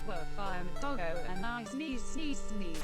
Whoa, fire, doggo, and I sneeze, sneeze, sneeze.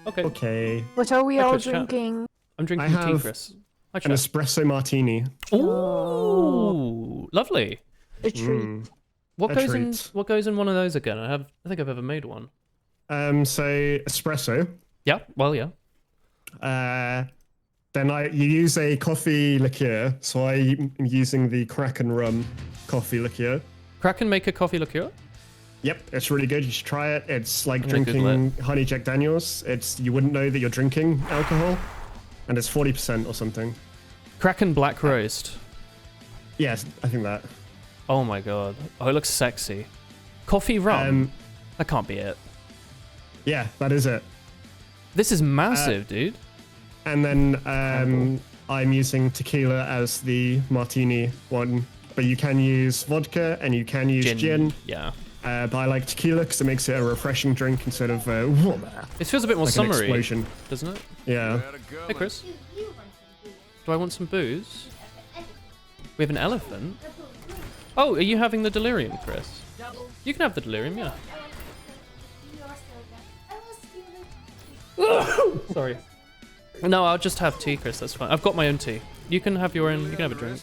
Okay. Okay. What are we Hi, all Chris, chat. drinking? I'm drinking I tea, have Chris. Hi, An chat. espresso martini. Ooh, lovely. A treat. Mm. What A goes in? treat. What goes in one of those again? I think I've ever made one. So espresso. Yeah. Well, yeah. Then you use a coffee liqueur. So I'm using the Kraken rum coffee liqueur. Kraken make a coffee liqueur. Yep, it's really good. You should try it. It's like I'm gonna Google drinking honey Jack Daniels. You wouldn't know that you're drinking alcohol, and it's 40% or something. Kraken black roast. Yes, I think that. Oh my god. Oh, it looks sexy. Coffee rum. That can't be it. Yeah, that is it. This is massive, dude. And then I'm using tequila as the martini one, but you can use vodka and you can use gin. Yeah. But I like tequila because it makes it a refreshing drink instead of It feels a bit more like an summery, explosion. doesn't it? Yeah. Hey, Chris. Do I want some booze? We have an elephant. Oh, are you having the delirium, Chris? You can have the delirium, yeah. Sorry. No, I'll just have tea, Chris. That's fine. I've got my own tea. You can have your own. You can have a drink.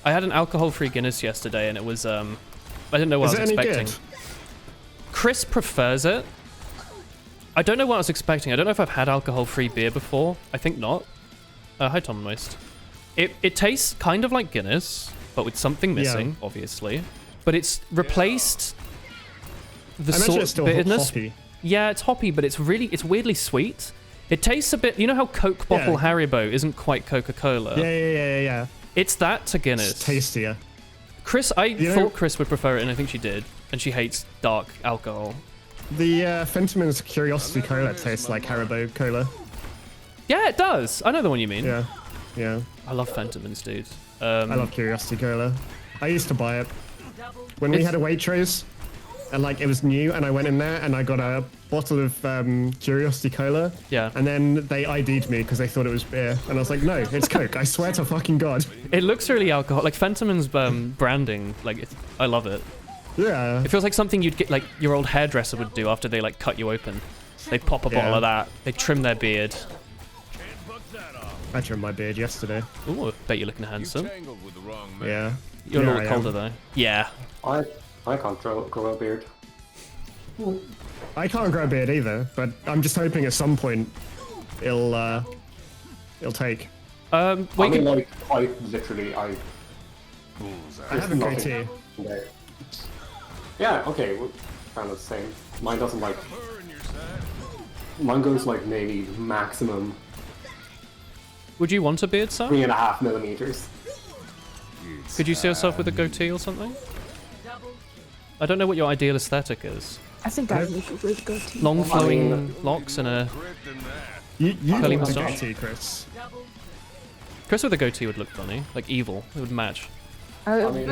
I had an alcohol-free Guinness yesterday, and it was I didn't know what I was expecting. Good? Chris prefers it. I don't know what I was expecting. I don't know if I've had alcohol-free beer before. I think not. Hi, Tom Moist. It tastes kind of like Guinness, but with something missing, obviously. But it's replaced the sort of bitterness. Hoppy. Yeah, it's hoppy, but it's weirdly sweet. It tastes a bit. You know how Coke bottle Haribo isn't quite Coca-Cola? Yeah. It's that to Guinness. It's tastier. Chris, I thought Chris would prefer it, and I think she did. And she hates dark alcohol. The Fentiman's Curiosity Cola tastes like Haribo Cola. Yeah, it does. I know the one you mean. Yeah. I love Fentimans, dude. I love Curiosity Cola. I used to buy it when we had a Waitrose, and like it was new, and I went in there and I got a bottle of Curiosity Cola. Yeah. And then they ID'd me because they thought it was beer, and I was like, no, it's Coke. I swear to fucking God. It looks really alcohol, like Fentiman's branding. Like, I love it. Yeah. It feels like something you'd get, like your old hairdresser would do after they like cut you open. They pop a bottle of that. They trim their beard. I trimmed my beard yesterday. Ooh, I bet you're looking handsome. Yeah. You're a little colder though. Yeah. I can't grow a beard. I can't grow a beard either, but I'm just hoping at some point it'll take. Wait, I mean, like, quite literally, I have a goatee. Yeah, okay, we're kind of the same. Mine doesn't like. Mine goes like maybe maximum would you want a beard, Sam? 3.5 millimeters. Could you see yourself with a goatee or something? I don't know what your ideal aesthetic is. I think I look a good goatee. Long flowing locks and a You Curly got the moustache. goatee, Chris. Chris with a goatee would look funny, like evil. It would match. I mean,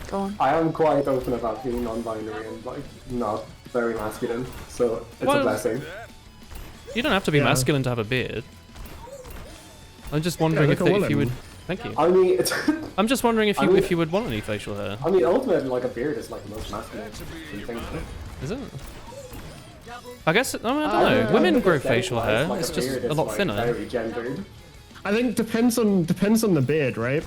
Go on. I am quite open about being non-binary and like not very masculine, so it's Well, a blessing. You don't have to be Yeah. masculine to have a beard. I'm just wondering look if, at if you would. Willem. Thank you. I mean, it's, I'm just wondering if I you mean- if you would want any facial hair. I mean, ultimately, like a beard is like the most masculine thing. Is it? I guess I don't know. I Women think grow aesthetic-wise, facial hair. like, It's a just beard a is, lot like, thinner. Very gendered. I think depends on the beard, right?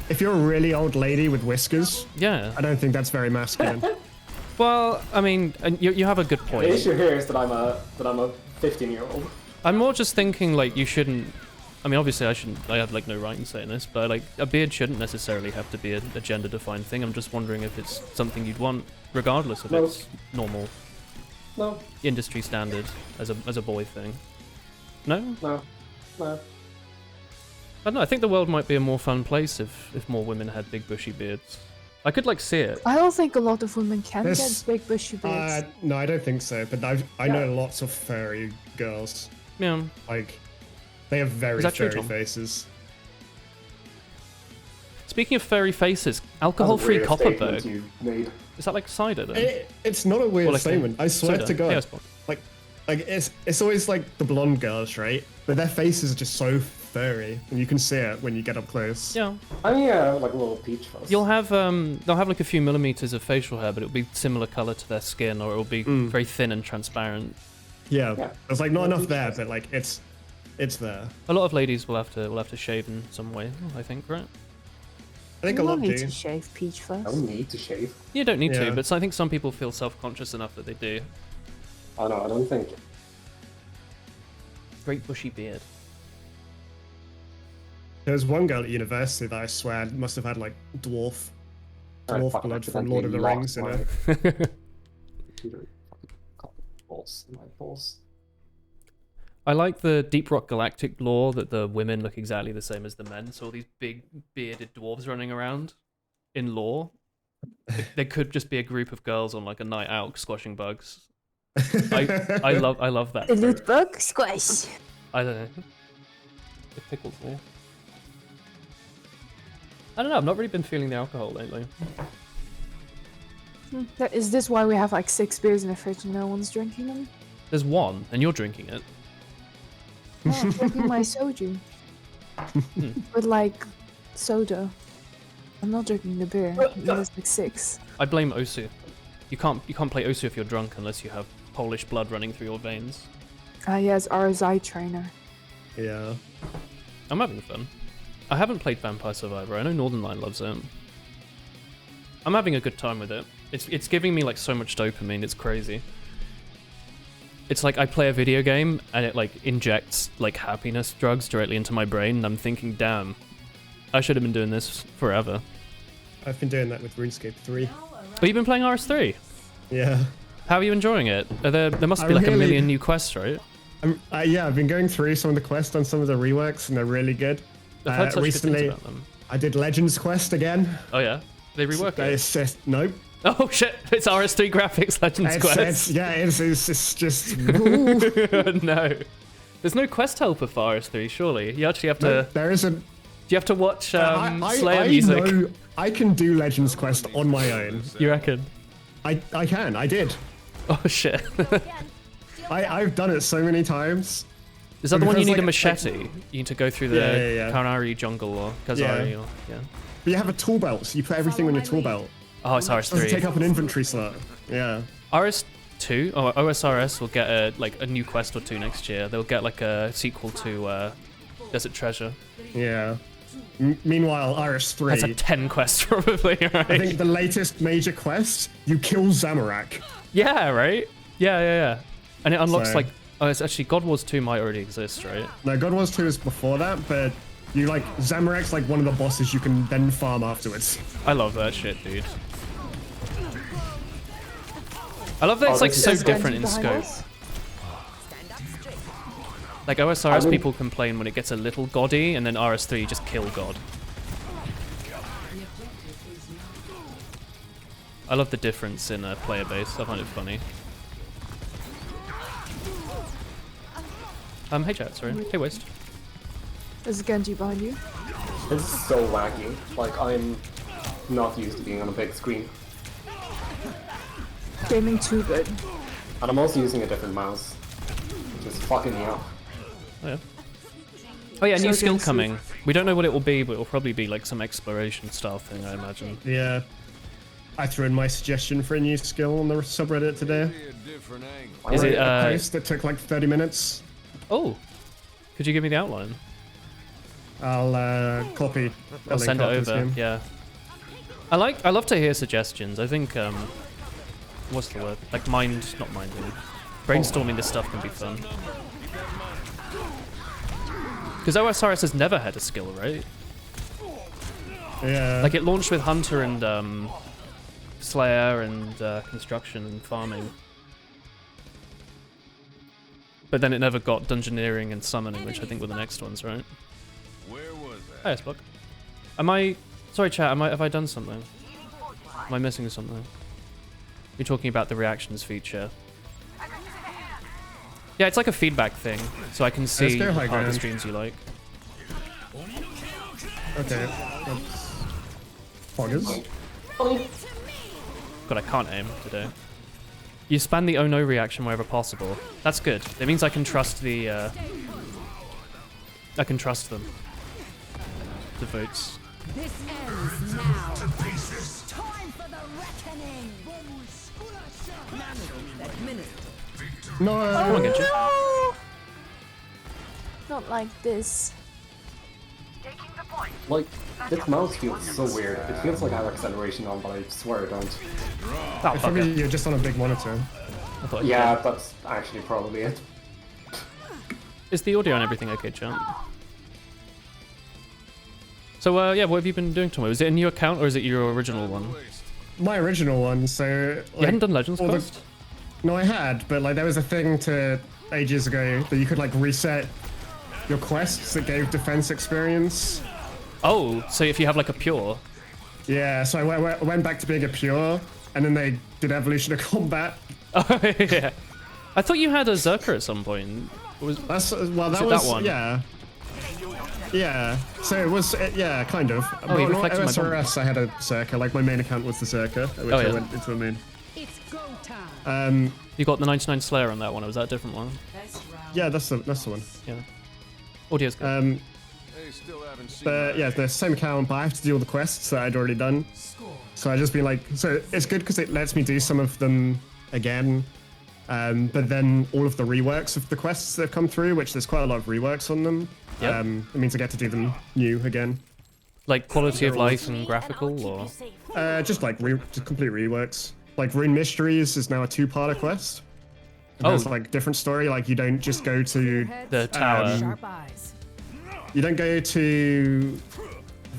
If you're a really old lady with whiskers, Yeah. I don't think that's very masculine. Well, I mean, and you have a good The point. issue here is that I'm a 15-year-old. I'm more just thinking like you shouldn't. I mean, obviously, I shouldn't. I have like no right in saying this, but like a beard shouldn't necessarily have to be a gender-defined thing. I'm just wondering if it's something you'd want, regardless of No. its normal No, industry standard as a boy thing. No, no, no. I don't know. I think the world might be a more fun place if more women had big bushy beards. I could like see it. I don't think a lot of women can This- get big bushy beards. No, I don't think so. But I know lots of furry girls. Yeah. Like, they have very Is that true, furry Tom? faces. Speaking of furry faces, That's a alcohol-free weird statement Copperberg. you made. Is that like cider then? It's not a weird Or like statement. I swear soda? to God. Yeah, it's fine. Like it's always like the blonde girls, right? But their faces are just so furry, and you can see it when you get up close. Yeah. I mean, yeah, like a little peach fuzz. You'll have they'll have like a few millimeters of facial hair, but it'll be similar color to their skin, or it'll be very thin and transparent. Yeah, Yeah. there's like not enough there, but like it's there. A lot of ladies will have to shave in some way, I think, right? I think You a lot don't need do. to shave peach I first. don't need to shave. You don't need Yeah. to, but I think some people feel self-conscious enough that they do. I know, I don't think. Great bushy beard. There was one girl at university that I swear must have had like dwarf Alright, fuck, blood from accidentally Lord of the locked Rings in my her. computer. Fucking balls in my balls. I like the Deep Rock Galactic lore that the women look exactly the same as the men. So all these big bearded dwarves running around in lore. There could just be a group of girls on like a night out squashing bugs. I love that. The loot bug squash. I don't know. It tickles me. I don't know. I've not really been feeling the alcohol lately. Is this why we have like 6 beers in the fridge and no one's drinking them? There's one, and you're drinking it. No, I'm drinking my soju. With like soda. I'm not drinking the beer. There's like 6. I blame Osu. You can't play Osu if you're drunk unless you have Polish blood running through your veins. Yes, RSI trainer. Yeah. I'm having fun. I haven't played Vampire Survivor. I know Northern Line loves it. I'm having a good time with it. It's giving me like so much dopamine. It's crazy. It's like I play a video game and it like injects like happiness drugs directly into my brain, and I'm thinking, damn, I should have been doing this forever. I've been doing that with RuneScape 3. But you've been playing RS3. Yeah. How are you enjoying it? There must be I like a really- million new quests, right? Yeah, I've been going through some of the quests on some of the reworks, and they're really good. I've heard such good things Recently, about them. I did Legends Quest again. Oh yeah, they rework it. It's just, nope. Oh shit! It's RS3 graphics Legends Quest. It's just. No, there's no quest helper for RS3. Surely you actually have to. There isn't. You have to watch I Slayer music. know I can do Legends Quest on my own. You reckon? I can. I did. Oh shit! I've done it so many times. Is that the one you Because, need a like, machete? You need to go through the Yeah. Kanari jungle or Kazari Yeah. or yeah. But you have a tool belt, so you put everything on your tool belt. Oh, it's It doesn't take RS3. up an inventory slot. Yeah. RS2 or OSRS will get a new quest or two next year. They'll get like a sequel to Desert Treasure. Yeah. Meanwhile, RS3. That's a 10 quest probably, right? I think the latest major quest, you kill Zamorak. Yeah, right? Yeah. And it unlocks So- like... Oh, it's actually... God Wars 2 might already exist, right? No, God Wars 2 is before that, but you like Zamorak's like one of the bosses you can then farm afterwards. I love that shit, dude. I love that it's Oh, like this so is- different in Behind scope. us? Like OSRS mean- people complain when it gets a little gaudy, and then RS3 just kill God. I love the difference in player base. I find it funny. Hey chat, sorry. Hey Waste. There's Genji behind you. This is so wacky. Like, I'm not used to being on a big screen. Gaming too good. And I'm also using a different mouse, which is fucking me up. Oh yeah. Oh yeah, new So skill against coming. We don't know what it will be, but it will probably be like some exploration style thing, I imagine. Yeah. I threw in my suggestion for a new skill on the subreddit today. Is I it, wrote a post that took like 30 minutes. Oh! Could you give me the outline? I'll copy. I'll send it over, yeah. I love to hear suggestions. I think, what's the word? Like not minding. Brainstorming this stuff can be fun. Because OSRS has never had a skill, right? Yeah. Like it launched with Hunter and Slayer and construction and farming. But then it never got dungeoneering and summoning, which I think were the next ones, right? Where was that? Hey, Spock. Am I... Sorry, chat, have I done something? Am I missing something? You're talking about the reactions feature. Yeah, it's like a feedback thing, so I can see go high what part of the ground. streams you like. Okay. Poggers. God, I can't aim today. You spam the oh no reaction wherever possible. That's good. It means I can trust the, I can trust them. The votes. This ends now. Time for the reckoning. No! Come on, Genji. No! Not like this. Like, this mouse feels so weird. It feels like I have acceleration on, but I swear I don't. Oh, It's fuck probably it. you're just on a big monitor. I thought you Yeah, did. that's actually probably it. Is the audio and everything okay, chat? So, yeah, what have you been doing, Tomo? Is it a new account or is it your original one? My original one, so... Like, You hadn't done Legends all the- Quest? No, I had, but like there was a thing to ages ago that you could like reset your quests that gave defense experience. Oh, so if you have like a pure. Yeah, so I went back to being a pure, and then they did evolution of combat. Oh, yeah. I thought you had a Zerker at some point. Was, That's well, that it was that one? yeah, yeah. So it was yeah, kind of. Oh, you Well, not reflected my OSRS. I had a Zerker. Like my main account was the Zerker, which Oh, yeah. I went into a main. It's go time. you got the 99 Slayer on that one, or was that a different one? Yeah, that's the one. Yeah. Audio's good. They still haven't seen But yeah, the same account, but I have to do all the quests that I'd already done. So I just been like, so it's good because it lets me do some of them again. But then all of the reworks of the quests that have come through, which there's quite a lot of reworks on them. Yep. It means I get to do them new again. Like quality of life and graphical, or? Just like just complete reworks. Like Rune Mysteries is now a 2-parter quest. It has Oh. like different story. Like you don't just go to The tower. Sharp eyes. you don't go to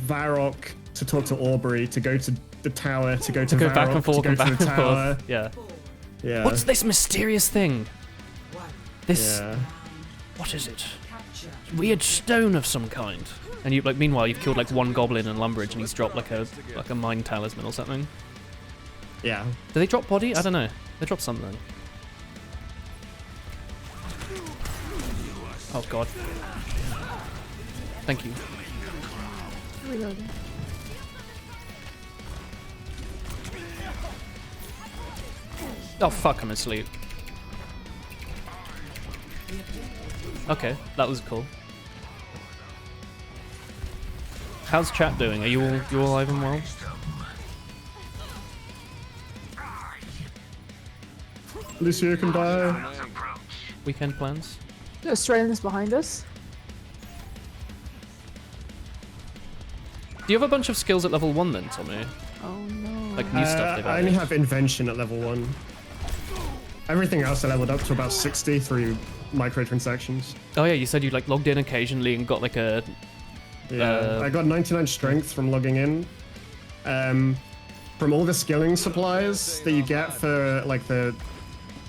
Varrock to talk to Aubrey, to go to the tower, to go to Go Varrock, back and forth to go and back to the and tower. forth. Yeah. Yeah. What's this mysterious thing? This. Yeah. What is it? Weird stone of some kind. And you like. Meanwhile, you've killed like one goblin in Lumbridge, and he's dropped like a mine talisman or something. Yeah. Do they drop body? I don't know. They drop something. Oh god. Thank you. Reloading. Oh fuck, I'm asleep. Okay, that was cool. How's chat doing? Are you all alive and well? Lucio can die. Weekend plans? The Australians behind us. Do you have a bunch of skills at level 1 then, Tommy? Oh no. Like new stuff they've I only added? have Invention at level 1. Everything else I leveled up to about 60 through microtransactions. Oh yeah, you said you like logged in occasionally and got like a... Yeah, I got 99 strength from logging in. From all the skilling supplies that you get for like they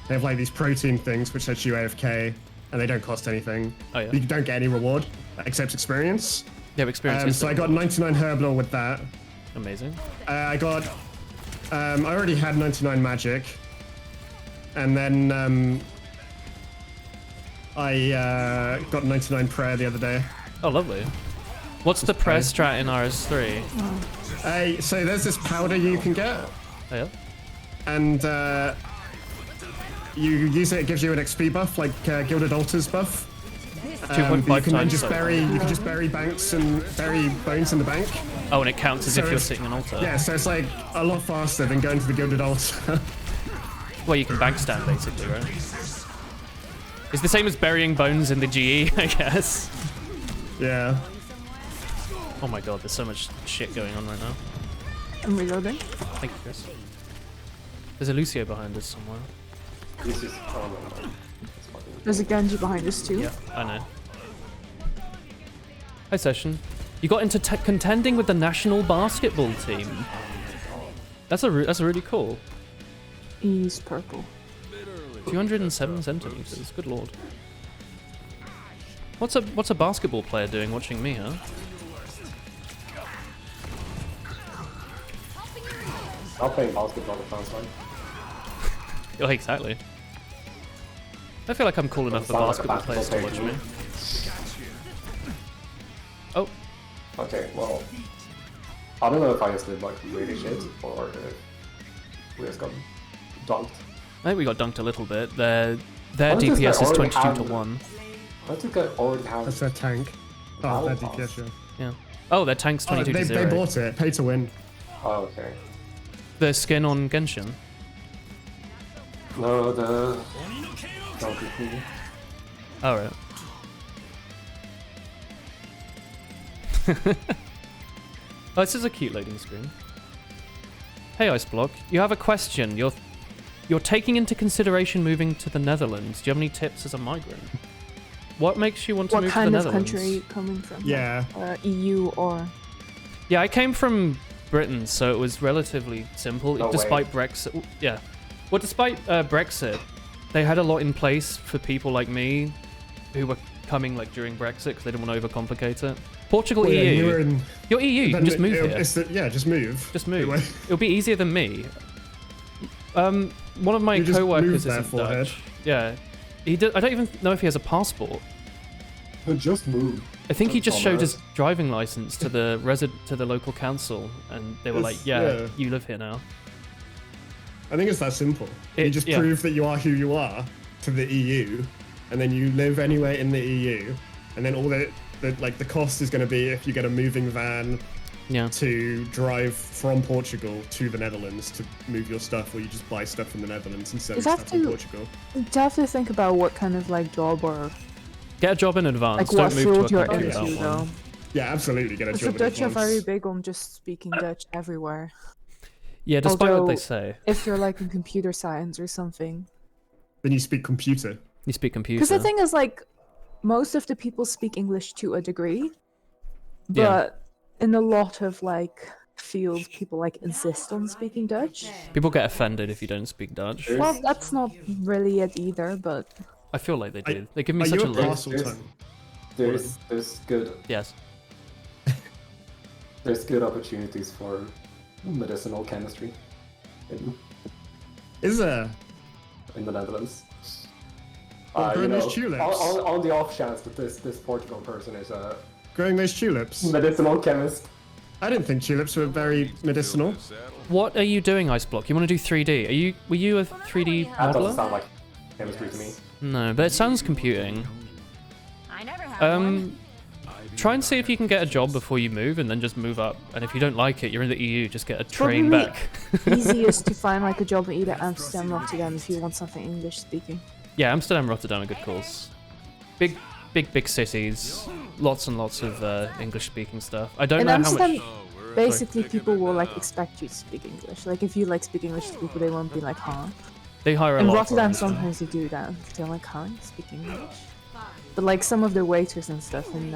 have like these protein things which let you AFK and they don't cost anything. Oh yeah. You don't get any reward except experience. You have experience. So I got 99 Herblore with that. Amazing. I got I already had 99 magic. And then I got 99 prayer the other day. Oh, lovely. What's the prayer strat in RS3? So there's this powder you can get, Oh, yeah? and you use it. It gives you an XP buff, like Gilded Altars buff. 2.5 But you can then times. just so- bury. You can just bury banks and bury bones in the bank. Oh, and it counts as So if you're it's- sitting an altar. Yeah, so it's like a lot faster than going to the Gilded Altar. Well, you can bank stand basically, right? It's the same as burying bones in the GE, I guess. Yeah. Oh my god, there's so much shit going on right now. I'm reloading. Thank you, Chris. There's a Lucio behind us somewhere. This is oh, no, no. It's fucking- There's a Genji behind us too. Yeah, I know. Hi, Session. You got into contending with the national basketball team. That's really cool. He's purple. 207 centimeters. Good lord. What's a basketball player doing watching me, huh? Not playing basketball, it sounds like. Oh, exactly. I feel like I'm cool enough for Sounds like a basketball players to watch basketball me. Oh, Okay, well, I don't know if I just did like really shit or if we just got dunked. I think we got dunked a little bit. Their What is this DPS is guy already 22 to have? 1. I think I already have. That's their tank. Oh, Battle their Pass. DPS, yeah. Yeah. Oh, their tank's Oh, 22 to they 0. bought it. Pay to win. Oh, okay. Their skin on Genshin. No, the Donkey Kong. Alright. Oh, this is a cute loading screen. Hey, Iceblock. You have a question. You're taking into consideration moving to the Netherlands. Do you have any tips as a migrant? What makes you want to What move to the kind of Netherlands? country are you coming from? Yeah. EU or... Yeah, I came from Britain, so it was relatively simple. No despite Brexit, yeah. Well, despite Brexit, they had a lot in place for people like me, who were coming like during Brexit because they didn't want to overcomplicate it. Portugal, Well, yeah, EU. you were in. You're EU. You then can just move it'll- here. it's the- yeah, just move. Just move. Anyway. It'll be easier than me. One of my You just co-workers move isn't there, forehead. Dutch. Yeah, I don't even know if he has a passport. Just move. I think he just showed his Dumbass. driving license to the local council, and they were like, It's- "Yeah, yeah. you live here now." I think it's that simple. You just yeah. prove that you are who you are to the EU, and then you live anywhere in the EU, and then all the cost is going to be if you get a moving van Yeah. to drive from Portugal to the Netherlands to move your stuff, or you just buy stuff from the Netherlands and sell Is your that stuff in too- Portugal. You have to think about what kind of like job or Get a job in advance. like Don't what move field to a you're country into without though. one. Yeah, absolutely get a Because the job in Dutch are very advance. big on just speaking Dutch everywhere. Yeah, despite what they Although- say, If you're like in computer science or something. Then you speak computer. you speak computer. Because the thing is like, most of the people speak English to a degree, Yeah. but in a lot of like fields, people like insist on speaking Dutch. People get offended if you don't speak Dutch. Well, that's not really it either, but I feel like they Are- do. They give me Are such you a a look. parcel There's- tongue? There's Yes. good opportunities for medicinal chemistry Is there? in the Netherlands. growing those tulips? On the off chance that this Portugal person is a Growing those tulips? medicinal chemist. I didn't think tulips were very medicinal. What are you doing, Iceblock? You want to do 3D? Were you a 3D That doesn't modeler? sound like chemistry to me. No, but it sounds computing. I never had one. Try and see if you can get a job before you move, and then just move up. And if you don't like it, you're in the EU. Just get a train Probably- back. easiest to find like a job in either Amsterdam or Rotterdam if you want something English speaking. Yeah, Amsterdam, Rotterdam are good calls. Big cities. Lots and lots of English-speaking stuff. I don't In know Amsterdam, how much. basically people will like expect you to speak English. Like if you like speak English to people, they won't be like, huh? They hire a In lot. Rotterdam, foreigners now. sometimes they do that. They're like, huh? You speak English? But like some of the waiters and stuff in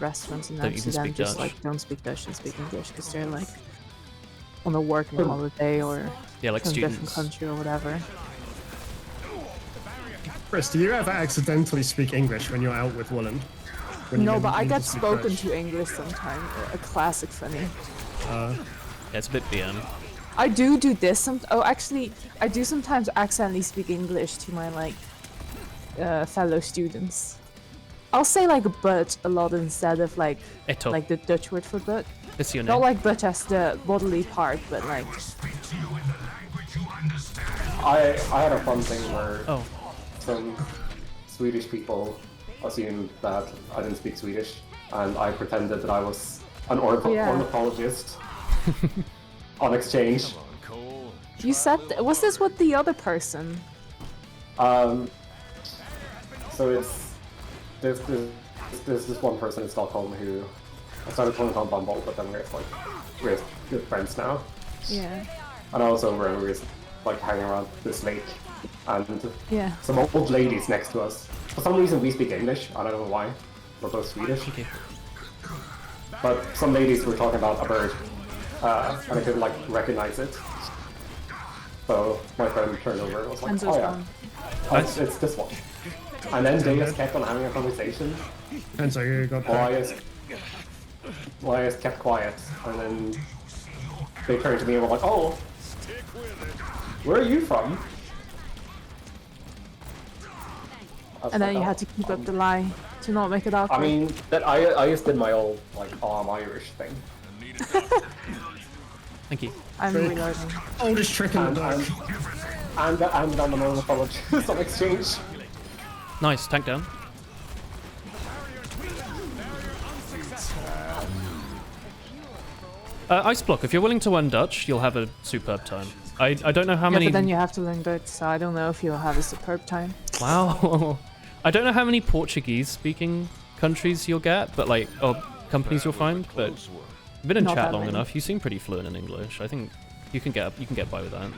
restaurants in Don't even Amsterdam speak just Dutch. like don't speak Dutch and speak English because they're like on a working holiday or Yeah, like from a different students. country or whatever. Chris, do you ever accidentally speak English when you're out with Woolen? When you No, need- but I need to get speak spoken Dutch? to English sometimes. A classic funny. Yeah, it's a bit BM. I do this some. Oh, actually, I do sometimes accidentally speak English to my like fellow students. I'll say like but a lot instead of like Eto. like the Dutch word for but. It's your Not name. like but as the bodily part, but like I had a fun thing where Oh. some Swedish people assumed that I didn't speak Swedish, and I pretended that I was an Yeah. ornithologist on exchange. Cole. you said. Was this with the other person? So there's this one person in Stockholm who I started calling on Bumble, but then we're good friends now. Yeah. And also where we were like hanging around this lake, and Yeah. some old ladies next to us. For some reason we speak English. I don't know why. We're both Swedish. But some ladies were talking about a bird, and I couldn't like recognize it. So my friend turned over and was like, And "Oh so yeah, it's this one." And then they just kept on having a conversation. And so you got While back. I just kept quiet, and then they turned to me and were like, "Oh, where are you from?" I was And then like, you "Oh, had to keep up the lie to not make it I awkward. mean, that I just did my old like, "Oh, I'm Irish" thing. Thank you. I'm reloading. Oldest trick in the And book. and I'm the known apologist on exchange. Nice, tank down. Ice block. If you're willing to learn Dutch, you'll have a superb time. I don't know how Yeah, many. but then you have to learn Dutch, so I don't know if you'll have a superb time. Wow. I don't know how many Portuguese-speaking countries you'll get, but like, or companies you'll find. But you've been in Not chat that long many. enough. You seem pretty fluent in English. I think you can get by with that.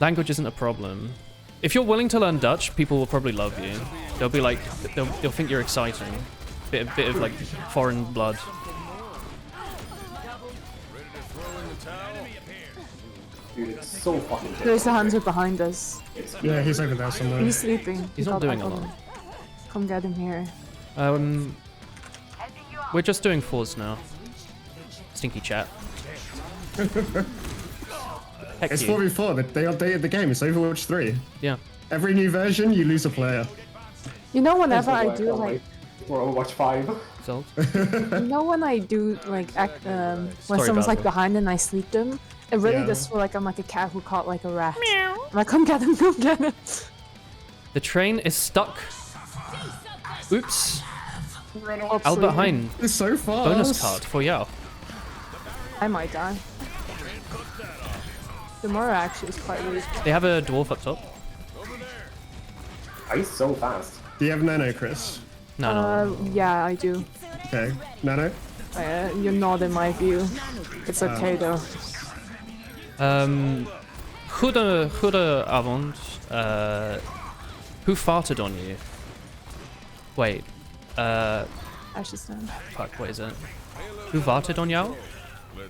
Language isn't a problem. If you're willing to learn Dutch, people will probably love you. They'll be like, they'll think you're exciting. Bit of like foreign blood. Dude, it's so fucking good. There's a hunter behind us. Yeah, he's over there somewhere. He's sleeping. He's We not got doing back a on lot. him. Come get him here. We're just doing fours now. Stinky chat. Heck It's you. 4v4. They updated the game. It's Overwatch 3. Yeah. Every new version, you lose a player. You know, whenever That's I why do can't like, wait for Overwatch 5. Result. you know, when I do like, when Sorry, someone's like Basil. behind and I sleep them, it really Yeah. does feel like I'm like a cat who caught like a rat. I'm like, come get him, come get him. The train is stuck. Oops. Stop Albert sleeping. Hein. It's so fast. Bonus card for Yao. I might die. The Mora actually is quite weak. They have a dwarf up top. He's so fast. Do you have Nano, Chris? No, no. Yeah, I do. Okay. Nano? You're not in my view. It's okay though. Goedenavond. Who farted on you? Wait. Ashestand. Fuck, what is it? Who farted on jou?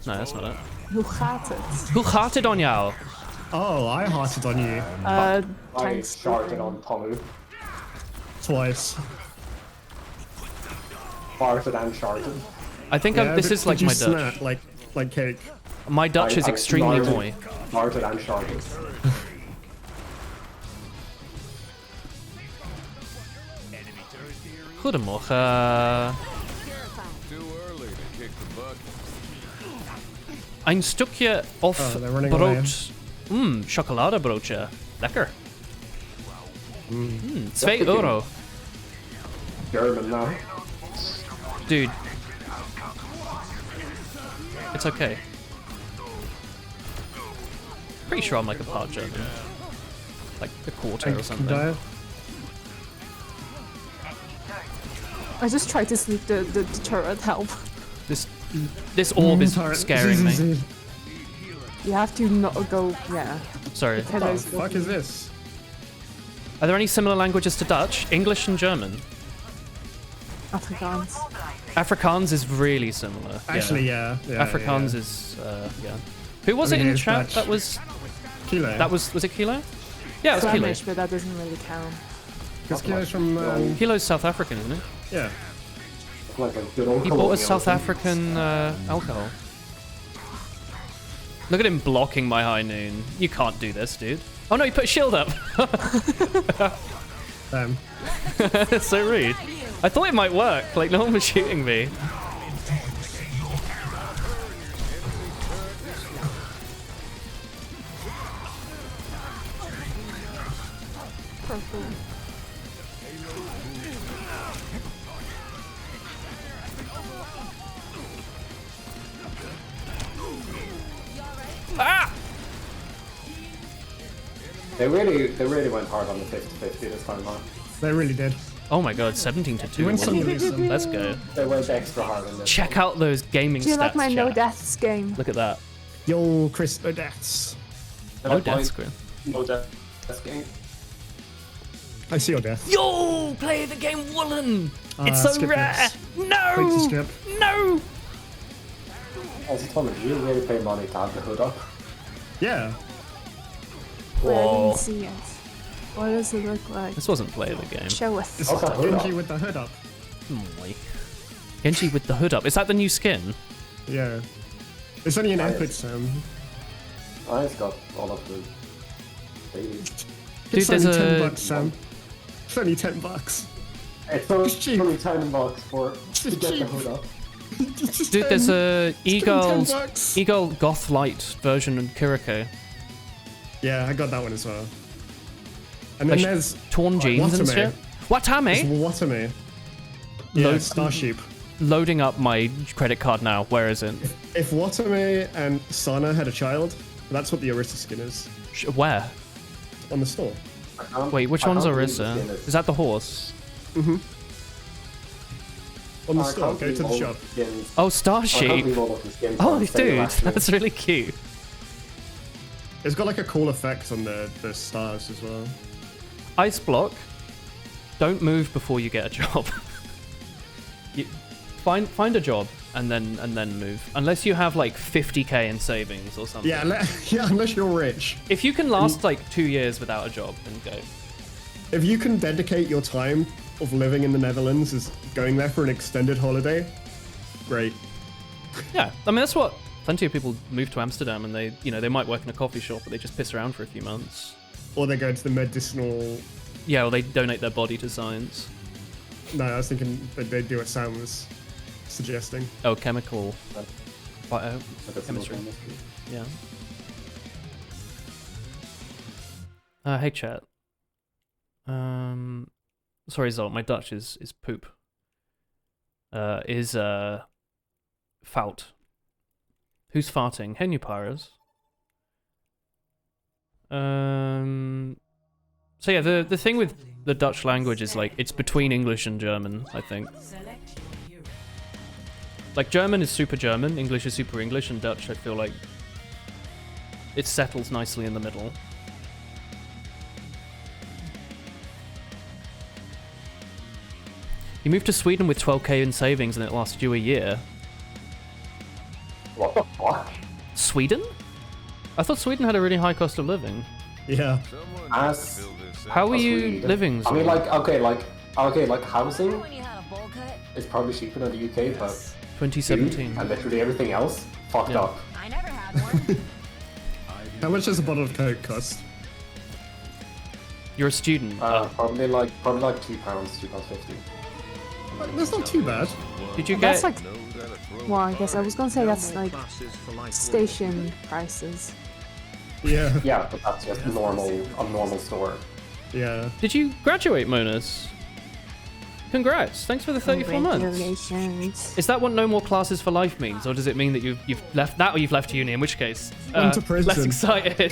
No, that's not it. Hoe gaat het? Who farted on jou? Oh, I hearted on you. I Tanks. sharded on Tomu. Twice. Farted and sharded. I think Yeah, this but is like did you my Dutch. snap like cake? My Dutch is I extremely farted- mooi. Farted and sharded. Goedemorgen. Too early to kick the bucket. Een stukje of Oh, they're running away. brood. Chocoladebroodje. Lekker. 2 euro. German now. Dude. It's okay. Pretty sure I'm like a part German. Like a quarter or something. Die. I just tried to sleep the turret help. This orb is Turret. scaring me. You have to not go, yeah. Sorry. What the fuck is this? Are there any similar languages to Dutch? English and German. Afrikaans. Afrikaans is really similar. Actually, yeah. Afrikaans yeah. is yeah. Who was I it mean, in it's chat? Dutch. That was Kilo. was it Kilo? Yeah, it was Kilo. Flemish, but that doesn't really count. Because Kilo's from, Kilo's South African, isn't it? yeah. Like a good old He bought a colonialism. South African alcohol. Look at him blocking my high noon. You can't do this, dude. Oh no, he put a shield up. It's so rude. I thought it might work. Like, no one was shooting me. Purple. Ah! They really went hard on the 50-50 this time, huh? They really did. Oh my god, 17 to 2. win some, you lose some. Let's go. They went extra hard on this. Check out those gaming Do you stats, like my no chat. deaths game? Look at that. Yo, Chris, no deaths. Oh, death screen. No death game. I see your death. Yo, play the game Woolen. It's so skip rare. this. Click to No. skip. No. Also, Tommy, do you really pay money to have the hood up? Yeah. Wait, I Whoa. didn't see it. What does it look like? This wasn't play the game. Show us. It's Also, hood Genji up. with the hood up. Boy. Genji with the hood up. Is that the new skin? Yeah. It's only an Nice. epic, Sam. I just got all of the babies. Dude, It's there's only a- 10 bucks, Sam. It's only 10 bucks. It's cheap. only $10 to It's get the cheap. hood up. Dude, there's a Eagle's 10 bucks. Eagle Goth Light version of Kiriko. Yeah, I got that one as well. And then Like, there's Torn jeans and Watame. shit. Watame? Watame. Yeah, Load- Starship. Loading up my credit card now. Where is it? If Watame and Sana had a child, that's what the Orisa skin is Where? on the store. Wait, which I one's can't believe the Orisa? skin Is that the horse? On the I store, can't go to believe the all shop. of the skins- Oh, I can't Starsheep. believe all of the skins Oh, are on sale, dude, actually. that's really cute. It's got like a cool effect on the stars as well. Ice block. Don't move before you get a job. you, find a job and then move. Unless you have like 50k in savings or something. Yeah, yeah, unless you're rich. If you can last like 2 years without a job, then go. If you can dedicate your time of living in the Netherlands as going there for an extended holiday, great. Yeah, I mean that's what plenty of people move to Amsterdam and they, you know, they might work in a coffee shop, but they just piss around for a few months. Or they go to the medicinal. Yeah, or they donate their body to science. No, I was thinking that they'd do what Sam was suggesting. Oh, chemical. Bio. Medicinal Chemistry. chemistry. Yeah. Hey chat. Sorry Zolt, my Dutch is poop. Fout. Who's farting? Hen you pyros. So yeah, the thing with the Dutch language is like it's between English and German, I think. Like German is super German, English is super English, and Dutch I feel like it settles nicely in the middle. You moved to Sweden with 12k in savings and it lasted you a year. What the fuck? Sweden? I thought Sweden had a really high cost of living. Yeah. Someone As- needs to fill this How out. are you Sweden. living? I mean, Zol? like, okay, housing When you had a bowl cut? is probably cheaper than the UK, but 2017. food and literally everything else fucked Yeah. up. I never had one. How much does a bottle of Coke cost? You're a student. Probably like £2, £2.50. That's not too bad. Did you That's get? like, Know that a throw well, I guess I was gonna say that's like station prices. Yeah, Yeah, but that's just a normal store. yeah. Did you graduate, Monas? Congrats! Thanks for the 34 months. Congratulations. Is that what no more classes for life means, or does it mean that you've left that, or you've left uni? In which case, Gone to prison. less excited.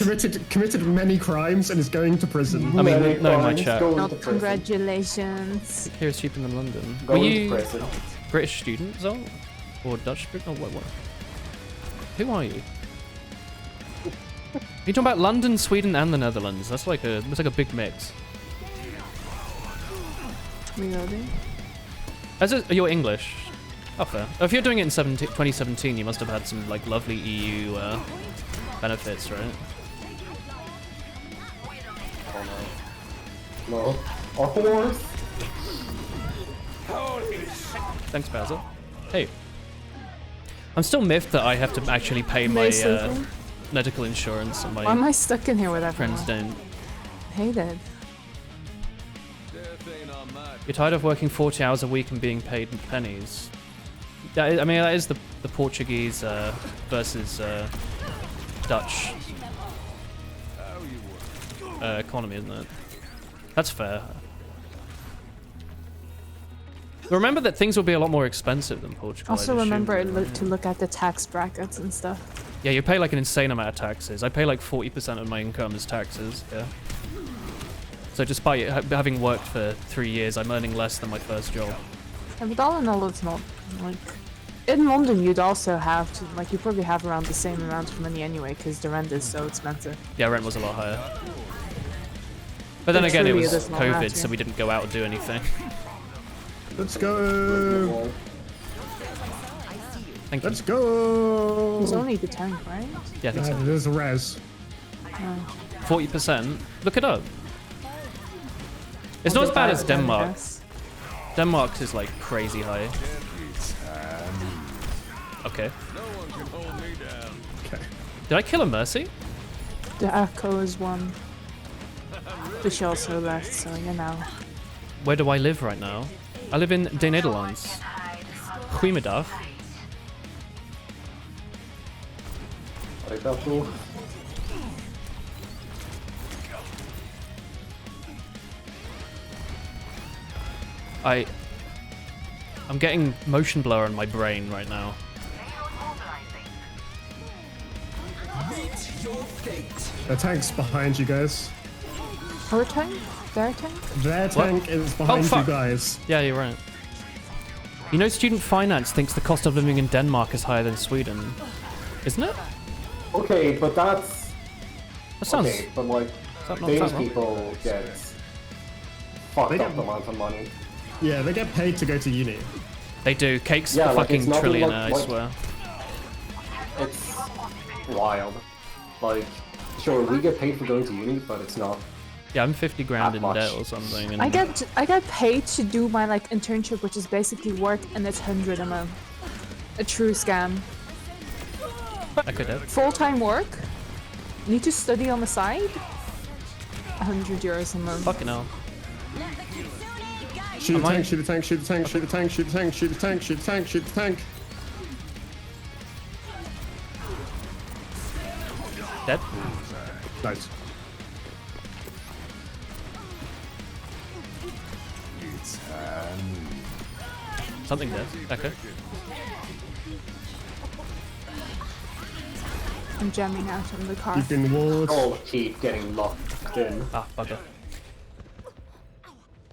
Committed many crimes and is going to prison. I mean, Many no, my crimes chat. go Not into prison. congratulations. Here is cheaper than London. Go Were into you prison. British student, Zol? Or Dutch student? Or what? Who are you? You're talking about London, Sweden, and the Netherlands. That's like a big mix. Reloading. You're English. Oh, fair. If you're doing it in 2017, you must have had some like lovely EU benefits, right? No. A horse. Thanks, Basil. Hey. I'm still miffed that I have to actually pay my Nice something. medical insurance and Why am my I stuck in here with everyone? friends don't. Hate it. You're tired of working 40 hours a week and being paid pennies. I mean, that is the Portuguese versus Dutch economy, isn't it? That's fair. Remember that things will be a lot more expensive than Portugal. Also remember to look at the tax brackets and stuff. Yeah, you pay like an insane amount of taxes. I pay like 40% of my income as taxes, yeah. So despite having worked for 3 years, I'm earning less than my first job. Yeah, but all in all, it's not like... In London, you'd also have to, like, you probably have around the same amount of money anyway, because the rent is so expensive. Yeah, rent was a lot higher. But then again, it truly was it is not COVID, that, so yeah. we didn't go out and do anything. Let's go. Thank you. Let's go. It's only the tank, right? Yeah, I think so. There's a res. 40%. Look it up. It's Well, not as bad as the bad, I Denmark. guess. Denmark's is like crazy high. Okay. Okay. Did I kill a Mercy? The Echo is one. The she also left, so you know. Where do I live right now? I live in De Nederlands. Goedemiddag. Like that too. I'm getting motion blur on my brain right now. The tank's behind you guys. Her tank? Their tank? Their tank is behind you fuck. guys. Yeah, you're right. You know, student finance thinks the cost of living in Denmark is higher than Sweden, isn't it? Okay, but that's That sounds. okay. But like, that not Danish sound wrong? people get fucked They up get- amounts of money. Yeah, they get paid to go to uni. They do. Cake's Yeah, a like, fucking it's nothing trillionaire, like- I swear. It's wild. Like, sure, we get paid for going to uni, but it's not. Yeah, I'm 50 grand Not in much. debt or something. And I get paid to do my like internship, which is basically work, and it's 100 a month. A true scam. I could have. Full-time work. Need to study on the side. 100 euros a month. Fucking hell. Shoot Am the I- tank, shoot the tank, shoot the tank, shoot the tank, shoot the tank, shoot the tank, shoot the tank, shoot the tank. Dead? Nice. Something dead. Okay. I'm jamming out on the car. You've been ward. All keep getting locked in. Ah, bugger.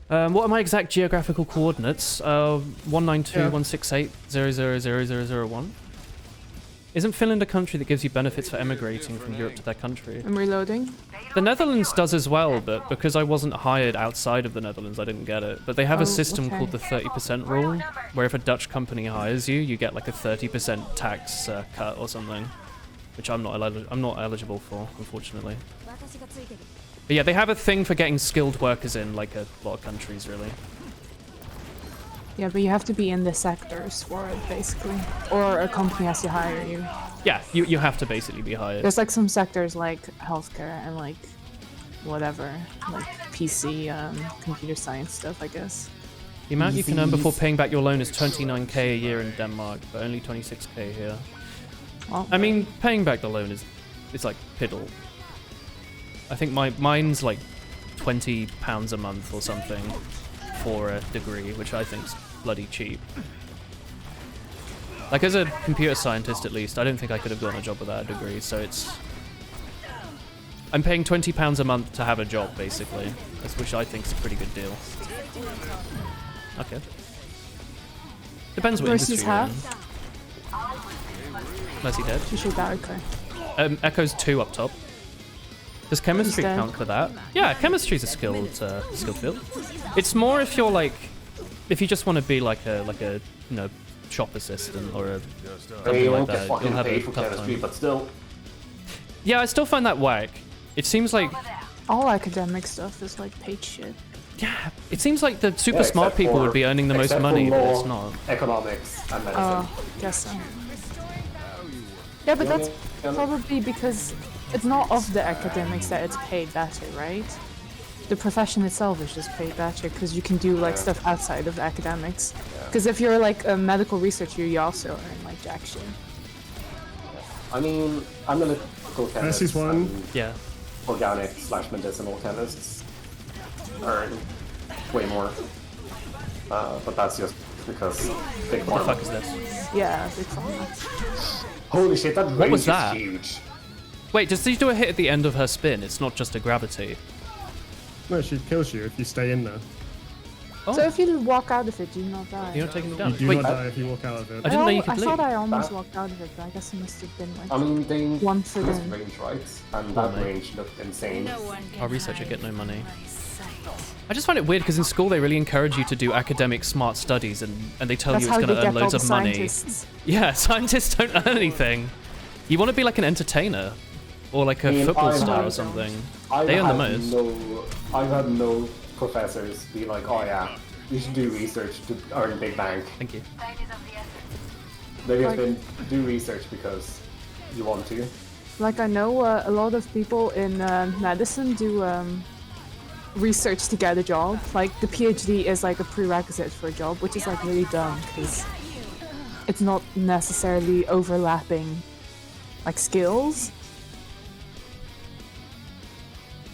What are my exact geographical coordinates? 192.168.000.001. Isn't Finland a country that gives you benefits for emigrating from Europe to their country? I'm reloading. The Netherlands does as well, but because I wasn't hired outside of the Netherlands, I didn't get it. But they have a Oh, system okay. called the 30% rule, where if a Dutch company hires you, you get like a 30% tax cut or something, which I'm not eligible for, unfortunately. But yeah, they have a thing for getting skilled workers in, like a lot of countries, really. Yeah, but you have to be in the sectors for it, basically. Or a company has to hire you. Yeah, you have to basically be hired. There's like some sectors like healthcare and like whatever, like PC, computer science stuff, I guess. The amount you can earn before paying back your loan is 29k a year in Denmark, but only 26k here. Well, I mean, paying back the loan it's like piddle. I think mine's like £20 a month or something for a degree, which I think's bloody cheap. Like, as a computer scientist, at least, I don't think I could have gotten a job without a degree, so it's... I'm paying £20 a month to have a job, basically, which I think's a pretty good deal. Okay. Depends what versus industry you're in. half. Mercy dead. You should that, okay. Echo's 2 up top. Does chemistry dead. count for that? Yeah, chemistry's a skilled field. It's more if you're like, if you just want to be like a you know, shop assistant or a I mean, something you like won't get that. fucking You'll have a paid for tough chemistry, time. but still. Yeah, I still find that whack. It seems like, All academic stuff is like paid shit. yeah, it seems like the super Yeah, smart except people for- would be earning the most except for money, but law, it's not. Economics and medicine. Guess so. Yeah, but that's Yeah. probably because it's not of the academics that it's paid better, right? the profession itself is just way better because you can do like stuff outside of academics. Because if you're like a medical researcher, you also earn like jack shit. I mean, analytical chemists This is one. and Yeah. organic/medicinal chemists earn way more. But that's just because big What the fuck pharma. is this? Yeah, big pharma. Holy shit, that range What was is that? huge. Wait, does she do a hit at the end of her spin? It's not just a gravity. No, she kills you if you stay in there. Oh, So if you walk out of it, do you not die? you're not taking me You down. do Wait, not die if you walk out of it. I didn't know you I could thought leave. I almost That- walked out of it, but I guess it must have been like I mean, they one foot this in. range, right? And that mate. range looked insane. Our researcher get no money. I just find it weird because in school they really encourage you to do academic smart studies and they tell That's you how it's they going to earn get all loads the of money. scientists. Yeah, scientists don't earn anything. You want to be like an entertainer or like a I mean, football I star or have- something. I've They earn the had most. I've had no professors be like, oh yeah, you should do research to earn big bank. Thank you. They just been do research because you want to. Like I know a lot of people in medicine do research to get a job. Like the PhD is like a prerequisite for a job, which is like really dumb because it's not necessarily overlapping like skills.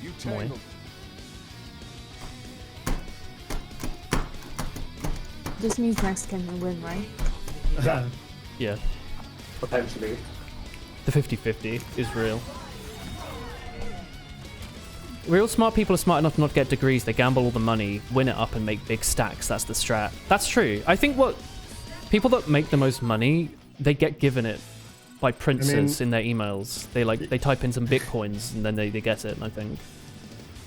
You Moi. tangled. This means Mexican will win, right? Yeah. Potentially. The 50-50 is real. Real smart people are smart enough to not get degrees. They gamble all the money, win it up, and make big stacks. That's the strat. That's true. I think what people that make the most money, they get given it by princes in their emails. They type in some bitcoins and then they get it. I think.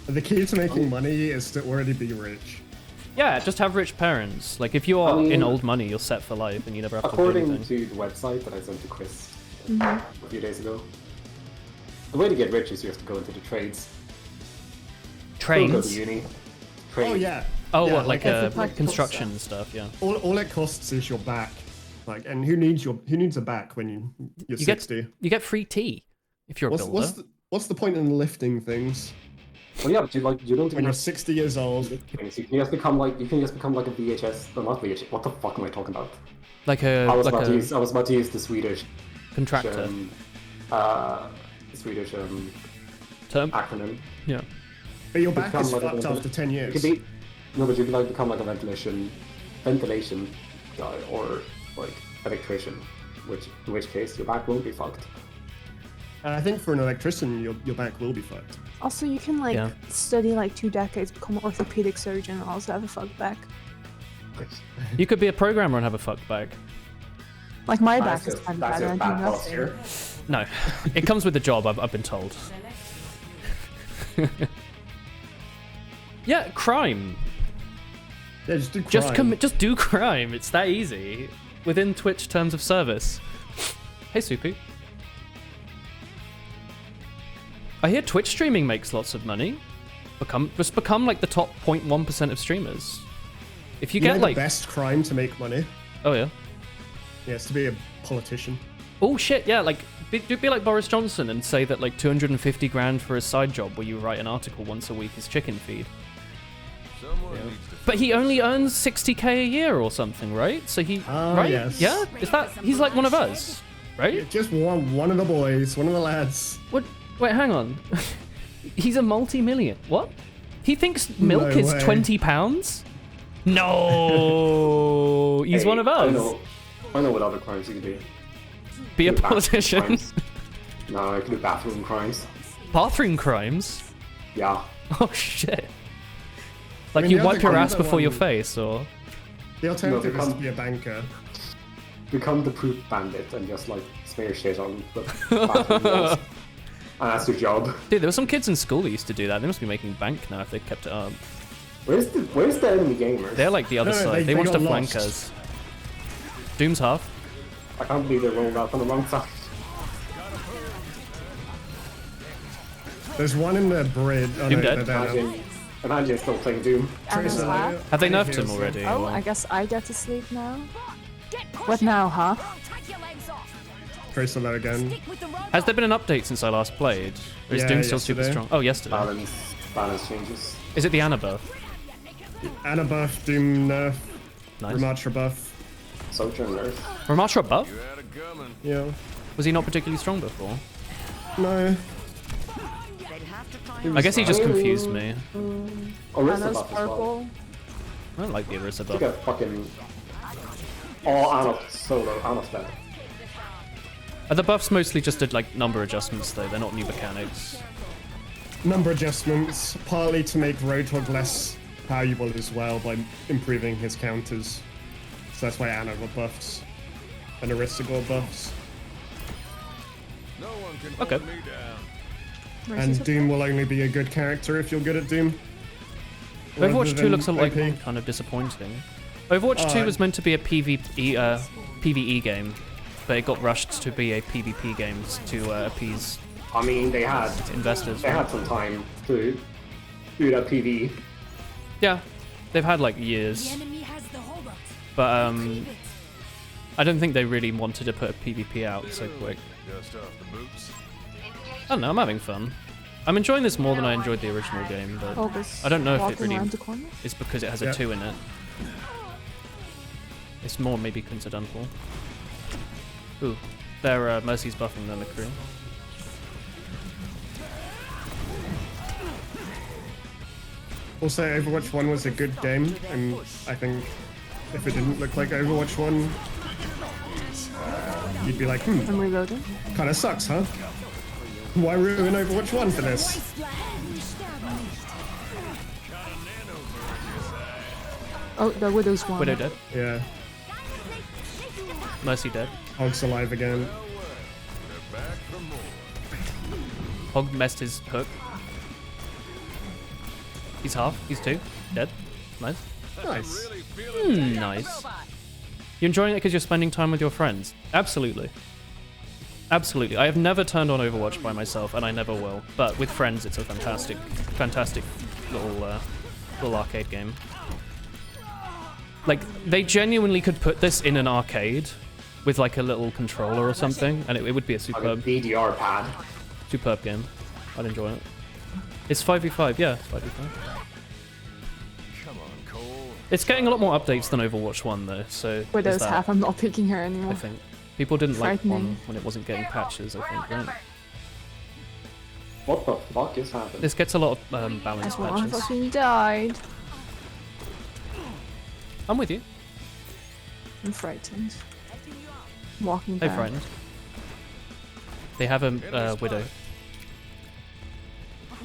The key to making money is to already be rich. Yeah, just have rich parents. Like if you are I mean, in old money, you're set for life and you never have to do According anything. to the website that I sent to Chris a few days ago, the way to get rich is you have to go into the trades. Don't go to Trains. uni. Trade. Oh yeah. Oh, Yeah, what like It's like construction and stuff? Yeah. all it costs is your back. Like, and who needs a back when you're You 60? You get free tea if you're a builder. What's the point in lifting things Well, yeah, but you don't when even you're have 60 years old? things. You can just become like a VHS. No, not VHS. What the fuck am I talking about? Like I was about to a use the Swedish contractor Swedish term. acronym. Yeah. But your back Become is like a fucked after 10 You years. could be no, but you could like become like a ventilation guy or like electrician, in which case your back won't be fucked. And I think for an electrician, your back will be fucked. Also, you can like Yeah. study like 2 decades, become an orthopedic surgeon, and also have a fuck back. You could be a programmer and have a fucked back. Like my That's back is just- kind of that's bad. just I do bad nothing. posture. No, it comes with the job. I've been told. Yeah, crime. Yeah, just do crime. Just do crime. It's that easy. Within Twitch terms of service. Hey, Soupy. I hear Twitch streaming makes lots of money. Become like the top 0.1% of streamers. If you You know get the like, best crime to make money? oh yeah, Yeah, it's to be a politician. oh shit, yeah, like be like Boris Johnson and say that like 250 grand for a side job where you write an article once a week is chicken feed. Someone needs to But he only earns 60k a year or something, right? So he, right? yes. Yeah, is that he's like one of us, right? Just one of the boys, one of the lads. What? Wait, hang on. He's a multi-million. What? He thinks milk No is way. £20? No, he's Hey, one of us. I know what other crimes you can do. Be a Do bathroom politician. crimes. No, I can do bathroom crimes. Bathroom crimes. Yeah. Oh shit. Like mean, you the wipe other your one- ass the before your one- face, or The alternative is become- to be a banker. Become the poop bandit and just like smear shit on the bathroom walls. And that's your job. dude, there were some kids in school that used to do that. They must be making bank now if they kept it up. Where's the enemy gamers? They're like the other No, side. they They want to got flank lost. us. Doom's half. I can't believe they rolled out on the wrong side. There's one in the bridge. Oh, Doom no, dead? they're there now. Imagine still playing Doom. And Tracer, lab. Have they I nerfed feel him so. already? Oh, or- I guess I get to sleep now. Get What now, huh? Take your legs off. Tracer there again. Stick with the road. Has there been an update since I last played? Or is Yeah, Doom still super yesterday. strong? Oh, yesterday. Balance. balance changes. Is it the Ana buff? Ana buff, Doom nerf, Nice. Ramatra buff. Soldier nerf. Ramatra buff? You had it coming. Yeah. Was he not particularly strong before? No. I guess he just confused me. Orisa Ana's buff as well. purple. I don't like the Orisa Look buff. at fucking all Ana solo, Ana dead. Are the buffs mostly just did like number adjustments though? They're not new mechanics. Number adjustments, partly to make Roadhog less valuable as well by improving his counters. So that's why Ana got buffs. And Orisa got buffs. No one can Okay. hold me down. And Doom will only be a good character if you're good at Doom. Overwatch rather 2 than looks like OP. kind of disappointing. Overwatch 2 was meant to be a PvE game, but it got rushed to be a PvP game to appease I mean, they had investors. some time to do that PV. Yeah, they've had like The years, enemy has the Hobart. but I don't think they really wanted to put a PvP out so quick. Dust off the boots. I don't know, I'm having fun. I'm enjoying this more than I enjoyed the original game, but August. I don't know if it walking really around the corner. is because it has a Yeah. 2 in it. It's more maybe coincidental. Ooh, their Mercy's buffing their McCree. Also, Overwatch 1 was a good game, and I think if it didn't look like Overwatch 1, you'd be like, I'm reloading. kinda sucks, huh? Why ruin Overwatch 1 for this? Oh, the Widow's one. Widow dead. Yeah, Mercy dead. Hog's alive again. Hog messed his hook. He's half. He's 2. Dead. Nice. Nice. Nice. You enjoying it because you're spending time with your friends? Absolutely. Absolutely. I have never turned on Overwatch by myself, and I never will. But with friends, it's a fantastic, fantastic little arcade game. Like, they genuinely could put this in an arcade with like a little controller or something, and it would be a Like a superb DDR pad. game. I'd enjoy it. It's 5v5, yeah, it's 5v5. Come on, Cole. It's getting a lot more updates than Overwatch 1 though, so there's Widow's that, half. I'm not picking her I anymore. think. People didn't like Frightening. 1 when it wasn't getting patches, I think, right? What the fuck is happening? This gets a lot of balance Everyone patches. fucking died. I'm with you. I'm frightened. Walking Hey, back. frightened. They have a Widow.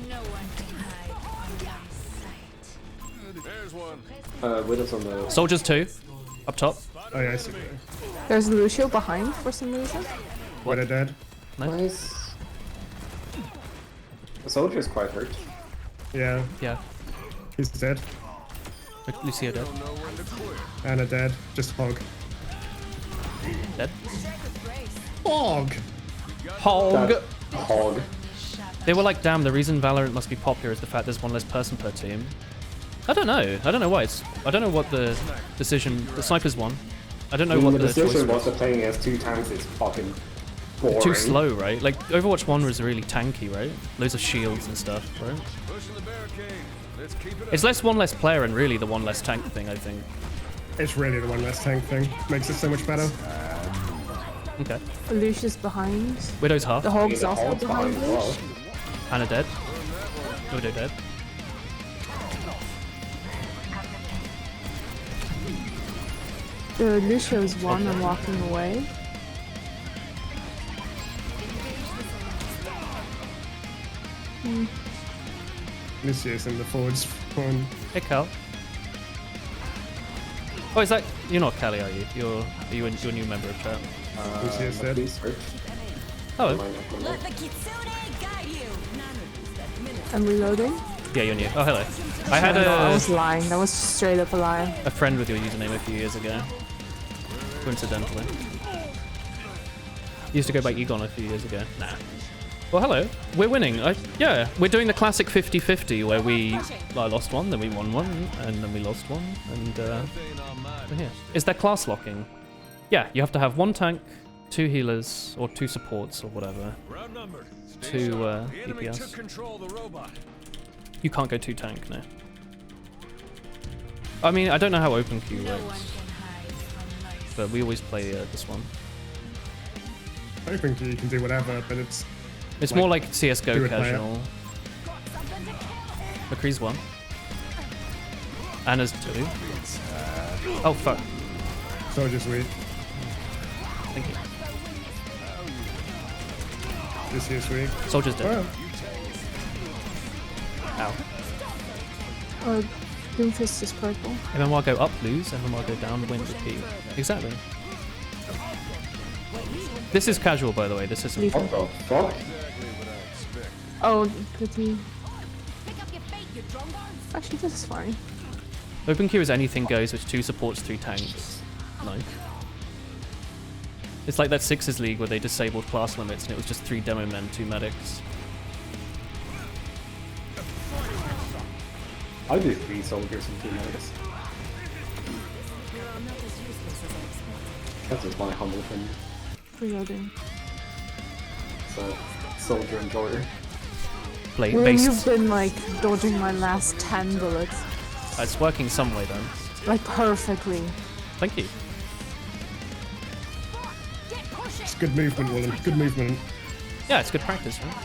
No one can hide from my sight. There's one. Widow's on the... Soldiers 2, up top. Oh yeah, I see. There's Lucio behind for some reason. Widow dead. Nice. The soldier is quite hurt. Yeah, Yeah, he's dead. Lucio dead. Know when to quit. Ana dead. Just Hog. Dead. Hog! Hog! That hog. They were like, damn, the reason Valorant must be popular is the fact there's 1 less person per team. I don't know. I don't know why it's... I don't know what the decision... The Snipers won. I don't know what The the choice decision was. was that playing as 2 tanks is fucking boring. Too slow, right? Like, Overwatch 1 was really tanky, right? Loads of shields and stuff, right? Pushing the barricade. Let's keep it It's less 1 less player and really the 1 less tank thing, I think. It's really the one less tank thing. Makes it so much better. Okay. Lucius behind. Widow's half. The Hog's The also hog's behind behind as well. Lucius. Ana dead. Widow dead. The Lucio's one. I'm walking away. Lucius in the forward spawn. Hey, Cal. Oh, is that... You're not Callie, are you? You're a new member of chat. Lucius dead. Please hurt. Hello. Let the Kitsune guide you. I'm reloading. Yeah, you're new. Oh, hello. I had No, I a was lying. That was straight up a lie. friend with your username a few years ago. Coincidentally. Used to go by Egon a few years ago. Nah. Well, hello. We're winning. Yeah, we're doing the classic 50-50 where I lost 1, then we won 1, and then we lost 1, and we're here. Is there class locking? Yeah, you have to have 1 tank, 2 healers, or 2 supports, or whatever. Round numbered. 2 The enemy took DPS. control of the robot. You can't go 2 tank, no. I mean, I don't know how open queue works, but we always play this one. I think you can do whatever, but it's More like CS:GO do it higher. casual. McCree's 1. Anna's 2. Oh fuck. Soldier's weak. Thank you. This here's weak. Soldier's dead. Oh, Ow. Doomfist is purple. MMR go up, lose. MMR go down, win, repeat. Exactly. This is casual, by the way. This isn't. What the fuck? Oh, pretty. Actually, this is fine. Open queue is anything goes with 2 supports, 3 tanks. Like. It's like that Sixers League where they disabled class limits and it was just 3 demo men, 2 medics. I do 3 soldiers and 2 medics. That's just my humble opinion. Reloading. So, soldier enjoyer. Play Well, based. you've been like dodging my last 10 bullets. It's working some way then. Like perfectly. Thank you. it's good movement, Willen. Good movement. Yeah, it's good practice, right?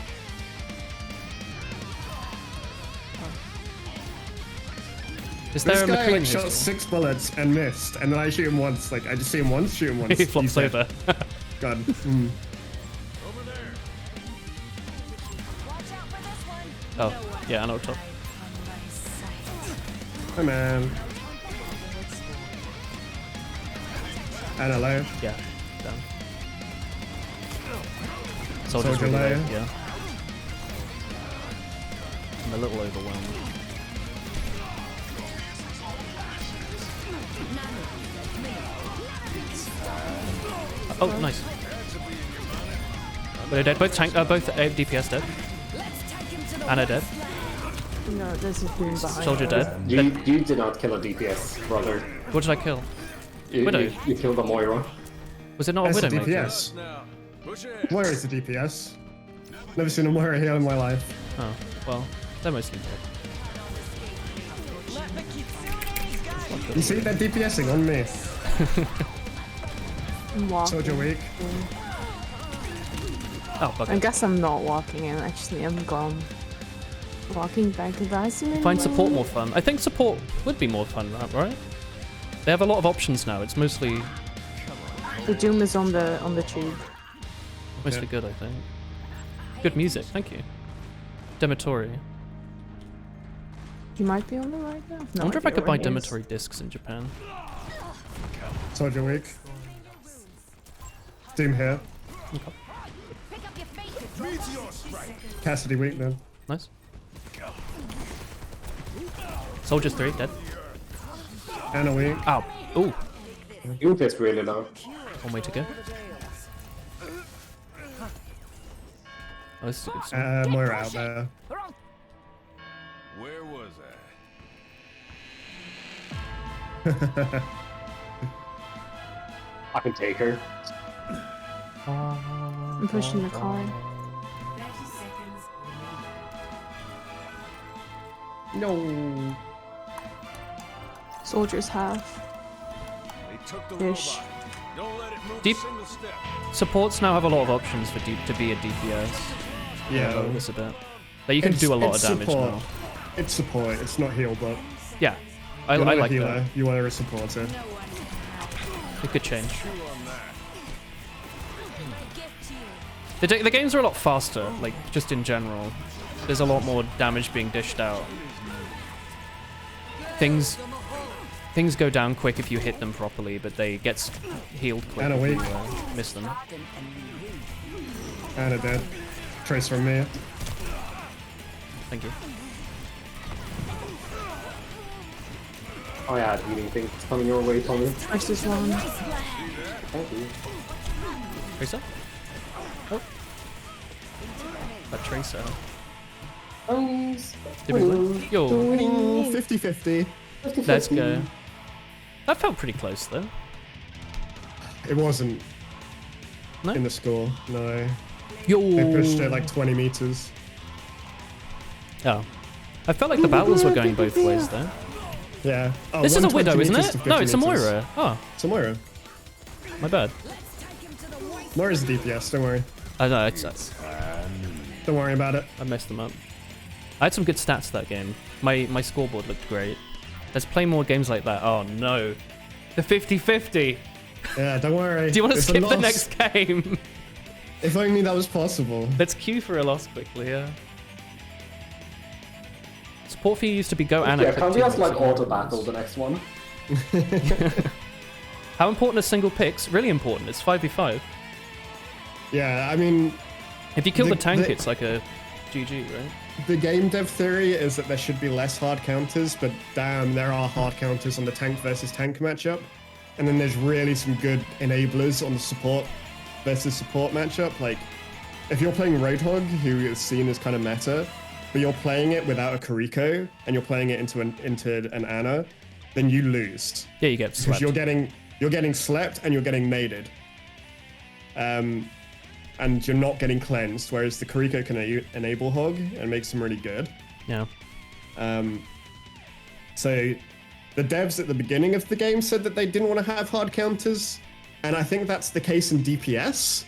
Is This there a guy McCree like shot history? 6 bullets and missed, and then I shoot him once. Like I just see him once, shoot him once. He flops he's dead. over. God. Mm. Oh, yeah, I know top. Hi man. And hello. Yeah, down. Soldier's Soldier really low, low. yeah. I'm a little overwhelmed. Oh, nice. They're dead. Both tank, both DPS dead. Anna dead. No, this is being behind. Soldier dead. You did not kill a DPS, brother. What did I kill? You, Widow. you killed a Moira. Was it not a That's a Widowmaker? DPS. Now, push it. Moira is a DPS. Never seen a Moira here in my life. Oh, well, they're mostly dead. You see that DPSing on me. I'm walking. Soldier weak. Oh, I bugger. guess I'm not walking in, actually. I'm gone. Walking back to Vaseline. Find support more fun. I think support would be more fun, right? They have a lot of options now. It's mostly The Doom is on the tube. mostly good, I think. Good music, thank you. Demetori. You might be on the right now. I wonder if I could buy Demetori discs in Japan. Soldier weak. Doom here. Cassidy weak then. Nice. Soldiers 3, dead. Anna weak. Ow. Ooh. You just really low. One way to go. Oh, this is a good song. Moira out there. Where was I can take her. I'm pushing the car. No. Soldiers have. They took the Ish. robot. Don't let it move Deep- a single step. Supports now have a lot of options for to be a DPS. Yeah. Lower this a bit. But you can do a lot of it's damage support. now. It's support. It's not heal, but Yeah. I you're not a like healer. that. You are a supporter. It could change. The games are a lot faster, like, just in general. There's a lot more damage being dished out. Things go down quick if you hit them properly, but they get healed quick And if awake. you miss them. Anna dead. Trace from me. Thank you. I had healing things coming your way, Tommy. Versus one. Thank you. Tracer? Oh. That Tracer. Did we win? Yo, Oh, 50-50. let's go. That felt pretty close though. It wasn't No? in the score. No. Yo. They pushed it like 20 meters. Oh. I felt like the battles were going both ways though. Yeah. Oh, This is a 120 Widow, isn't meters it? to 50 No, it's a meters. Moira. Oh, It's a Moira. my bad. Moira's a DPS, don't worry. I know, Don't worry about it. I messed them up. I had some good stats that game. My scoreboard looked great. Let's play more games like that. Oh no. The 50-50. Yeah, don't worry. Do you want to It's a skip the loss. next game? If only that was possible. Let's queue for a loss quickly, yeah. Support for you used to be go Anna. Yeah, can we just like auto battle the next one? How important are single picks? Really important. It's 5v5. Yeah, I mean, If you kill the The- tank, the- it's like a GG, right? the game dev theory is that there should be less hard counters, but damn, there are hard counters on the tank versus tank matchup. And then there's really some good enablers on the support versus support matchup. Like, if you're playing Roadhog, who is seen as kind of meta, but you're playing it without a Kariko, and you're playing it into an Ana, then you lose. Yeah, you get Because slapped. you're getting slept and you're getting naded. And you're not getting cleansed, whereas the Kariko can enable Hog and makes them really good. Yeah. So the devs at the beginning of the game said that they didn't want to have hard counters, and I think that's the case in DPS,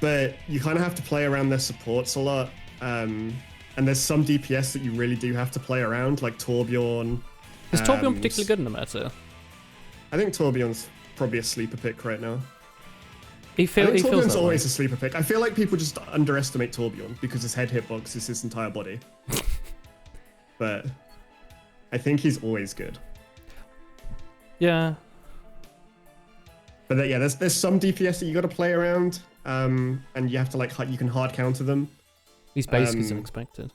but you kind of have to play around their supports a lot. And there's some DPS that you really do have to play around, like Torbjorn. Is Torbjorn particularly good in the meta? I think Torbjorn's probably a sleeper pick right now. He I feels think Torbjorn's that way. always a sleeper pick. I feel like people just underestimate Torbjorn because his head hitbox is his entire body. But I think he's always good. Yeah. But yeah, there's some DPS that you got to play around, and you have to like you can hard counter them. He's basic as unexpected.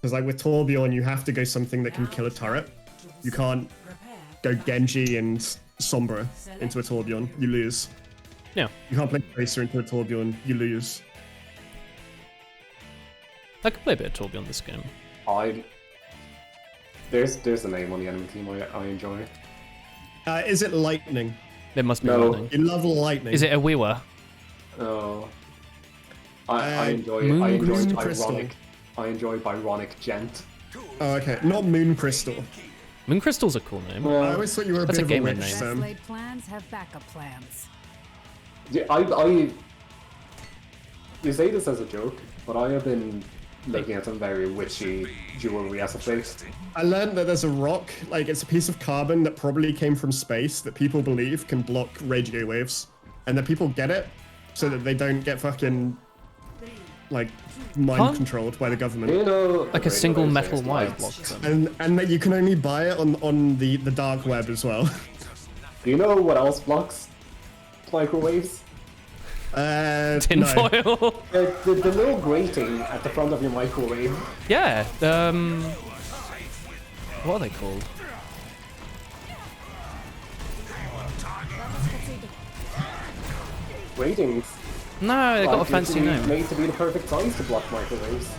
Because like with Torbjorn, you have to go something that can kill a turret. You can't go Genji and Sombra into a Torbjorn. You lose. Yeah. You can't play Tracer into a Torbjorn. You lose. I could play a bit of Torbjorn this game. There's a name on the enemy team I enjoy. Is it Lightning? It must be No. lightning. You love Lightning. Is it a Weewa? Oh. I enjoy Moon Crystal. I enjoy Byronic Gent. Oh, okay. Not Moon Crystal. Moon Crystal's a cool name. I always thought you were a That's bit a of a gamer witch, name. Best Sam. laid plans have backup plans. Yeah, you say this as a joke, but I have been looking at some very witchy jewelry as of late. I learned that there's a rock, like it's a piece of carbon that probably came from space that people believe can block radio waves. And that people get it so that they don't get fucking, like, mind Huh? controlled by the government. You know, Like a single metal wire lights. blocks them. And that you can only buy it on the dark web as well. Do you know what else blocks microwaves? No. Tinfoil. The little grating at the front of your microwave. Yeah. What are they called? Gratings. No, they got a Like, fancy it's name. made to be the perfect size to block microwaves.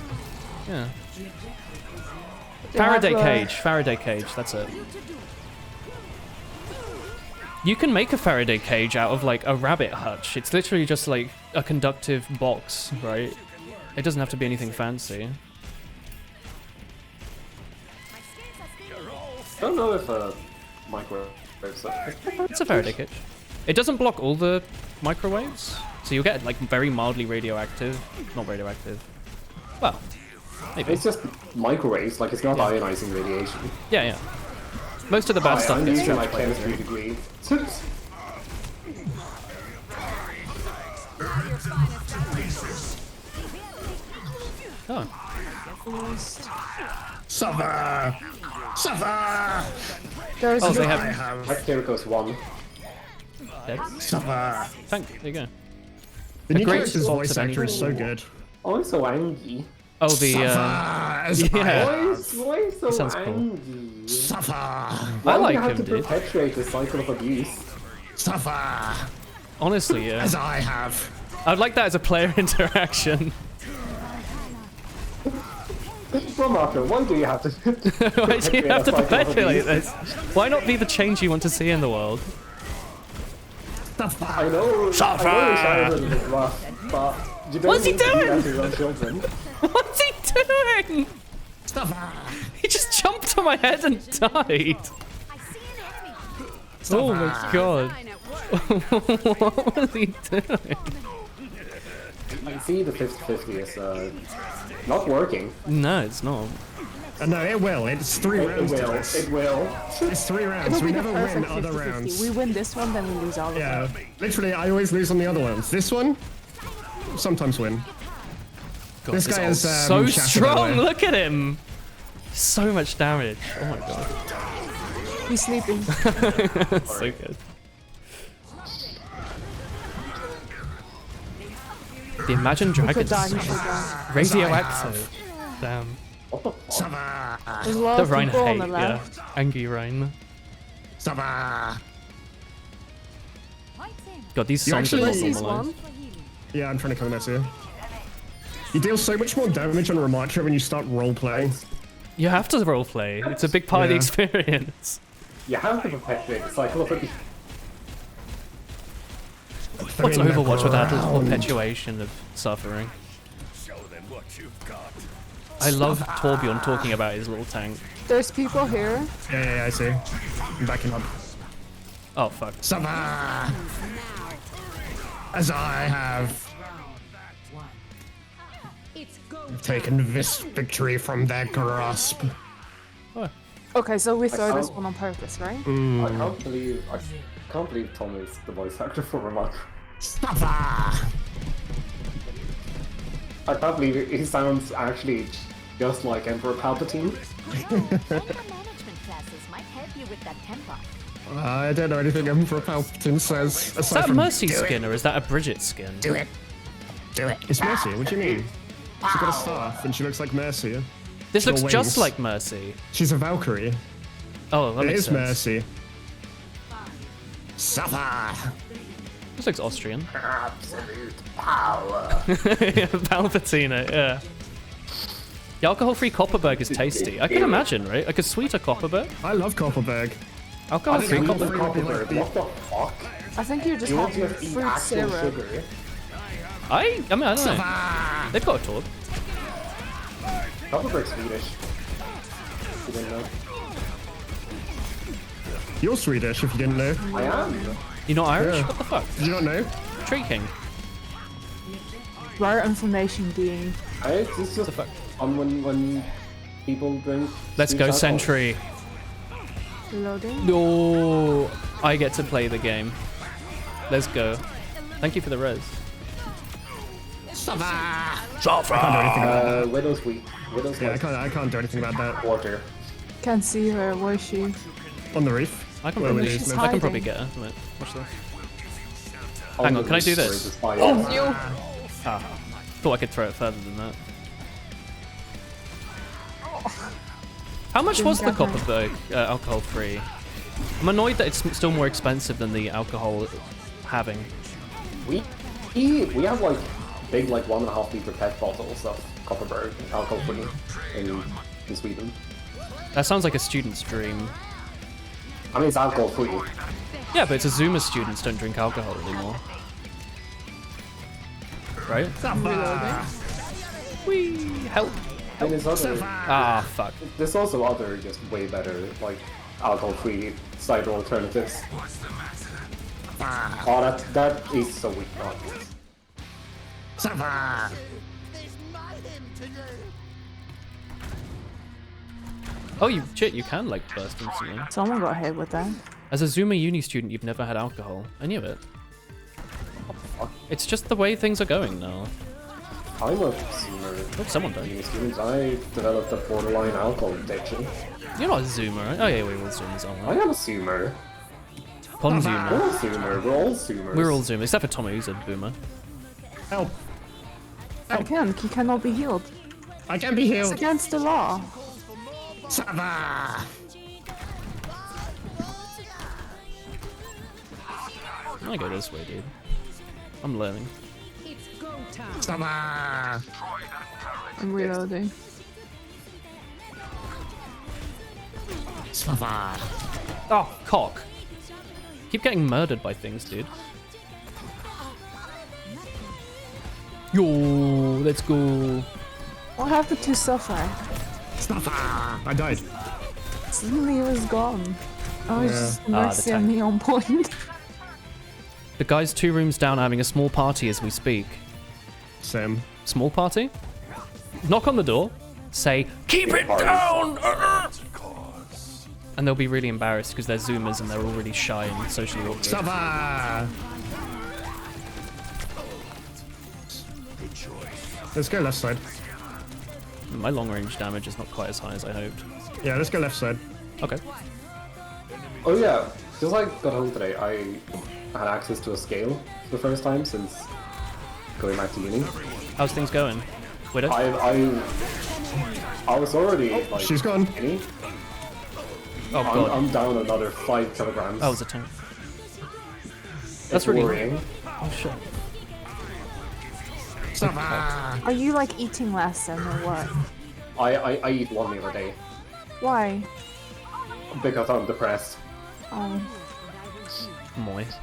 Yeah. You have, Faraday cage. Faraday cage. That's it. You can make a Faraday cage out of like a rabbit hutch. It's literally just like a conductive box, right? It doesn't have to be anything fancy. I don't know if microwaves. It's a Faraday cage. It doesn't block all the microwaves, so you'll get like very mildly radioactive. Not radioactive. Well, maybe. It's just microwaves, like it's not ionizing radiation. Yeah, yeah. Most of the bad Hi, stuff I'm gets using my trapped by chemistry it. degree. Oh. Suffer! Suffer! There's Oh, they I have. have. Right, here goes one. Dead. Suffer! There you go. The new great character's swap voice to actor is so good. Oh, so angry. Oh, the. Suffer! As I yeah. have. Why is so sounds cool. angry? Suffer! Why I do like you have him, to dude. perpetuate the cycle of abuse? Suffer! Honestly, yeah. As I have. I'd like that as a player interaction. Well, Marco, why do you have to? Why do you have to a cycle of perpetuate abuse? this? Why not be the change you want to see in the world? I know. Suffer! I know your childhood is rough, but you don't What's he need to do doing? that to your own children. What's he doing? doing? He just jumped on my head and died. I see an enemy. Oh my god. What was he doing? I see the 50-50 is not working. No, it's not. No, it will. It's 3 It rounds. will. to this. It will. It's 3 rounds. It'll We be the never win perfect other 50-50. rounds. We win this one, then we lose all of them. Yeah, literally, I always lose on the other ones. This one, sometimes win. God, This guy is so shattered strong. away. Look at him. So much damage. Oh my god. He's sleeping. So good. The Imagine Could Dragons. die, he should die. Radioactive. Damn. What the fuck? There's a lot The of Rhine people on hate, the yeah. left. Angry Rhine. Sava. Points in. God, these You songs are actually- not Mercy's normalized. one. For healing. Yeah, I'm trying to kill Messi. You deal so much more damage on Ramacho when you start role-playing. You have to roleplay. It's a big part of the Yeah. experience. You have to perpetuate the cycle of it. What's Overwatch without the perpetuation of suffering? Show them what you've got. I love Torbjorn talking about his little tank. There's people here. Yeah, I see. I'm backing up. Oh, fuck. Sava. As I have It's go taken this victory from their grasp. Oh, Okay, so we throw this saw- one on purpose, right? I can't believe Tom is the voice actor for Remark. Sava. I can't believe he sounds actually just like Emperor Palpatine. Former management classes might help you with that temper. I don't know anything Emperor Palpatine says. is Aside that from, Mercy skin or is that a Bridget skin? Do it. Do it. It's Mercy. What do you mean? She's got a staff and she looks like Mercy. This looks Wings. just like Mercy. She's a Valkyrie. Oh, that It makes is sense. Mercy. Sava. This looks Austrian. Absolute power. Palpatine, yeah. The alcohol-free Copperberg is tasty. I can imagine, right? Like a sweeter Copperberg. I love Copperberg. Alcohol-free think Copperberg. Copperberg would be like What the fuck? I think you just You have want to eat fruit actual syrup. sugar? I mean, I don't know. They've got a talk. Copperberg's Swedish. You didn't know? You're Swedish, if you didn't know. I am. You're not Irish? Yeah. What the fuck? Did you not know? Tree King. Rare information being. It's just fuck? fun when people drink. Let's sweet go, alcohol. Sentry. Reloading. No, I get to play the game. Let's go. Thank you for the res. I can't do anything about that. Widow's weak. Widow's Yeah, like I can't do anything about that. quarter. Can't see her. Where is she? On the reef. I can Where probably, would you live? I can probably hiding. get her. Wait, watch this. Hang on, can I do this? Oh, You. Ah, thought I could throw it further than that. How much was the Didn't get Copperberg alcohol-free? I'm annoyed that it's still more expensive than the alcohol having. we have like big like 1.5 liter PET bottles of Copperberg alcohol free in Sweden. That sounds like a student's dream. I mean it's alcohol free. Yeah, but it's a Zuma students don't drink alcohol anymore. Right? Whee! Help! And there's other, Ah, fuck. there's also other just way better like alcohol free cider alternatives. Oh, that is so weak. Oh, you can like burst instantly. Someone got hit with that. As a Zuma uni student, you've never had alcohol. I knew it. It's just the way things are going now. I'm a Zoomer. Oh, someone died. Uni student. I developed a borderline alcohol addiction. You're not a Zoomer, right? Oh yeah, we're all Zoomers, aren't I we? am a Zoomer. We're Consumer. all Zoomer. We're all Zoomers. We're all Zoomers, except for Tommy, who's a boomer. Help. I can't. He cannot be healed. I can be It's healed. against the law. Sava. I go this way, dude. I'm learning. It's go time. Sava. I'm reloading. Sava. Oh, cock. Keep getting murdered by things, dude. Yo, let's go. What happened to Suffer? Stuffer! I died. Suddenly he was gone. I was just mercy tank. on me on point. The guy's 2 rooms down having a small party as we speak. Same. Small party? Knock on the door. Say, keep it down! And they'll be really embarrassed because they're Zoomers and they're all really shy and socially awkward. Stuffer! Let's go left side. My long range damage is not quite as high as I hoped. Yeah, let's go left side. Okay. Oh yeah, because I got home today, I had access to a scale for the first time since going back to uni. How's things going? Widow? I was already like She's gone. skinny. Oh god. I'm down another 5 kilograms. Oh, it's a tank. It's That's really worrying. Oh shit. Are you like eating less then or what? I eat 1 meal a day Why? because I'm depressed. Moist.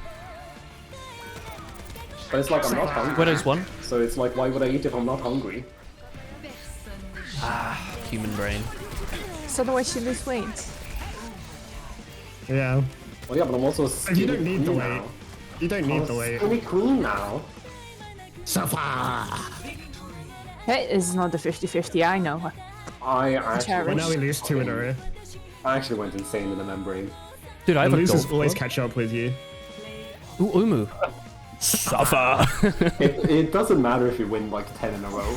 But it's like I'm not hungry. Widow's 1. So it's like, why would I eat if I'm not hungry? Human brain. So the way she lose weight. Yeah. Well, yeah, but I'm also a You skinny don't need the queen weight. now. You don't I'm need a the weight. skinny queen now. Suffer! It is not the 50-50, I know. I Well, actually, now we lose 2 in a row. I actually went insane in the membrane. Dude, I The have a losers golf always club. catch up with you. Ooh, Umu. Suffer. It doesn't matter if you win like 10 in a row.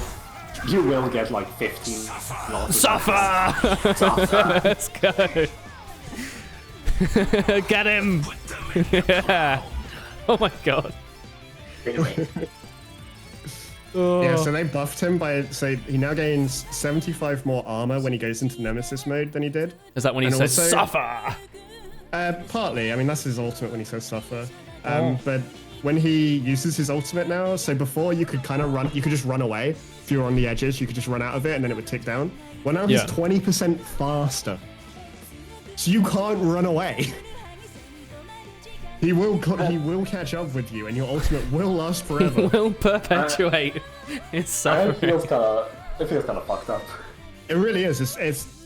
You will get like 15 losses. Suffer! Suffer. Let's go. Get him. Yeah. Oh my god. Anyway, Yeah, so they buffed him by, so he now gains 75 more armor when he goes into Nemesis mode than he did. Is that when he And says also- suffer? Partly, I mean, that's his ultimate when he says suffer. Oh. But when he uses his ultimate now, so before you could kind of run, you could just run away. If you were on the edges, you could just run out of it and then it would tick down. Well, now he's Yeah. 20% faster. So you can't run away. He will catch up with you and your ultimate will last forever. Will perpetuate his and suffering. it feels kind of fucked up. It really is.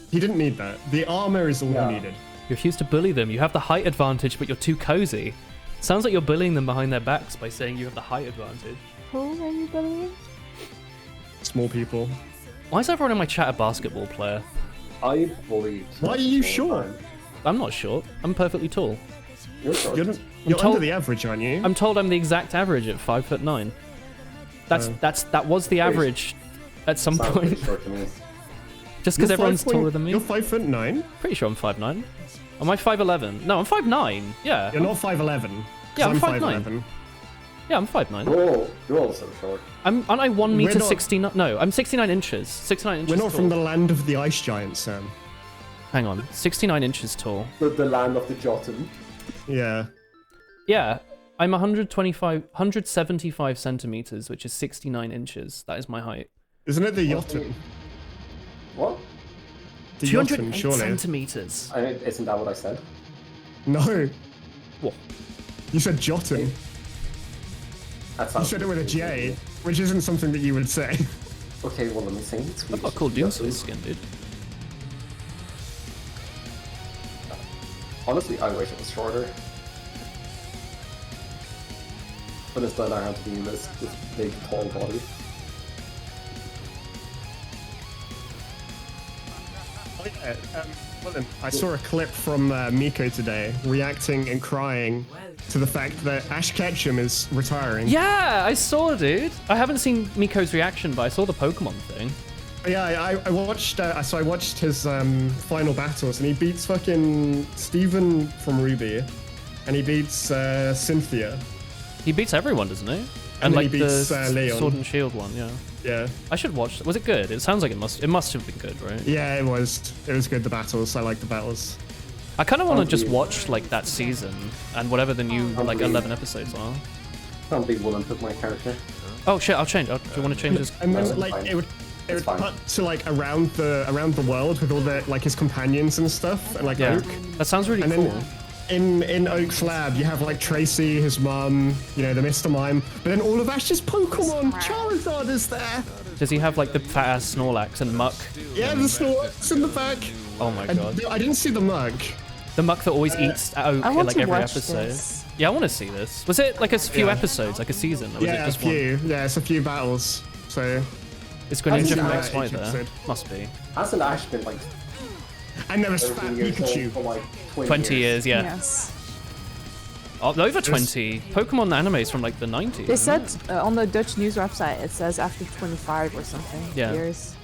He didn't need that. The armor is all Yeah. he needed. You refuse to bully them. You have the height advantage, but you're too cozy. Sounds like you're bullying them behind their backs by saying you have the height advantage. Who are you bullying? Small people. Why is everyone in my chat a basketball player? I bullied. Why are you short? I'm not short. I'm perfectly tall. You're short. You're told- under the average, aren't you? I'm told I'm the exact average at 5'9". That was the average at some Sounds point. pretty short to me. Just because You're everyone's 5 taller than me. You're 5'9". Pretty sure I'm 5'9". Am I 5'11"? No, I'm 5'9". Yeah. You're not 5'11". Yeah, I'm 5'9". 5'11". Yeah, I'm 5'9". You're also short. Aren't I 1 meter not- 69? No, I'm 69 inches. 69 inches We're not tall. from the land of the ice giants, Sam. Hang on. 69 inches tall. The land of the Jotun. Yeah. Yeah. I'm 175 centimeters, which is 69 inches. That is my height. Isn't it the Jotun? What? The Jotun, 208 surely. centimeters. Isn't that what I said? No. What? You said Jotun. That You sounds said it with a J, which isn't something that you would say. Okay, well let me sing it. I've got a cool Doomsday skin, dude. Honestly, I wish it was shorter. But instead I have to be in this big, tall body. Well then, I saw a clip from Miko today, reacting and crying to the fact that Ash Ketchum is retiring. Yeah, I saw, dude. I haven't seen Miko's reaction, but I saw the Pokemon thing. Yeah, I watched. So I watched his final battles, and he beats fucking Steven from Ruby, and he beats Cynthia. He beats everyone, doesn't he? And then like he beats, the Leon. Sword and Shield one, yeah. Yeah, I should watch. Was it good? It sounds like it must have been good, right? yeah, it was. It was good. The battles. I like the battles. I kind of want to just watch like that season and whatever the new like 11 episodes are. Can't be willing to my character. Oh shit! I'll change. Do you want to change this? And then That's like fine. it would That's fine. cut to like around the world with all the like his companions and stuff, and like Yeah, Oak. that sounds really And cool. then in Oak's lab, you have like Tracy, his mum, you know, the Mr. Mime, but then all of Ash's Pokemon, Charizard is there. Does he have like the fat ass Snorlax and Muck? Yeah, the Snorlax in the back. Oh my And god. I didn't see the Muck. The Muck that always eats Oak I in want like to every watch episode. this. Yeah, I want to see this. Was it like a few Yeah. episodes, like a season? Or was it Yeah, a just one? few. Yeah, it's a few battles. So, Is Greninja seen from that XY each there? episode. Must be. Hasn't Ash been like and there was Fat 13 years old Pikachu. for like 20 years, yeah. Yes. Oh, over 20. Pokemon animes from like the 90s. They isn't said it? on the Dutch news website it says after 25 or something Yeah. years.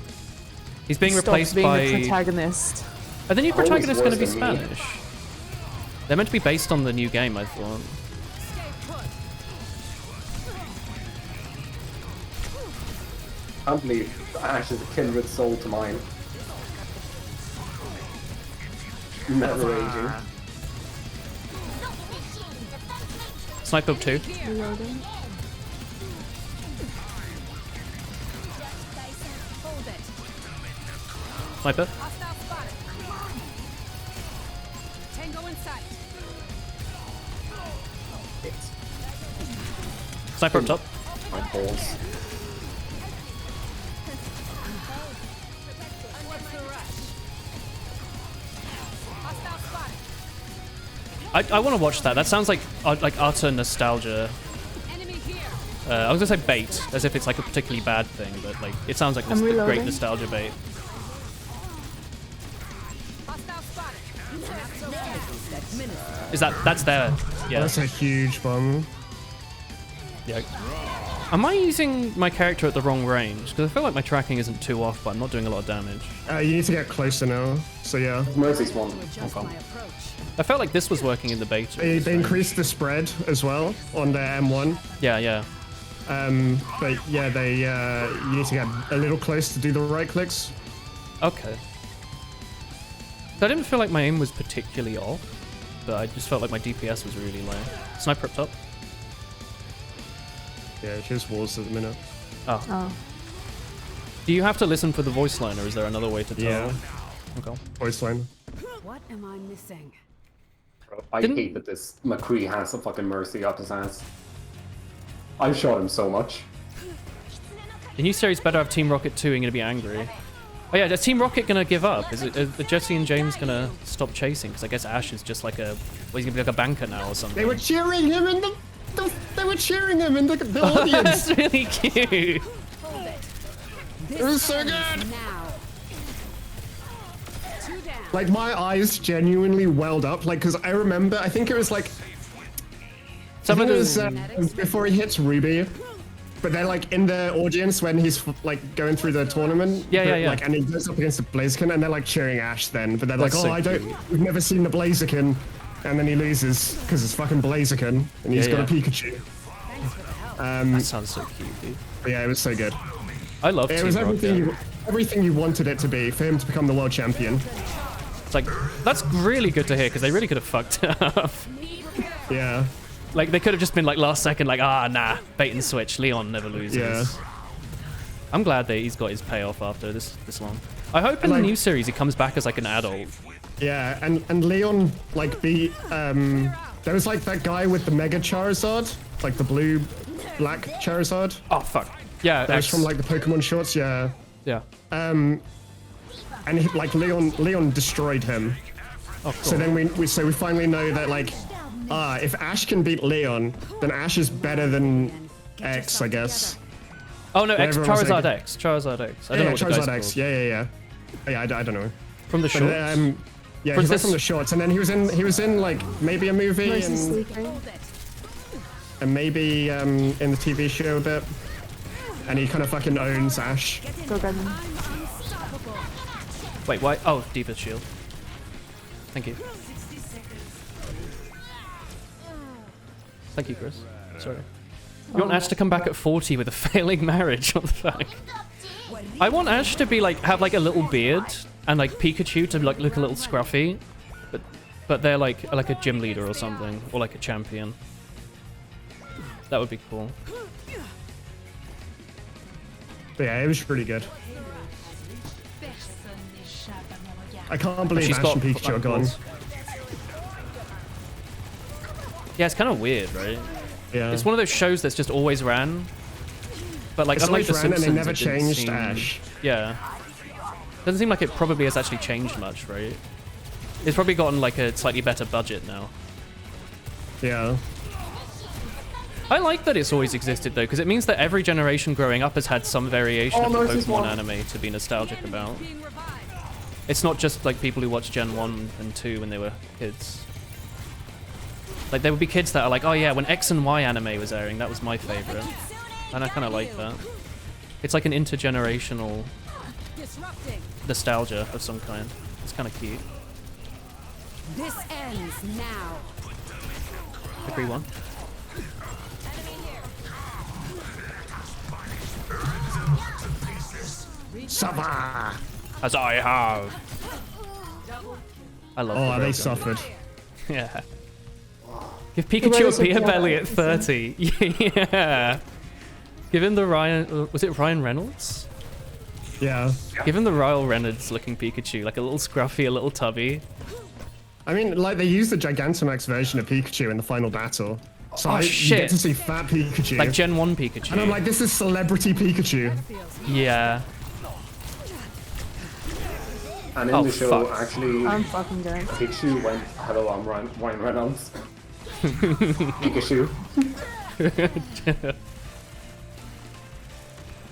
He's being Stops replaced being by. the protagonist. Are the new Always protagonists going to be worse than me. Spanish? They're meant to be based on the new game, I thought. I can't believe Ash is a kindred soul to mine. Never aging. Sniper 2. Reloading. Hold it. Sniper. Hostile spotted. Tango in sight. Sniper up top. My balls. What's the rush? Hostile spotted. I want to watch that. That sounds like utter nostalgia. Enemy here. I was gonna say bait, as if it's like a particularly bad thing, but like it sounds like I'm great reloading. nostalgia bait. Hostile spotted. Is that's there? Yeah. That's a huge bomb. Yeah. Am I using my character at the wrong range? Because I feel like my tracking isn't too off, but I'm not doing a lot of damage. You need to get closer now. So yeah, Mercy's one. Adjust my approach. I felt like this was working in the beta. they increased the spread as well on their M1. Yeah, yeah. But yeah, they you need to get a little close to do the right clicks. Okay. I didn't feel like my aim was particularly off, but I just felt like my DPS was really low. Sniper up top. Yeah, it's just walls at the minute. Oh. Oh. Do you have to listen for the voice line, or is there another way to tell? Yeah. Okay. Voice line. What am I missing? Bro, I Didn't- hate that this McCree has a fucking Mercy up his ass. I've shot him so much. The new series better have Team Rocket 2 and gonna be angry. Oh yeah, is Team Rocket gonna give up? Is it are Jesse and James gonna stop chasing? Because I guess Ash is just like a, well, he's gonna be like a banker now or something. They were cheering him in the they were cheering him in the audience. That's really cute. Hold it. It was so good. Now. Two down. Like my eyes genuinely welled up. Like because I remember, I think it was like Some of it those. was before he hits Ruby. But they're like in the audience when he's like going through the tournament. Yeah, yeah, yeah. Like, and he goes up against the Blaziken, and they're like cheering Ash then. But they're That's like, so oh, I don't. cute. We've never seen the Blaziken, and then he loses because it's fucking Blaziken, and he's Yeah, got a yeah. Pikachu. That sounds so cute, dude. But yeah, it was so good. I love It Team was Rocket. everything you wanted it to be for him to become the world champion. It's like, that's really good to hear, because they really could have fucked up. Yeah. Like, they could have just been like last second, like, nah, bait and switch. Leon never loses. Yeah. I'm glad that he's got his payoff after this long. I hope in the Like- new series he comes back as like an adult. Yeah, and Leon like beat there was like that guy with the Mega Charizard, like the blue black Charizard. Oh fuck. Yeah, That was X. from like the Pokemon shorts, yeah. Yeah. And he, like Leon destroyed him. Oh, cool. So then we finally know that like if Ash can beat Leon, then Ash is better than X, I guess. Oh no, X everyone was Charizard like- X. Charizard X. I Yeah, don't know what the guy's Charizard X. called. Yeah. Yeah, I don't know. From the But, shorts. yeah, Was he's like this- from the shorts, and then he was in like maybe a movie Mercy and, sleeping. and maybe in the TV show a bit. And he kind of fucking owns Ash. Go get him. Wait, why? Oh, Diva Shield. Thank you. Thank you, Chris. Sorry. You want Ash to come back at 40 with a failing marriage? What the fuck? I want Ash to be like, have like a little beard and like Pikachu to like look a little scruffy, but they're like a gym leader or something, or like a champion. That would be cool. But yeah, it was pretty good. I can't believe She's Ash got and Pikachu are gone. Yeah, it's kind of weird, right? Yeah. It's one of those shows that's just always ran. But like, It's unlike always The ran and Simpsons, they never it didn't changed seem- Ash. Yeah. Doesn't seem like it probably has actually changed much, right? It's probably gotten like a slightly better budget now. Yeah. I like that it's always existed though, because it means that every generation growing up has had some variation of the no, this is Pokemon one. anime to be nostalgic about. It's not just like people who watched Gen 1 and 2 when they were kids. Like there would be kids that are like, oh yeah, when X and Y anime was airing, that was my favorite. And I kind of like that. It's like an intergenerational Disrupting. nostalgia of some kind. It's kind of cute. This ends now. Agree one. Suffer! As I have. I love Oh, the they railgun. suffered. Yeah. Give Pikachu a beer belly at 30. Yeah. Give him the Ryan... Was it Ryan Reynolds? Yeah. Give him the Ryle Reynolds looking Pikachu. Like a little scruffy, a little tubby. I mean, like, they used the Gigantamax version of Pikachu in the final battle. So you shit. get to see fat Pikachu. Like Gen 1 Pikachu. and I'm like, this is celebrity Pikachu. Yeah. And in Oh, the show, fuck. actually, I'm fucking dead. Pikachu went, hello, I'm Ryan Reynolds. Pikachu.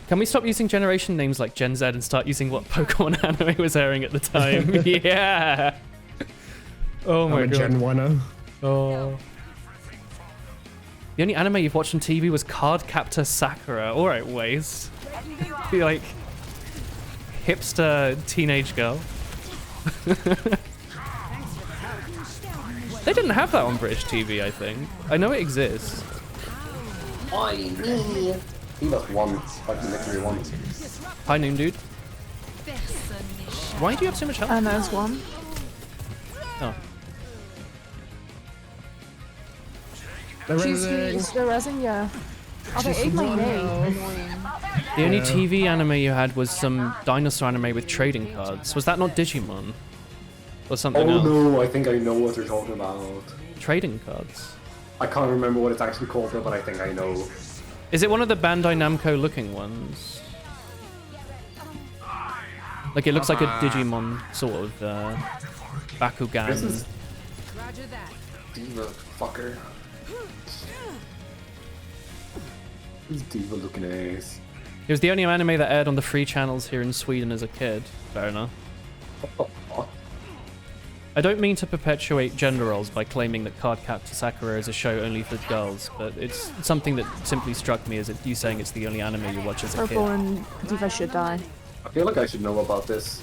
Can we stop using generation names like Gen Z and start using what Pokemon anime was airing at the time? Yeah. Oh I'm my a god. Gen 1-0. Oh. The only anime you've watched on TV was Cardcaptor Sakura. Alright, Waste. Be like hipster teenage girl. They didn't have that on British TV, I think. I know it exists. Why me? He was one, like literally one. Hi, Noon Dude. Why do you have so much health? And there's one. Oh. They're She's raising. the resin, yeah. Oh, they ate my name. Annoying. The only TV anime you had was some dinosaur anime with trading cards. Was that not Digimon? Or something Oh else? no, I think I know what you're talking about. Trading cards. I can't remember what it's actually called though, but I think I know. Is it one of the Bandai Namco looking ones? Like it looks like a Digimon sort of Bakugan. This is Roger that. Diva fucker. These diva looking ass. It was the only anime that aired on the free channels here in Sweden as a kid. Fair enough. I don't mean to perpetuate gender roles by claiming that Cardcaptor Sakura is a show only for girls, but it's something that simply struck me as you saying it's the only anime you watch as a Purple kid. and Diva should die. I feel like I should know about this.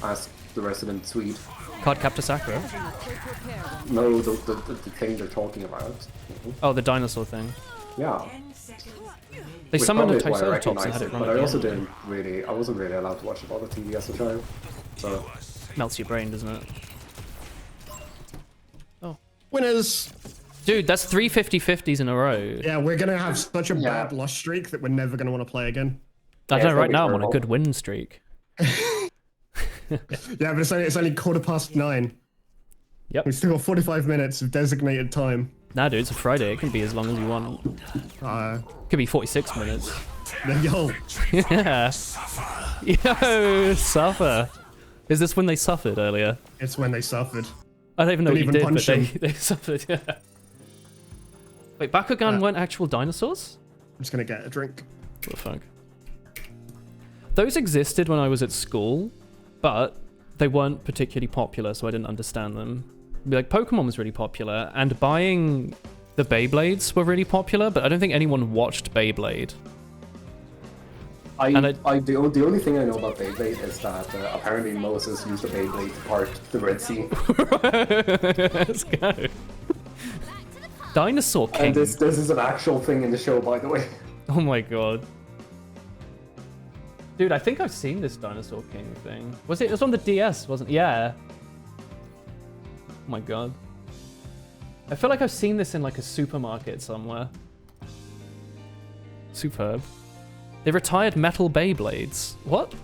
Ask the resident Swede. Cardcaptor Sakura? No, the thing they're talking about. Oh, the dinosaur thing. Yeah. They Which summoned a probably is why I Triceratops and recognized had it run but at I the also end. I wasn't really allowed to watch it on the TV as a child. So Melts your brain, doesn't it? Winners! Dude, that's 3 50-50s in a row. Yeah, we're gonna have such a Yeah. bad loss streak that we're never gonna want to play again. I Yeah, don't it's know, right gonna be now I'm on a terrible. good win streak. Yeah, but it's only 9:15. Yep. We've still got 45 minutes of designated time. Nah, dude, it's a Friday. It can be as long as you want. Could be 46 minutes. Yo, Yeah. Yo, suffer. Is this when they suffered earlier? it's when they suffered. I don't even know what you Didn't did, even but punch they suffered, yeah. Wait, Bakugan weren't actual dinosaurs? I'm just gonna get a drink. What the fuck? Those existed when I was at school, but they weren't particularly popular, so I didn't understand them. Be like, Pokemon was really popular, and buying the Beyblades were really popular, but I don't think anyone watched Beyblade. the only thing I know about Beyblade is that apparently Moses used a Beyblade to part the Red Sea. Let's go. Dinosaur King. And this is an actual thing in the show, by the way. Oh my god. Dude, I think I've seen this Dinosaur King thing. It was on the DS, wasn't it? Yeah. Oh my god. I feel like I've seen this in like a supermarket somewhere. Superb. They retired metal Beyblades. What?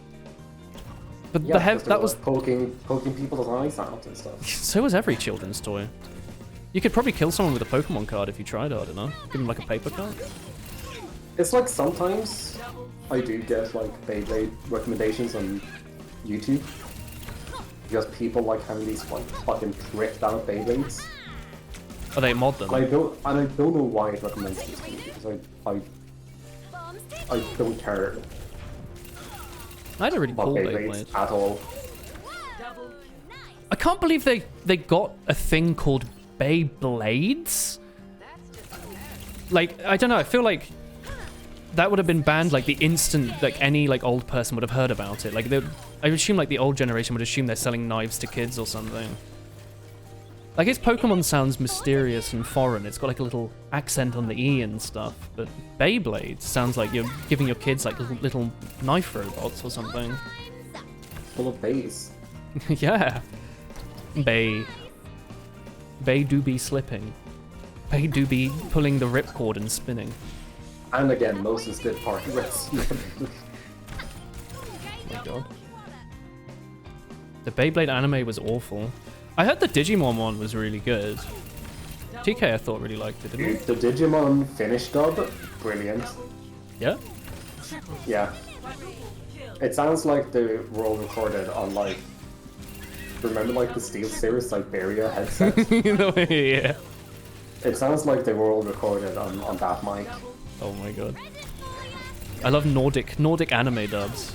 But Yeah, that was poking people's eyes out and stuff. so was every children's toy. You could probably kill someone with a Pokemon card if you tried hard enough. Give them like a paper card. It's like sometimes I do get like Beyblade recommendations on YouTube because people like having these like fucking tricked out Beyblades. Oh, they mod them. And I don't know why it recommends these to me because I don't care I had a really about cool Beyblades Beyblade. at all. I can't believe they got a thing called Beyblades. Like, I don't know, I feel like that would have been banned like the instant like any like old person would have heard about it. Like I assume like the old generation would assume they're selling knives to kids or something. Like its Pokemon sounds mysterious and foreign. It's got like a little accent on the E and stuff. But Beyblade sounds like you're giving your kids like little knife robots or something. Full of bays. Yeah. Bay do be slipping. Bay do be pulling the ripcord and spinning. And again, Moses did party with. Oh my god. The Beyblade anime was awful. I heard the Digimon one was really good. TK I thought really liked it, didn't he? Dude, the Digimon finish dub, brilliant. Yeah? Yeah. It sounds like they were all recorded on like, remember like the SteelSeries Siberia headset? Yeah. It sounds like they were all recorded on that mic. Oh my god. I love Nordic anime dubs.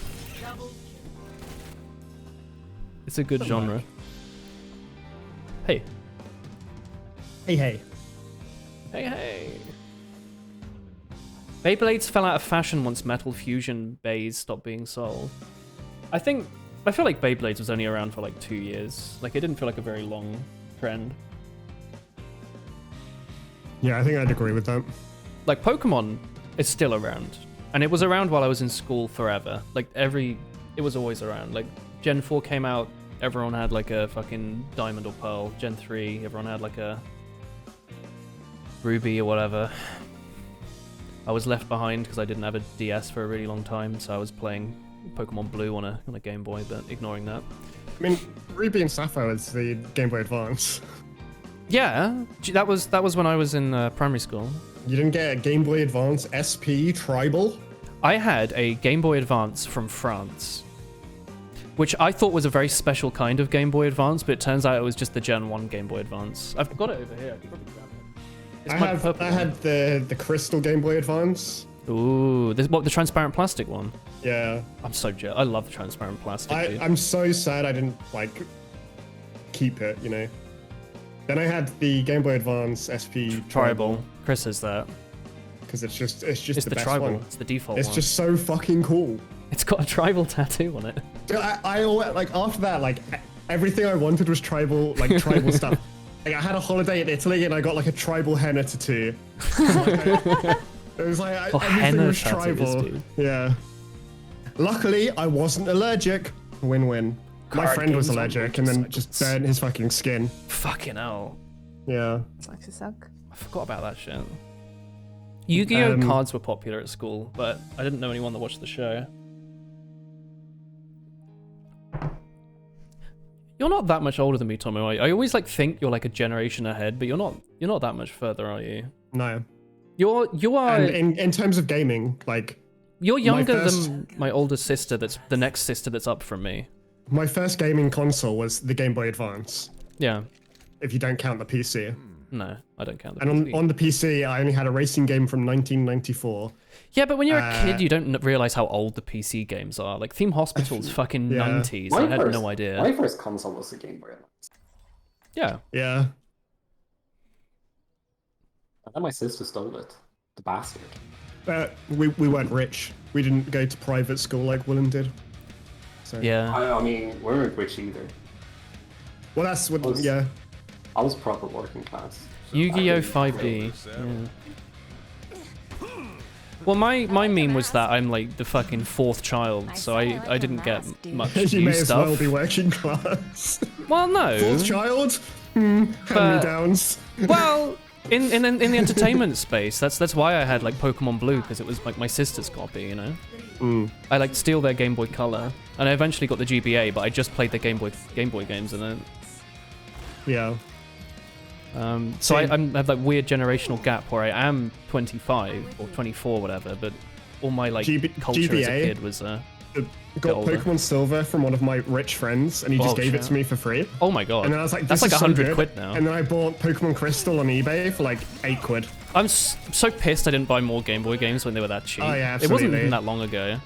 It's a good genre. Hey. Hey. Hey. Beyblades fell out of fashion once Metal Fusion bays stopped being sold. I feel like Beyblades was only around for like 2 years. Like it didn't feel like a very long trend. Yeah, I think I'd agree with that. Like Pokemon is still around. And it was around while I was in school forever. Like it was always around. Like Gen 4 came out, everyone had like a fucking Diamond or Pearl. Gen 3, everyone had like a Ruby or whatever. I was left behind because I didn't have a DS for a really long time, so I was playing Pokemon Blue on a Game Boy, but ignoring that. I mean, Ruby and Sapphire was the Game Boy Advance. Yeah, that was when I was in primary school. You didn't get a Game Boy Advance SP Tribal? I had a Game Boy Advance from France, which I thought was a very special kind of Game Boy Advance, but it turns out it was just the Gen 1 Game Boy Advance. I've got it over here. I can probably grab it. It's I had the Crystal Game Boy Advance. Ooh, the transparent plastic one? Yeah. I'm so jealous. I love the transparent plastic. Dude. I'm so sad I didn't, like, keep it, you know? Then I had the Game Boy Advance SP Tribal. Chris has that. Because it's just It's the the best tribal. one. It's the default It's one. just so fucking cool. It's got a tribal tattoo on it. Dude, I always, like, after that, like, everything I wanted was tribal stuff. Like, I had a holiday in Italy and I got, like, a tribal henna tattoo. It was like, everything henna was tattoos, tribal. dude. Yeah. Luckily, I wasn't allergic. Win-win. My Card friend was games on allergic and then just motorcycles. burned his fucking skin. Fucking hell. Yeah. Sucks to suck. I forgot about that shit. Yu-Gi-Oh cards were popular at school, but I didn't know anyone that watched the show. You're not that much older than me, Tommy. Are you? I always like think you're like a generation ahead, but you're not. You're not that much further, are you? No. You are. And in terms of gaming, like, You're younger first- than my older sister. That's the next sister that's up from me. my first gaming console was the Game Boy Advance, Yeah. if you don't count the PC. No, I don't count that. And on the PC, I only had a racing game from 1994. Yeah, but when you're a kid, you don't realize how old the PC games are. Like Theme Hospital's fucking Yeah. 90s. I had no idea. My first console was the Game Boy Advance. Yeah. Yeah. And then my sister stole it. The bastard. We weren't rich. We didn't go to private school like Willem did. So. Yeah. I mean, we weren't rich either. Well, that's what. Was- Yeah. I was proper working class. Yu-Gi-Oh 5D. Yeah. Well, my meme was that I'm like the fucking fourth child, so I didn't get much You new may as stuff. well be working class. Well, no. Fourth child. Hand-me-downs. Well, in the entertainment space, that's why I had like Pokemon Blue, because it was like my sister's copy, you know. I like steal their Game Boy Color, and I eventually got the GBA, but I just played the Game Boy games in it. Yeah. So I have that weird generational gap where I am 25 or 24, whatever, but all my like culture as a GBA? kid was Got older. Pokemon Silver from one of my rich friends, and he just Oh, gave it shit. to me for free. Oh my god. And then I was like, that's this like is so 100 good. quid now. And then I bought Pokemon Crystal on eBay for like 8 quid. I'm so pissed I didn't buy more Game Boy games when they were that cheap. Oh, yeah, it wasn't absolutely. even that long ago.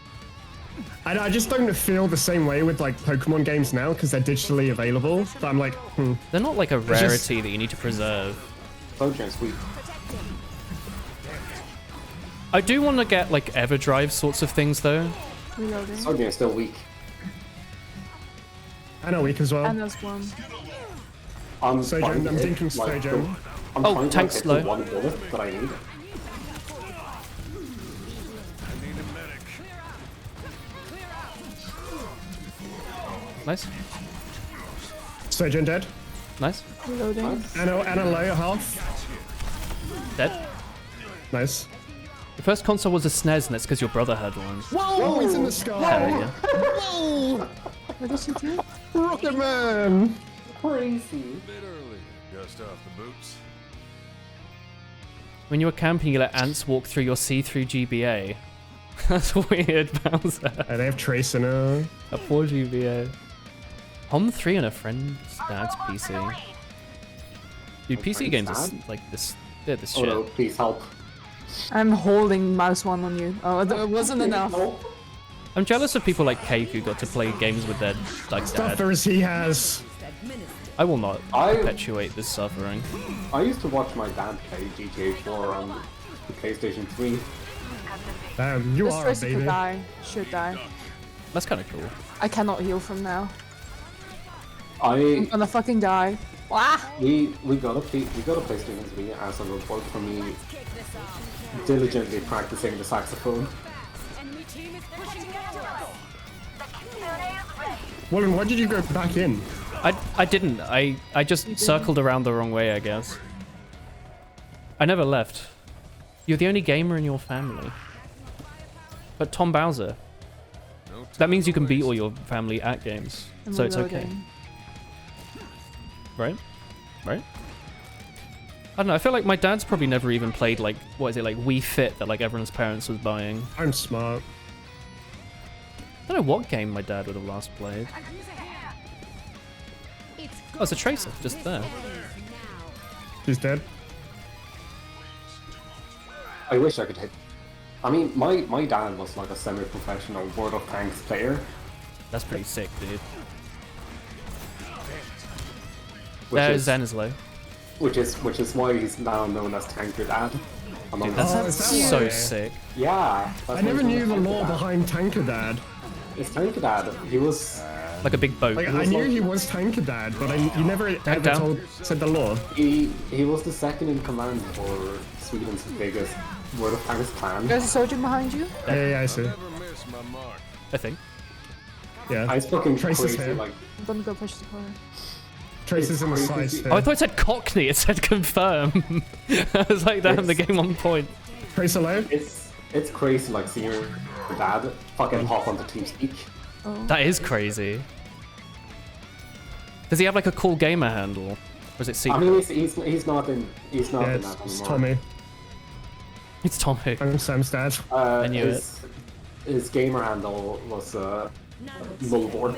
And I just don't feel the same way with like Pokemon games now because they're digitally available. But I'm like, They're not like a just- rarity that you need to preserve. Sojourn's weak. I do want to get like Everdrive sorts of things though. Reloading. Sojourn's still weak. I know weak as well. And there's one. I'm Sojourn, finding I'm it, thinking like, Sojourn. I'm Oh, trying to tank's hit low. the one bullet that I need. I need a medic. Nice, Sojourn dead. nice, Reloading. Anna low half. dead. Nice. The first console was a SNES, and that's because your brother had one. Whoa, he's in the sky. Hell yeah. Whoa, What did she do? Rocket Man. Crazy. Bit early. Dust off the boots. When you were camping, you let ants walk through your see-through GBA. That's weird, Bowser. They have Trace in her. A poor GBA. Hom 3 and a friend's dad's PC. Dude, PC friend's games are dad? like this. They're this Oh shit. no, please help. I'm holding mouse one on you. Oh, it wasn't enough. No. I'm jealous of people like Cake who got to play games with their like dad. Stuffers he has. I will not I- perpetuate this suffering. I used to watch my dad play GTA 4 on the PlayStation 3. Damn, you This are a Tracer could baby. die. Should die. That's kind of cool. I cannot heal from now. I I'm gonna fucking die. Wah! we got a PlayStation 3 as a reward for me diligently practicing the saxophone. Wallen, why did you go back in? I didn't. I just circled around the wrong way, I guess. I never left. You're the only gamer in your family. But Tom Bowser. That means you can beat all your family at games. I'm So it's okay. reloading. Right? Right? I don't know, I feel like my dad's probably never even played like, what is it, like Wii Fit that like everyone's parents was buying. I'm smart. I don't know what game my dad would have last played. Oh, it's a Tracer, just there. He's dead. I wish I could hit. I mean, my dad was like a semi-professional World of Tanks player. That's pretty sick, dude. Which There's is, Zen is low. which is why he's now known as Tanker Dad. Among That's Oh, is that so why? sick. Yeah. that's I why never he's knew the known as lore Tanker Dad. behind Tanker Dad. It's Tanker Dad. He was Like a big boat. Like, He I was knew like- he was Tanker Dad, but you never ever down. said the lore. he was the second in command for Sweden's biggest World of Tanks clan. There's a soldier behind you. Yeah, I see. Never miss my mark. I think. Yeah. It's fucking Trace is crazy. here. Like I'm gonna go push the corner. Traces in the It's sides crazy. here. Oh, I thought it said Cockney. It said confirm. I was like, damn, the game on point. Tracer low. it's crazy. Like seeing your dad fucking hop onto TeamSpeak. That is crazy. Does he have like a cool gamer handle? Or is it I secret? mean, he's not in Yeah, that anymore. it's Tommy. It's Tommy. I'm Sam's dad. I knew his gamer handle was Nullborn,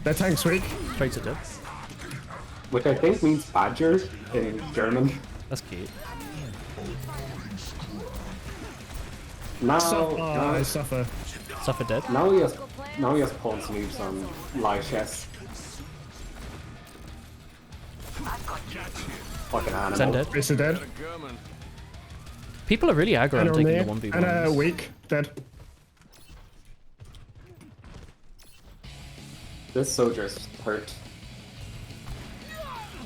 Their tank's weak. Straight to death. which I think means badger in German. That's cute. Now, I suffer. Suffer dead. now he has pawn sleeves on Lyches. Fucking animal. Zen dead. Tracer dead. Coming. People are really aggro And on on taking there. the 1v1s. And weak. Dead. This soldier's hurt.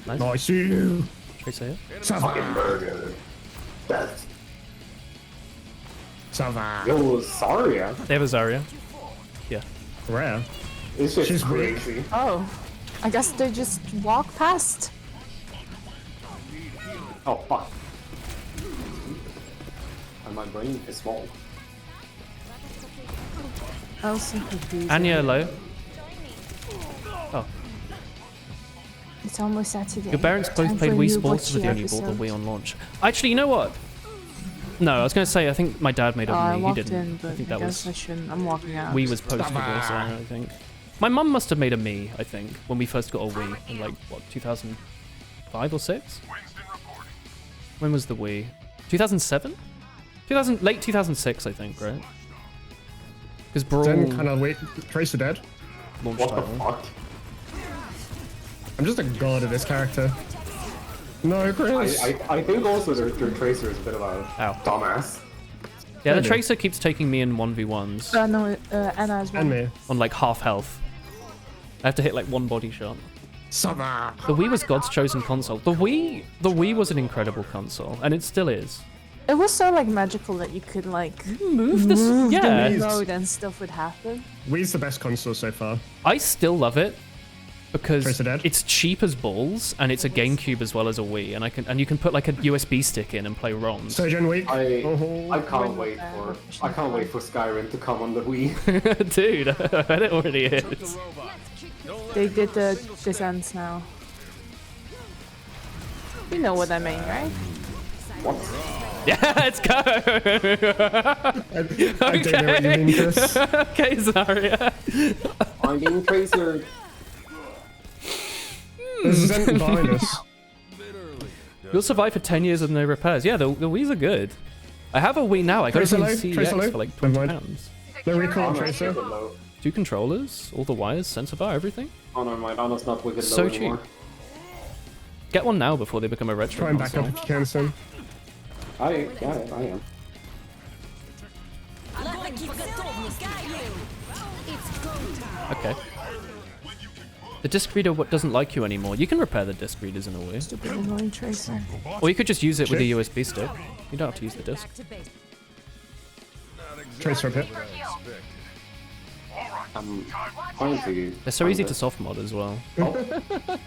Nice. Nice you. Tracer here. Fucking burger. Death. Sava. Yo, Zarya. They have a Zarya. Yeah. Rare. It's just She's weak. crazy. Oh, I guess they just walk past. Oh fuck. And my brain is small. I'll simply do Anya low. Oh. It's almost Saturday. Your parents Time both for played a Wii new Sports with you Watchy and you bought the episode. Wii on launch. Actually, you know what? No, I was going to say, I think my dad made a I Wii. He walked didn't. in, but I think I that guess I was... shouldn't. I'm walking out. Wii was post-divorce era, I think. My mum must have made a Me, I think, when we first got a Wii in like, what, 2005 or 6? When was the Wii? 2007? Late 2006, I think, right? Because Brawl Then kind of wait. Tracer dead. launched What the title. fuck? I'm just a god of this character. No, Chris. I think also their Tracer is a bit of a Ow. dumbass. Yeah, the Maybe. Tracer keeps taking me in 1v1s No, Anna as well. And me. on like half health. I have to hit like one body shot. Summer. The Wii was God's chosen console. The Wii was an incredible console, and it still is. It was so like magical that you could like Move this, yeah. the road and stuff would happen. Wii's the best console so far. I still love it because Tracer dead? it's cheap as balls, and it's a GameCube as well as a Wii, and you can put like a USB stick in and play ROMs. Sojourn Week. I Oh, can't wait for Skyrim to come on the Wii. Dude, I bet it already is. They did the descents now. You know what I mean, right? Yeah, let's go. I don't know what you mean, Chris. Okay, Zarya. I mean, Tracer. There's Zen behind us. You'll survive for 10 years with no repairs. Yeah, the Wii's are good. I have a Wii now. I got it Tracer from low, Tracer low. CEX for like Never £20. mind. No recall, Tracer. Low. 2 controllers, all the wires, sensor bar, everything. Oh no, my Anna's not wicked So low cheap. anymore. Get one now before they become a retro Try and back up console. if you can, son. I am. Okay. The disc reader doesn't like you anymore. You can repair the disc readers in a way. Stupid annoying Tracer. Or you could just use it with a USB stick. You don't have to use the disc. Tracer up hit. I'm trying to. They're so easy to soft mod as well.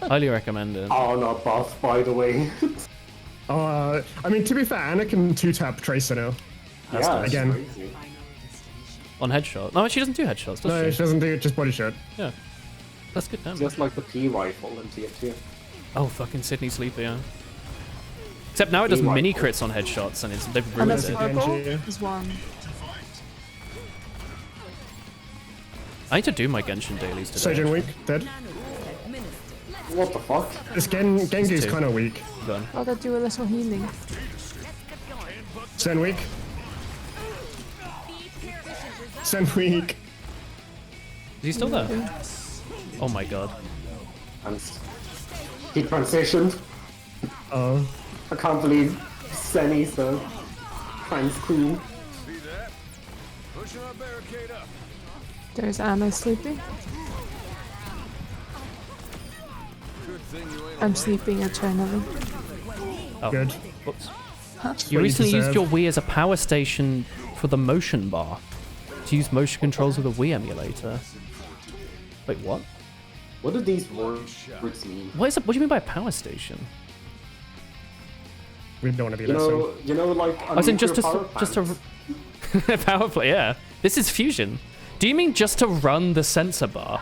Highly recommend it. Oh, not buff, by the way. I mean, to be fair, Anna can 2-tap Tracer now. Yeah, nice. it's Again. crazy. On headshot. No, she doesn't do headshots, does No, she? she doesn't do it, just body shot. Yeah. That's good damage. Just like the P rifle in TF2. Oh, fucking Sydney Sleeper, yeah. Except now it does P-rifle. mini crits on headshots, and they've And ruined that's it. purple Genji. is one. I need to do my Genshin dailies today. Sojourn Week, dead. What the fuck? This Genji's two. kind of weak. Done. Gotta do a little healing. Zen Week. Zen Week. Is he still there? Oh my god. And he transitioned. Oh. I can't believe Senny's the trans queen. See that? Pushing our barricade up. There's Anna sleeping. Good thing you ain't I'm sleeping eternally. Oh. Good. Whoops. What You you recently used deserve. your Wii as a power station for the motion bar. To use motion controls with a Wii emulator. Wait, what? What do these words mean? What do you mean by a power station? We don't want to be listening. You know, like I was in just nuclear power to plant. power play, yeah. This is fusion. Do you mean just to run the sensor bar?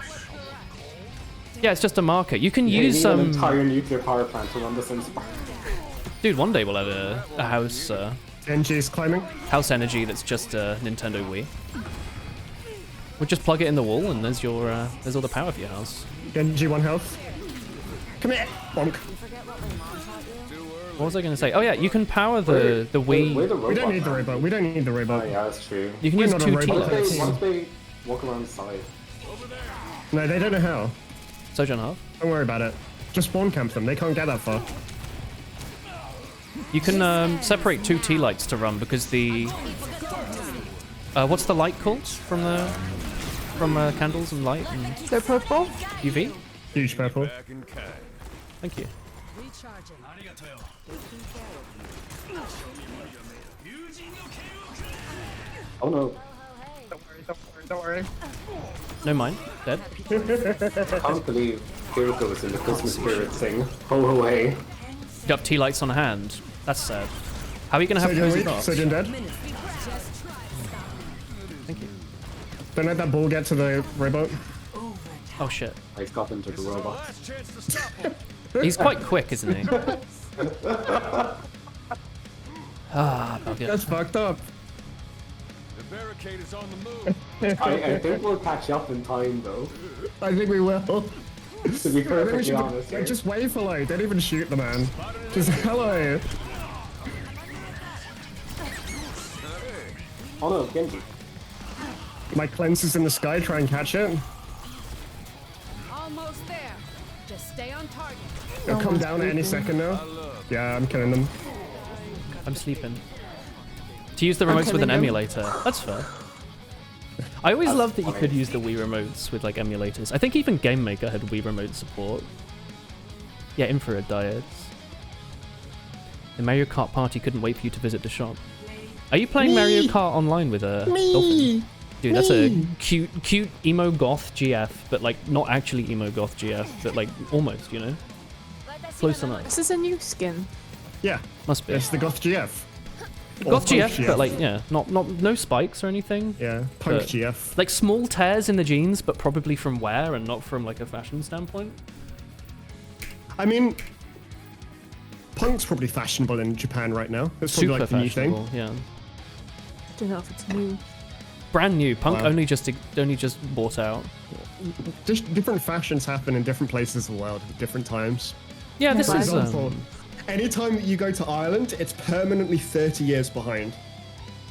Yeah, it's just a marker. You can Yeah, use you need an entire nuclear power plant to run the sensor. dude. One day we'll have a house Genji's climbing. house energy that's just a Nintendo Wii. We'll just plug it in the wall, and there's your there's all the power for your house. Genji 1 health. Come here. Bonk. What was I going to say? Oh yeah, you can power the Where Wii. the We don't robot? need the robot. We don't need the Oh robot. yeah, that's true. You can We're use not a 2 robot. T-lights. Once they walk around the side. No, they don't know how. Sojourn half. Don't worry about it. Just spawn camp them. They can't get that far. You can separate 2 T-lights to run because the what's the light called from candles and light and They're purple. UV? Huge purple. back in kind. Thank you. Oh no. Don't worry. No mind. Dead. I can't believe Kiriko is in the Christmas spirit thing. Ho ho hey. You got T-lights on hand. That's sad. How are you gonna have Sojourn cozy weak. darks? Sojourn dead. Thank you. Don't let that ball get to the robot. Oh shit. I got into the robot. Last chance to stop him. He's quite quick, isn't he? Ah, bugger. That's fucked up. The barricade is on the move. I think we'll catch up in time though. I think we will. To be I think we perfectly should honest. here. just wave hello. Don't even shoot the man. Just hello. Oh no, Genji. My cleanse is in the sky. Try and catch it. Almost there. Just stay on target. It'll come down at any second now. Yeah, I'm killing them. I'm sleeping. To use the remotes with an killing him. emulator. That's fair. I always loved that you could use the Wii remotes with like emulators. I think even Game Maker had Wii remote support. Yeah, infrared diodes. The Mario Kart party couldn't wait for you to visit the shop. Are you playing Mario Kart online with a dolphin? Dude, that's a cute emo goth GF, but like not actually emo goth GF, but like almost, you know? Close enough. This is a new skin. Yeah, Must be. it's the Goth GF. Or Goth Punk GF, but like, yeah, no spikes or anything. Yeah, Punk but- GF. Like small tears in the jeans, but probably from wear and not from like a fashion standpoint. I mean, Punk's probably fashionable in Japan right now. It's probably Super like the new thing. fashionable, yeah. Don't know if it's new. Brand new. Punk Wow. only just bought out. Just different fashions happen in different places of the world at different times. Yeah, this For is. example, anytime that you go to Ireland, it's permanently 30 years behind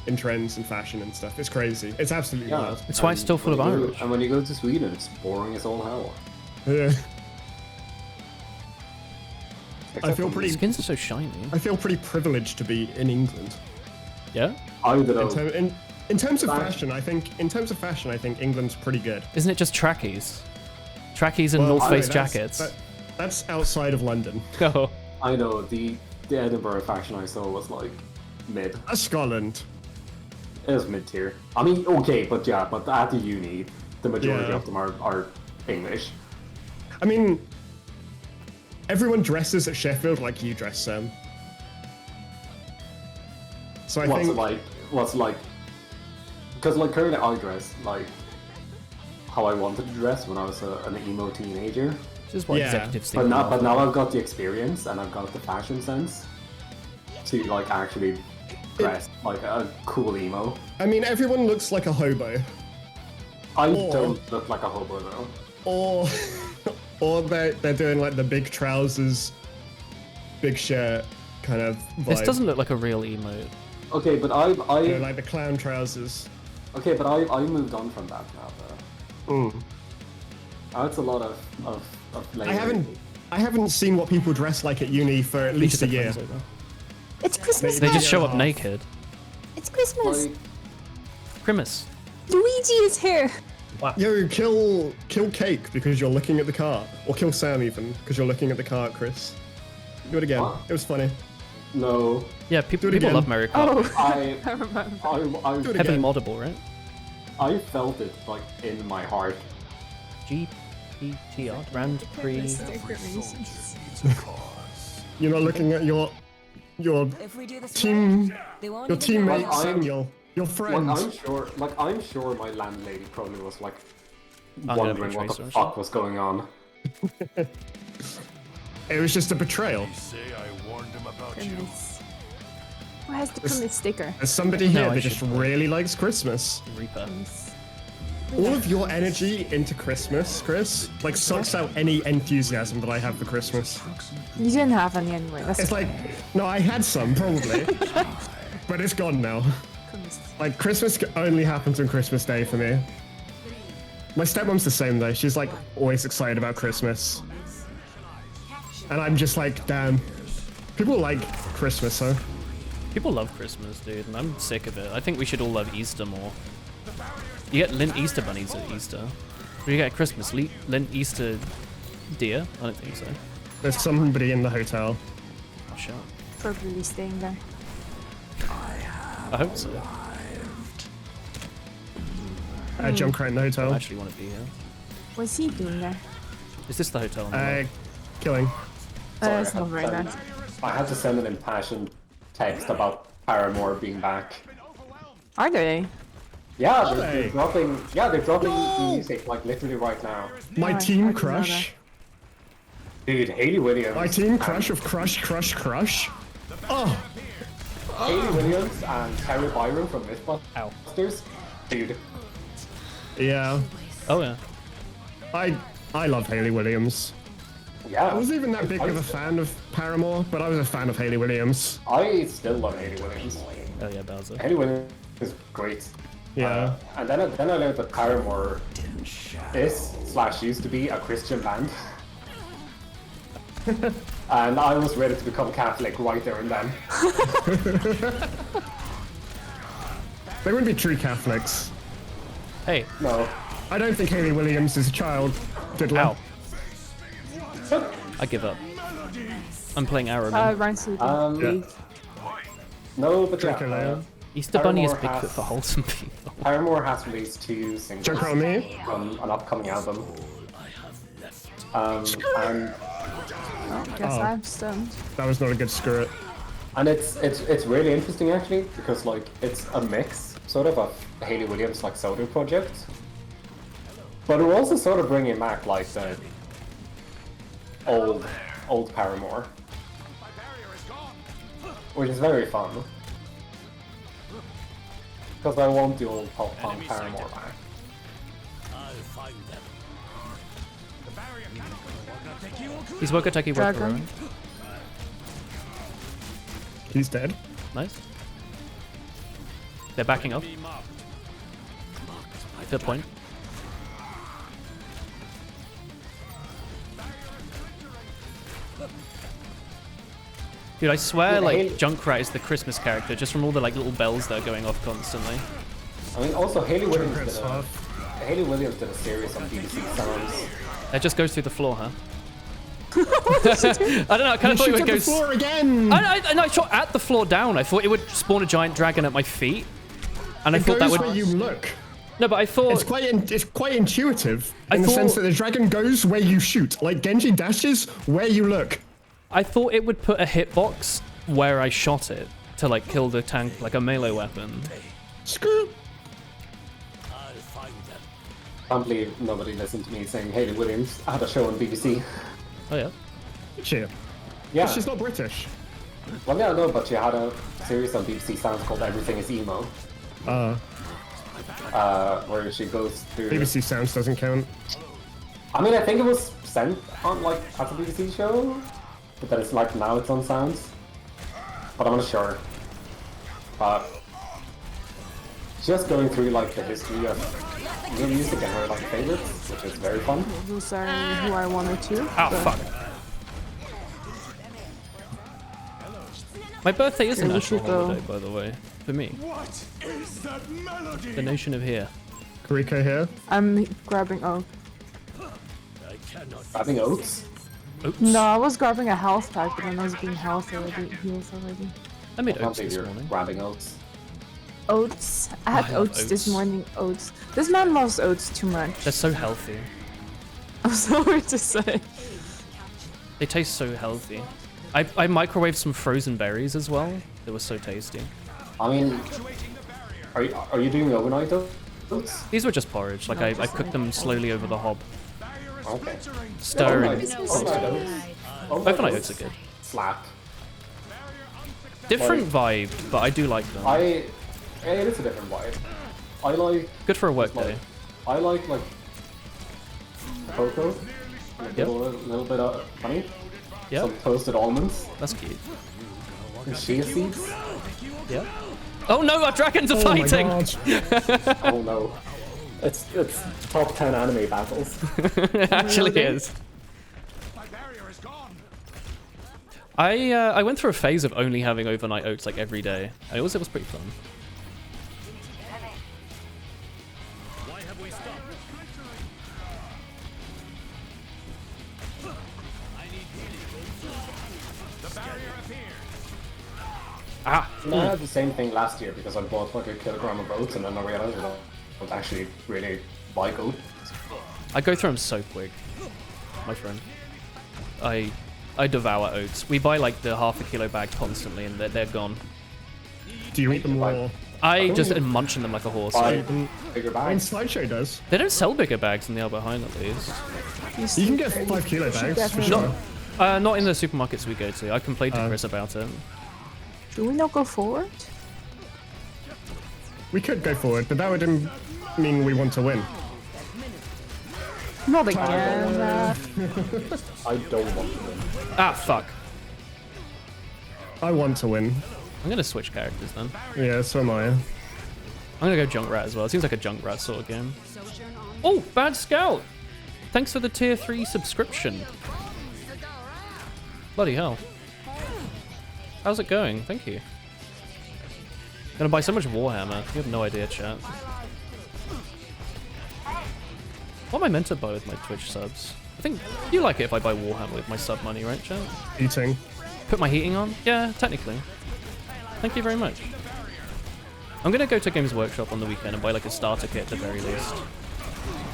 in trends and fashion and stuff. It's crazy. It's absolutely Yeah. wild. It's why it's still full of when you go- Irish. And when you go to Sweden, it's boring as all hell. Yeah. Except feel for pretty- me. Skins are so shiny. I feel pretty privileged to be in England. Yeah, I don't know. In terms of Back- fashion, I think England's pretty good. isn't it just trackies? Trackies and Well, North I Face know, jackets. That's outside of London. Oh, I know the Edinburgh fashion I saw was like mid. That's Scotland. It was mid tier. I mean, okay, but yeah, but at the uni, the majority Yeah. of them are English. I mean, everyone dresses at Sheffield like you dress, Sam. So I What's think like, because like currently I dress like how I wanted to dress when I was an emo teenager. this is what Yeah. executives think. But now I've got the experience and I've got the fashion sense to like actually dress like a cool emo. I mean everyone looks like a hobo, I Or- don't look like a hobo though. or or they're doing like the big trousers, big shirt kind of vibe. This doesn't look like a real emote. Okay, but You know, like the clown trousers. I moved on from that now though. That's a lot of I haven't seen what people dress like at uni for at least a year. It's Christmas They now. just show up half. naked. It's Christmas. like, Grimace. Luigi is here. Yo, kill Cake because you're looking at the cart, or kill Sam even because you're looking at the cart, Chris. Do it again. What? It was funny. no. Yeah, people Do it again. love Mario Kart. I I remember. Do it Heavily again. moddable, right? I felt it like in my heart. GPTR, Grand Prix. You're not looking at your If we do this team, right, they won't your even know teammate us. Samuel, your Like friend. I'm sure my landlady probably was like I'm gonna wondering what betray the Sorsha. fuck was going on. It was just a betrayal. Say I warned him about you. Goodness. Who has the Christmas sticker? There's somebody No, here I that just should- really likes Christmas. Reaper. All of your energy into Christmas, Chris, like sucks out any enthusiasm that I have for Christmas. You didn't have any anyway. That's It's like, no, I had some probably, but it's gone now. Christmas. Like Christmas only happens on Christmas Day for me. My stepmom's the same though. She's like always excited about Christmas, and I'm just like, damn. People like Christmas, huh? People love Christmas, dude, and I'm sick of it. I think we should all love Easter more. You get Lint Easter bunnies at Easter. Or you get at Christmas, Lint Easter deer? I don't think so. There's somebody in the hotel. Oh, shut up. Probably staying there. I hope so. Junkrat in the I hotel. actually want to be here. What's he doing there? Is this the hotel? on the right? Killing. It's not very nice. I had to send an impassioned text about Paramore being back. Are they? Yeah, they? they're dropping. Yeah, they're dropping music like literally right now. My I team didn't know crush. Dude, Haley Williams. My team crush of crush. Oh, Haley Williams and Terry Byron from Mythbusters. Dude. yeah. Oh yeah. I love Haley Williams. Yeah. I wasn't even that big of a fan of Paramore, but I was a fan of Haley Williams. I still love Haley Williams. Oh yeah, Bowser. Haley Williams is great. Yeah. And then I learned that Paramore is/used to be a Christian band. And I was ready to become Catholic right there and then. They wouldn't be true Catholics. Hey. No. I don't think Haley Williams is a child. Ow. I give up. I'm playing Arrowman. Ryan's sleeping. Yeah. No, but Draco Lair. Easter Bunny is Paramore Bigfoot has- for wholesome people. Paramore has released 2 singles Joke on me. from an upcoming album. And Guess Oh. I'm stunned. That was not a good skirt. it's really interesting actually because like it's a mix sort of Haley Williams like solo project, but we're also sort of bringing back like the old Paramore, which is very fun because I want the old pop punk Paramore back. He's Wokoteki Dragon. Wokoro. He's dead. Nice. They're backing up. Good point. Dude, I swear, like, Junkrat is the Christmas character, just from all the, like, little bells that are going off constantly. I mean, also Haley Williams Junkrat's did a, tough. Haley Williams did a series on BBC Sounds. That just goes through the floor, huh? I don't know, I kind of thought it would Shoot go... at the floor again. I shot at the floor down. I thought it would spawn a giant dragon at my feet. And I It thought that goes would... where you look. No, but I thought... It's quite intuitive in the thought- sense that the dragon goes where you shoot. Like Genji dashes where you look. I thought it would put a hitbox where I shot it to, like, kill the tank like a melee weapon. Screw. Can't believe nobody listened to me saying Haley Williams had a show on BBC. Oh, yeah. Cheer. Yeah. She's not British. Well, yeah, no, but she had a series on BBC Sounds called Everything is Emo, where she goes through... BBC Sounds doesn't count. I mean, I think it was sent on, like, as a BBC show, but then it's like, now it's on Sounds. But I'm not sure. But... just going through, like, the history of new music and her, like, favorites, which is very fun. Those are who I wanted to. Oh, fuck. My birthday is a Yeah, we national should go. holiday, by the way. For me. What is that melody? The nation of here. Kariko here. I'm grabbing. Oh. Grabbing oats. Oops. No, I was grabbing a health pack, but then I was being health already. Heals already. I made I can't oats believe this you're morning. grabbing oats. Oats. I had I love oats this oats. morning. Oats. This man loves oats too much. They're so healthy. I'm sorry to say. They taste so healthy. I microwaved some frozen berries as well. They were so tasty. I mean, are you doing overnight oats? These were just porridge. Like, I cooked them slowly over the hob. Okay. Stirring. Overnight oats. Overnight oats are good. Slap. Different vibe, but I do like them. Yeah, it is a different vibe. I like, Good for a work like day. I like cocoa, and a Yep. little bit of honey, Yeah, some toasted almonds, that's cute. and chia seeds. Yeah. Oh no, our dragons are Oh my fighting! god. Oh no, it's top 10 anime battles. It actually is. My barrier is gone. I went through a phase of only having overnight oats like every day. And it was pretty fun. Why have we stopped? I need healing. The barrier appears. Ah! I had the same thing last year because I bought like a kilogram of oats and then I realized I don't actually really like oats. I go through them so quick, my friend. I devour oats. We buy like the half a kilo bag constantly and they're gone. Do you eat them raw? I just am munching them like a horse. Buy bigger I mean, bags. Slideshow does. They don't sell bigger bags in the Albert Heijn at least. You can get 5 kilo bags for definitely- sure. Not in the supermarkets we go to. I complained to Chris about it. Do we not go forward? We could go forward, but that would mean we want to win. Not again. I don't want to win. Ah, fuck. I want to win. I'm gonna switch characters then. Yeah, so am I. I'm gonna go Junkrat as well. It seems like a Junkrat sort of game. Oh, Bad Scout! Thanks for the tier 3 subscription. Bloody hell. How's it going? Thank you. Gonna buy so much Warhammer. You have no idea, chat. What am I meant to buy with my Twitch subs? I think you like it if I buy Warhammer with my sub money, right, chat? Eating. Put my heating on? Yeah, technically. Thank you very much. I'm gonna go to Games Workshop on the weekend and buy like a starter kit at the very least.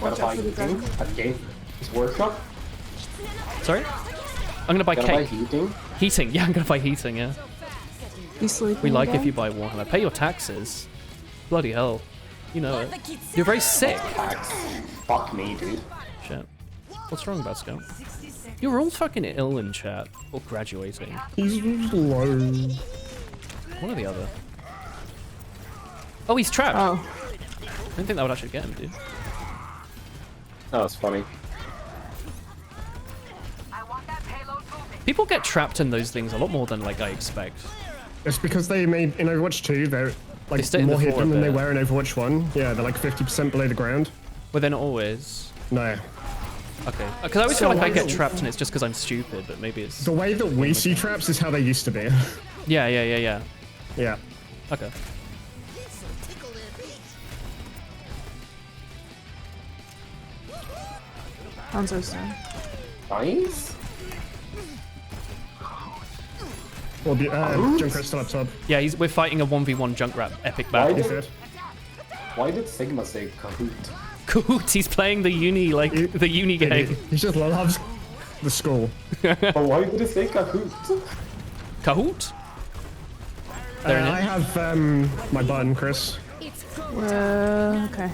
Gotta buy heating at Games Workshop? Sorry? I'm gonna buy Gotta buy cake. heating? Heating, yeah, I'm gonna buy heating, yeah. You sleeping We like again? if you buy Warhammer. Pay your taxes. Bloody hell. You know it. You're very sick. Tax. Fuck me, dude. Shit. What's wrong, Bad Scout? You're all fucking ill in chat. Or graduating. He's low. One or the other. Oh, he's trapped. Oh. I didn't think that would actually get him, dude. Oh, that's funny. People get trapped in those things a lot more than like I expect. It's because they made in Overwatch 2, they're like stay in the more floor hidden a than they bit. were in Overwatch 1. Yeah, they're like 50% below the ground. But they're not always. No. Okay. Because I always feel like I get trapped and it's just because I'm stupid, but maybe it's... The way that we see traps is how they used to be. Yeah. Yeah. Okay. Hanzo's son. Nice. Well, Junkrat's still up top. Yeah, we're fighting a 1v1 Junkrat epic Why battle. He's did, dead. why did Sigma say Kahoot? Kahoot, he's playing the uni, the uni game. He just loves the school. But why did it say Kahoot? Kahoot? They're in it. I have my button, Chris. Okay.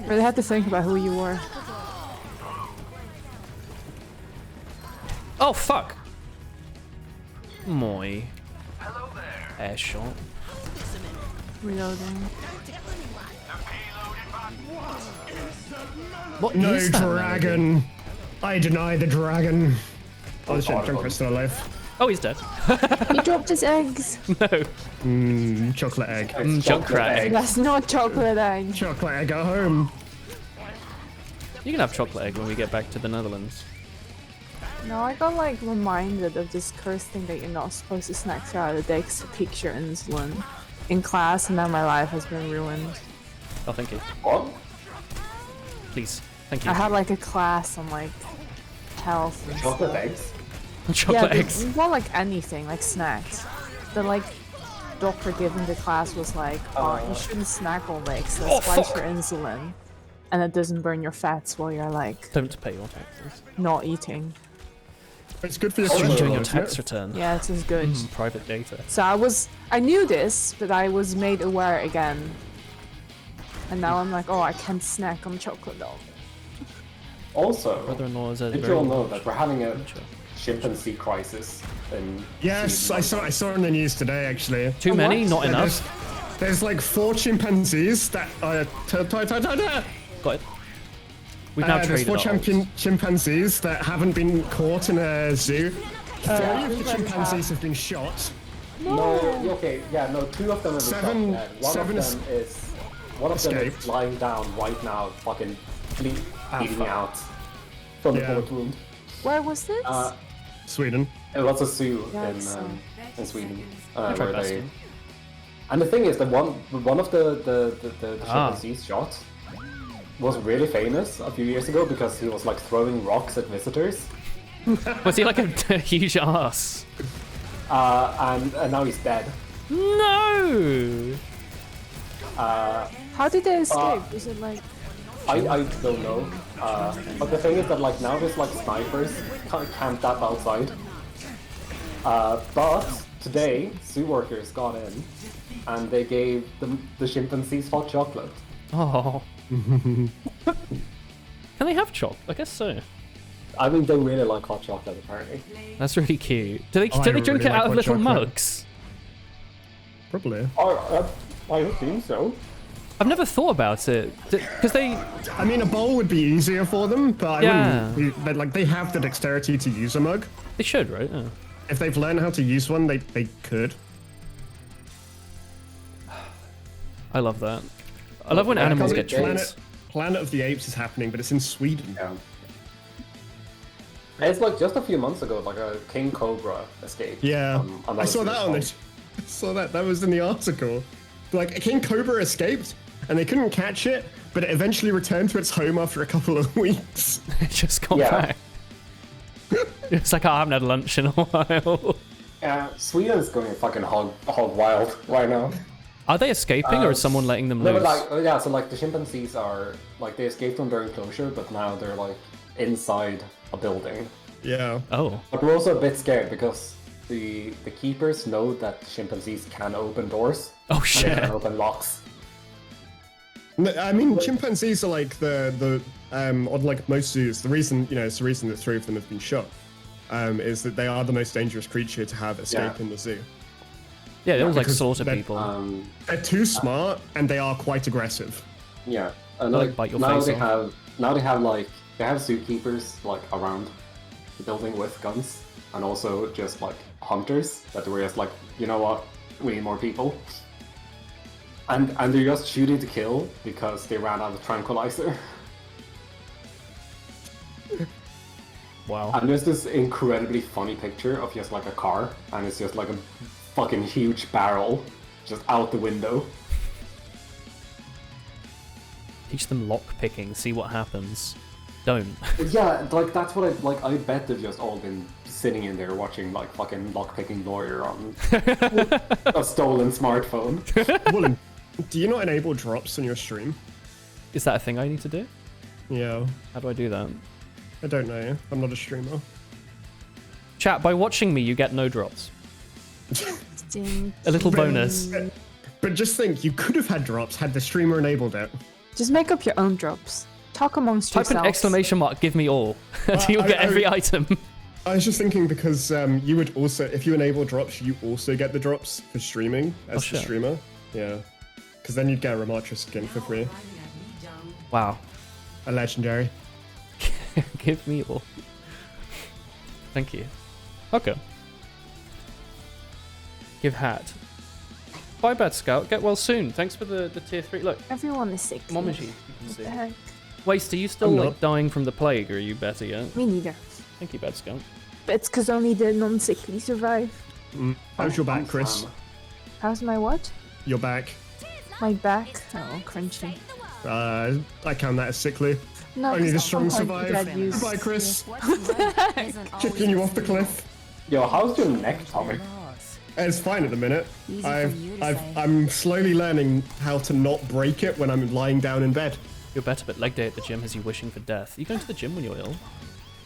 Really had to think about who you were. Oh, fuck. Moi. Air shot. Reloading. What No is that dragon. I deny the dragon. Oh shit, Junkrat's still alive. Oh, he's dead. He dropped his eggs. No. Chocolate egg. Junkrat egg. That's not chocolate egg. Chocolate egg at home. You can have chocolate egg when we get back to the Netherlands. No, I got like reminded of this cursed thing that you're not supposed to snack throughout the day because it peaks your insulin in class, and now my life has been ruined. Oh, thank you. What? Please. Thank you. I had like a class on like health and Chocolate stuff. eggs? Chocolate Yeah, eggs. but not like anything, like snacks. The like doctor giving the class was like, oh, you shouldn't snack all day because Oh, that spikes fuck. your insulin, and it doesn't burn your fats while you're like Don't pay your taxes. not eating. It's good for your You're schedule, doing your isn't it? tax return. Yeah, it is good. Private data. So I knew this, but I was made aware again. And now I'm like, oh, I can't snack on chocolate though. Also, Brother-in-law is a did very you all know large that we're having a creature. chimpanzee crisis in Yes, Sweden? I saw in the news today actually. Too many? Not Yeah, enough? There's like 4 chimpanzees that are Got it. We've now there's traded 4 our chimpanzees that haven't been caught in a zoo. 3 of the really chimpanzees have been shot. No, okay, yeah, no, 2 of them have been Seven- shot, and one seven of them is one of them is escaped. lying down right now, fucking bleeding fuck. out from the Yeah. bullet wound. Where was this? Sweden. It was a zoo That's, in Sweden, tried where they. besting. And the thing is, the one of the chimpanzees shot was really famous a few years ago because he was like throwing rocks at visitors, Was he like a huge ass? and now he's dead. No! How did they escape? Is it like I don't know, but the thing is that like now there's like snipers camped up outside. But today zoo workers got in, and they gave the chimpanzees hot chocolate. Oh. Can they have chop? I guess so. I mean, they really like hot chocolate, apparently. That's really cute. Do they Oh, do I they drink really it out like of hot little chocolate. mugs? Probably. I assume so. I've never thought about it because they. I mean, a bowl would be easier for them, but I Yeah. wouldn't. Like, they have the dexterity to use a mug. They should, right? Yeah. If they've learned how to use one, they could. I love that. I love when animals get treats. Planet of the Apes is happening, but it's in Sweden. Yeah. It's like just a few months ago, like a king cobra escaped. Yeah, on I saw that on Swedish the. I saw that. That was in the article. Like, a king cobra escaped, and they couldn't catch it, but it eventually returned to its home after a couple of weeks. It just got Yeah. back. It's like, oh, I haven't had lunch in a while. Yeah, Sweden's going fucking hog wild right now. Are they escaping, or is someone letting them No, loose? but like, yeah, so like the chimpanzees are like they escaped from their enclosure, but now they're like inside a building. Yeah. Oh, But we're also a bit scared because the keepers know that chimpanzees can open doors. oh And they shit! can open locks. No, I mean, chimpanzees are like the on like most zoos. The reason, it's the reason that 3 of them have been shot, is that they are the most dangerous creature to have escape Yeah. in the zoo. Yeah, they always like because slaughter they're- people. They're too smart and they are quite aggressive. Yeah, and They'll, like like, bite your now face they off. have zookeepers like around the building with guns, and also just like hunters that were just like, you know what, we need more people. And they're just shooting to kill because they ran out of tranquilizer. Wow. And there's this incredibly funny picture of just like a car, and it's just like a fucking huge barrel just out the window. Teach them lock picking. See what happens. Don't. Yeah, like that's what I bet they've just all been sitting in there watching like fucking lockpicking lawyer on a stolen smartphone. Woolen, do you not enable drops on your stream? Is that a thing I need to do? Yeah. How do I do that? I don't know. I'm not a streamer. Chat, by watching me, you get no drops. Ding. A little bonus. But just think, you could have had drops had the streamer enabled it. Just make up your own drops. Talk amongst Type an yourselves. exclamation mark, give me all. So you'll get every item. I was just thinking because you would also, if you enable drops, you also get the drops for streaming as the shit. streamer. Yeah. Because then you'd get a Ramatra skin for free. Wow. A legendary. Give me all. Thank you. Okay. Give hat. Bye, Bad Scout. Get well soon. Thanks for the tier 3. Look, Everyone is sick. Momaji, you can What see. the heck? Waste, are you still I'm like not. dying from the plague, or are you better yet? Me neither. Thank you, Bad Scout. But it's because only the non-sickly survive. How's your back, Chris? How's my what? Your back. My back? Oh, crunchy. I count that as sickly. No, Only the 'cause strong sometimes you survive. get used- Goodbye, Chris. What's right isn't always Kicking you off the what's right. cliff. Yo, how's your neck, Tommy? It's fine at the minute. Easy for you to say. I'm slowly learning how to not break it when I'm lying down in bed. You're better, but leg day at the gym has you wishing for death. Are you going to the gym when you're ill?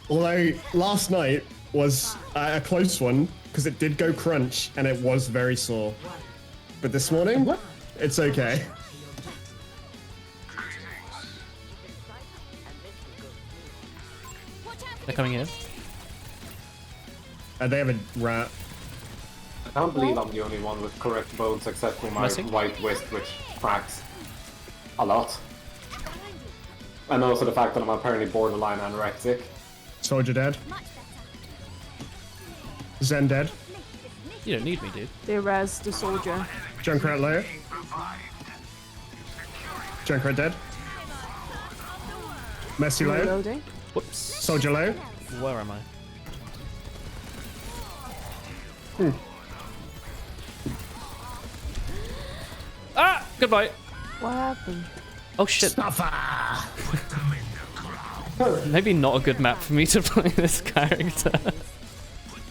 Although last night was a close one because it did go crunch and it was very sore. But this morning, it's okay. They're coming in. They have a rat. I can't believe I'm the only one with correct bones except for my Mercy? right wrist, which cracks a lot. And also the fact that I'm apparently borderline anorexic. Soldier dead. Zen dead. You don't need me, dude. They res the soldier. Junkrat low. Junkrat dead. Messi low. Reloading. Whoops. Soldier low. Where am I? Ah! Goodbye. What happened? Oh shit. Maybe not a good map for me to play this character.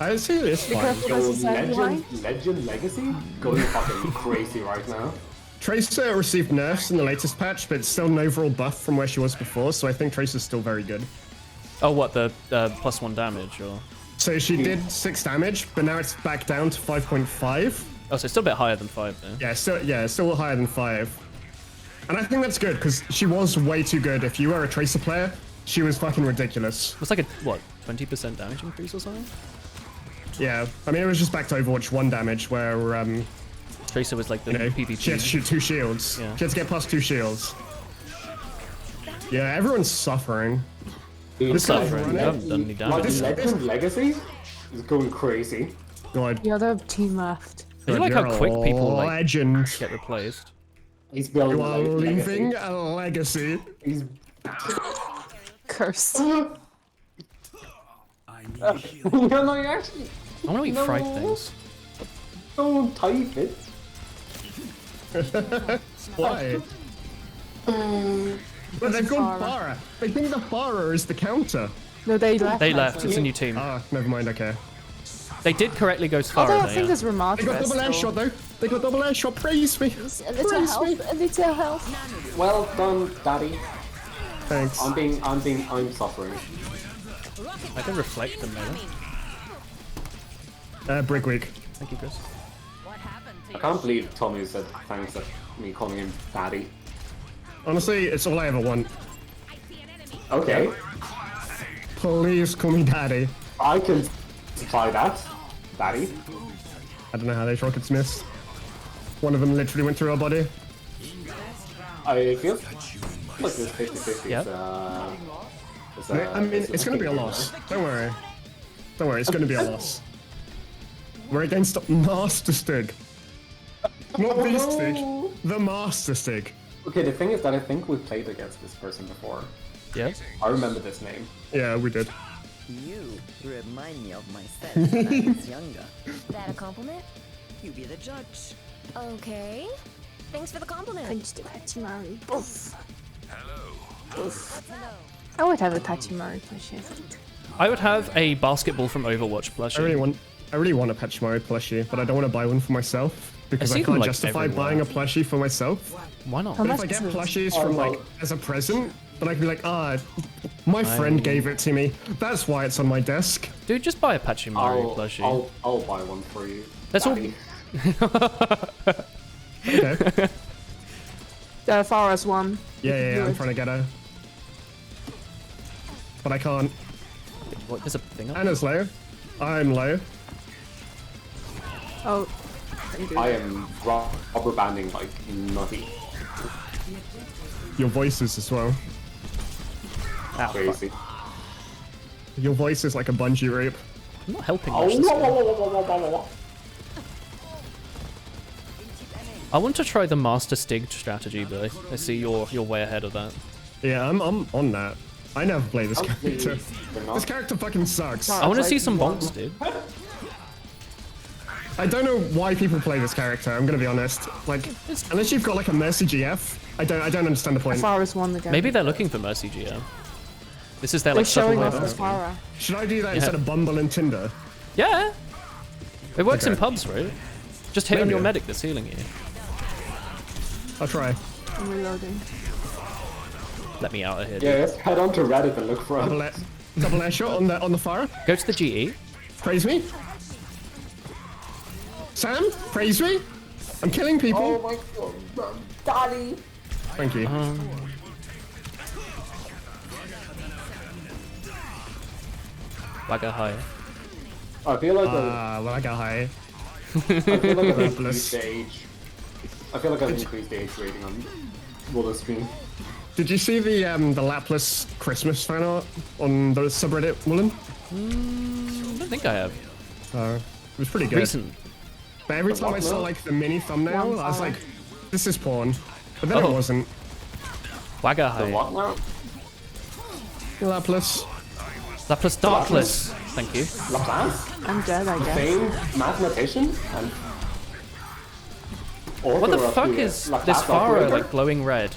I see this fine. Careful, Yo, there's a side behind. Legend Legacy? Going fucking crazy right now. Tracer received nerfs in the latest patch, but it's still an overall buff from where she was before, so I think Tracer's still very good. Oh, what, the +1 damage, or? So she did 6 damage, but now it's back down to 5.5. Oh, so it's still a bit higher than 5, though. Yeah, still higher than 5. And I think that's good, because she was way too good. If you were a Tracer player, She was fucking ridiculous. It was like a, what, 20% damage increase or something? Yeah, I mean, it was just back to Overwatch 1 damage where, Tracer was like the PvP. she had to shoot 2 shields. Yeah. She had to get past 2 shields. Yeah, everyone's suffering. This guy's Suffering. They haven't done any damage. Legend Legacy is going crazy. God. The other team left. I like how quick people like legend. get replaced. He's building You a are legacy. leaving a legacy. He's Cursed. no, you actually I want to eat fried things. don't type it. Why? But they've gone Farah. They think the Farah is the counter. No, they left. They I left. think. It's a new team. Ah, never mind, okay. They did correctly go to Although Farah I there, think yeah. there's They Ramada. got double air shot though. They got double air shot. Praise me. A little help, a little help. Well done, Daddy. Thanks. I'm suffering. I can reflect them though. Brick week. Thank you, Chris. I can't believe Tommy said thanks at me calling him Daddy. Honestly, it's all I ever want. Okay, Please call me daddy. I can supply that, Daddy. I don't know how those rockets missed. One of them literally went through our body. I feel like this 50-50 Yep. I mean, it's gonna be a loss. Don't worry. Don't worry, it's gonna be a loss. We're against Master Stig. Not the Stig, the Master Stig. Okay, the thing is that I think we've played against this person before. Yeah. I remember this name. Yeah, we did. You remind me of myself when I was younger. That a compliment? You be the judge. Okay. Thanks for the compliment. Punch the Pachimari. Oof. Hello. I would have a Pachimari plushie, I think. I would have a basketball from Overwatch plushie. I really want a Pachimari plushie, but I don't want to buy one for myself because see I them, can't like, justify everywhere. buying a plushie for myself. Why not? How But if much I get is it? plushies from like as a present, then I can be like, my friend gave it to me. That's why it's on my desk. Dude, just buy a Pachimari plushie. I'll buy one for you. That's all. Daddy. Okay. Farah's one. Yeah, I'm Good. trying to get her. But I can't. What? There's a thing up? Anna's low. I'm low. Oh. I am rubber banding like nutty. Your voices as well. Ow, Crazy. fuck. Your voice is like a bungee rope. I'm not helping Oh, much this game. whoa. I want to try the Master Stig strategy, but I see you're way ahead of that. Yeah, I'm on that. I never play this character. They're not. This character fucking sucks. I want to see some bonks, dude. I don't know why people play this character, I'm gonna be honest. Like, unless you've got like a Mercy GF, I don't understand the point. Farah's won the game. Maybe they're looking for Mercy GM. This is their They're like subtle showing way off of as asking. Farah. Should I do that instead of Bumble and Tinder? Yeah. It works in Okay. pubs, right? Just hit on Maybe. your medic that's healing you. I'll try. I'm reloading. Let me out of here. Dude. Yeah, let's head on to Reddit and look for Double air shot on the fire. Go to the GE. Praise me. Sam, praise me. I'm killing people. Oh my god, Daddy! Thank you. Wagga high. I feel like Well, I got high. I feel like I've Bless. increased the age. I feel like I've increased the age rating on Roller Stream. Did you see the Laplace Christmas fan art on the subreddit, Woolen? I don't think I have. It was pretty good. Recent. But every time I saw like the mini thumbnail, I was like, this is porn. But then it Oh. wasn't. Wagga The high. what now? Laplace. Lapis Darkless. Thank you. Laplace? I'm dead, I guess. Famed mathematician? And What the author of fuck is Laplace this Farah operator? like glowing red?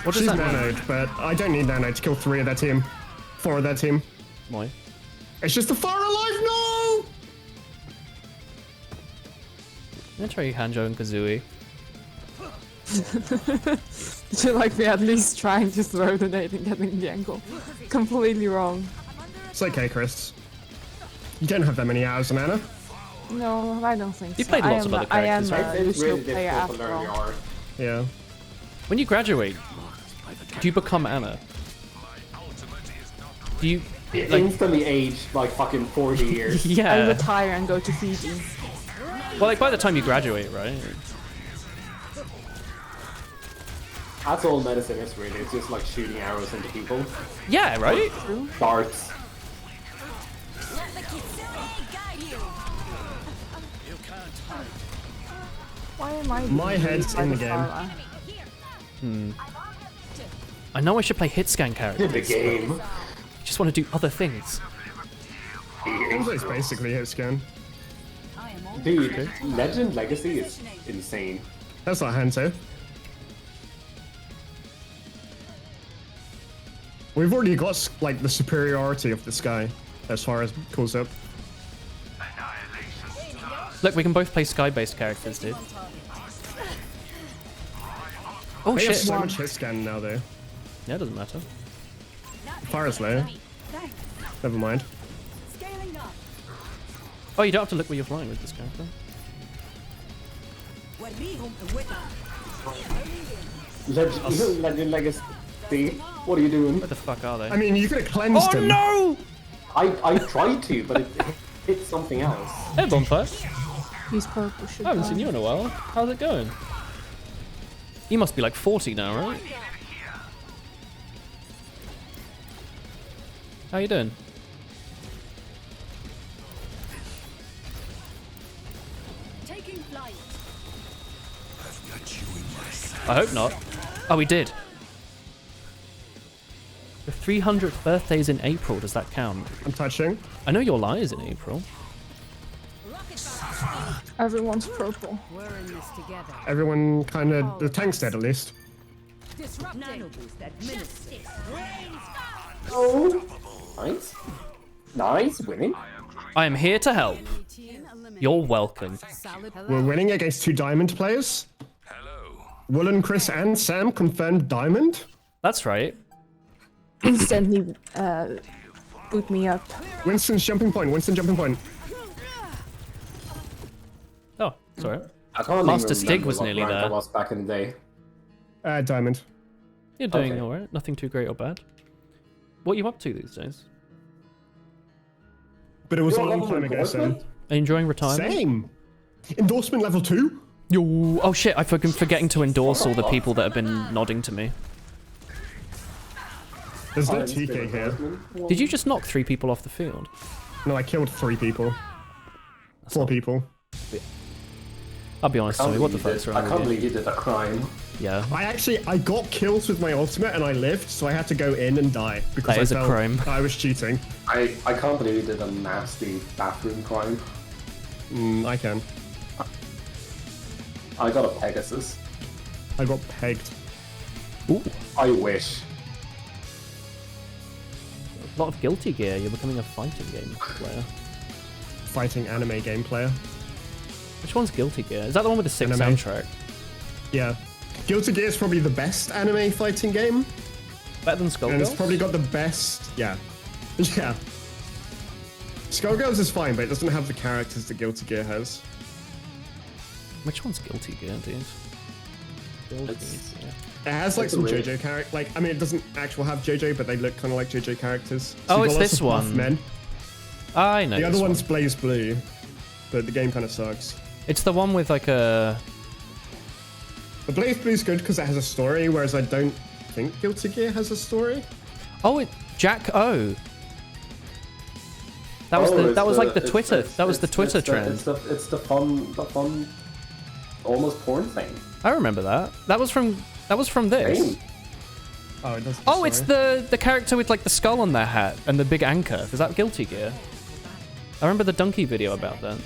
What does She's that mean? nanoed, but I don't need nano to kill 3 of their team. 4 of their team. Why? It's just the Farah alive, no! I'm gonna try Hanjo and Kazooie. Should like be at least trying to throw the nade and getting the angle. Completely wrong. It's okay, Chris. You don't have that many hours on Anna. No, I don't think You so. played lots of other I am characters, a right? It's Lucio really player difficult to after learn the all. art. Yeah. When you graduate, do you become Anna? Do you It like? instantly aged like fucking 40 years. I Yeah. retire and go to Fiji. Well, like by the time you graduate, right? That's all medicine is really. It's just like shooting arrows into people. Yeah, right. Darts. Let the Kitsune guide you. You can't hide. Why am I? My being head's bullied in by the Farah? I know I should play hit scan characters. In the game. I just want to do other things. Also, it's basically hit scan. Dude, Legend Legacy is insane. That's not Hanzo. We've already got like the superiority of the sky as far as calls up. Look, we can both play sky-based characters, dude. Oh They have shit. so much hit scan now though. Yeah, doesn't matter. Fara's low. Never mind. Scaling up. Oh, you don't have to look where you're flying with this character. Legend Legacy. What are you doing? Where the fuck are they? I mean, you could have cleansed Oh him. no! I tried to, but it hit something else. Hey, Bonfire. He's purple. Should I haven't die. seen you in a while. How's it going? You must be like 40 now, right? How you doing? Taking flight. I hope not. Oh, we did. The 300th birthday's in April. Does that count? I'm touching. I know your lie is in April. Everyone's purple. We're in this together. Everyone kind of the tank's dead at least. Disrupting. Oh, nice. Nice, winning. I am here to help. You're welcome. We're winning against 2 diamond players. Hello. Woolen, Chris, and Sam confirmed diamond. That's right. Instantly boot me up. Winston's jumping point. Winston jumping point. Oh, sorry. I can't Master even Stig remember was what nearly rank I there. was back in the day. Diamond. You're doing Okay. alright. Nothing too great or bad. What are you up to these days? But it was a You're long level time ago, Sam. endorsement? Are you enjoying retirement? Same. Endorsement level 2? Yo. Oh shit, I'm forgetting to endorse all the people that have been nodding to me. There's no Times TK the here. endorsement. Did you just knock 3 people off the field? No, I killed 3 people. 4 people. I'll be honest, I Tommy, what the fuck's can't wrong with you? believe you did a crime. Yeah. I got kills with my ultimate and I lived, so I had to go in and die because That I is a felt crime. I was cheating. I can't believe you did a nasty bathroom crime. I can. I got a Pegasus. I got pegged. Ooh. I wish. A lot of Guilty Gear. You're becoming a fighting game player. Fighting anime game player. Which one's Guilty Gear? Is that the one with the 6 Anime. soundtrack? Yeah. Guilty Gear is probably the best anime fighting game. Better than And Skullgirls? it's probably got the best... Yeah. Yeah. Skullgirls is fine, but it doesn't have the characters that Guilty Gear has. Which one's Guilty Gear, dude? Guilty It's- Gear. It has like It's some a weird- JoJo character. Like, I mean, it doesn't actually have JoJo, but they look kind of like JoJo characters. Oh, you've it's got lots this of buff one. Men. I know The this other one. one's Blaze Blue, but the game kind of sucks. It's the one with like a... The Blaze Blue's good because it has a story, whereas I don't think Guilty Gear has a story. Oh, Jack O. That was Oh, that was like the it's Twitter. That was the Twitter trend. It's the fun, almost porn thing. I remember that. That was from this. Same. Oh, it doesn't. Oh, it's the character with like the skull on their hat and the big anchor. Is that Guilty Gear? I remember the donkey video about that.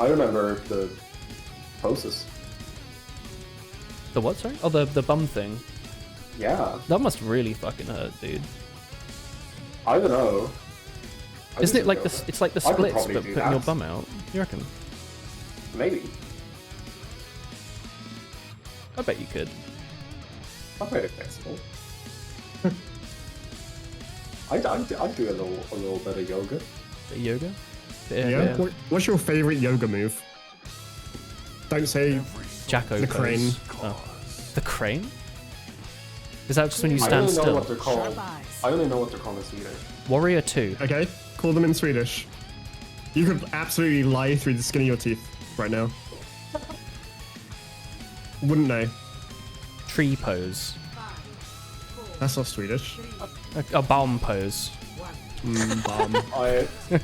I remember the poses. The what? Sorry. Oh, the bum thing. Yeah, That must really fucking hurt, dude. I don't know. I Isn't need it to like go the? there. It's like the I could splits, probably but do putting your that. bum out. You reckon? Maybe. I bet you could. I'm very flexible. I do a little bit of yoga. Bit of yoga. Bit, Yeah. What's your favorite yoga move? Don't say Jacko The pose. crane. Oh. The crane? Is that just when you I stand only know still? what they're called. I only know what they're called in Swedish. Warrior 2. Okay, call them in Swedish. You could absolutely lie through the skin of your teeth right now. Wouldn't know. Tree pose. That's not Swedish. A bomb pose. Bomb. It's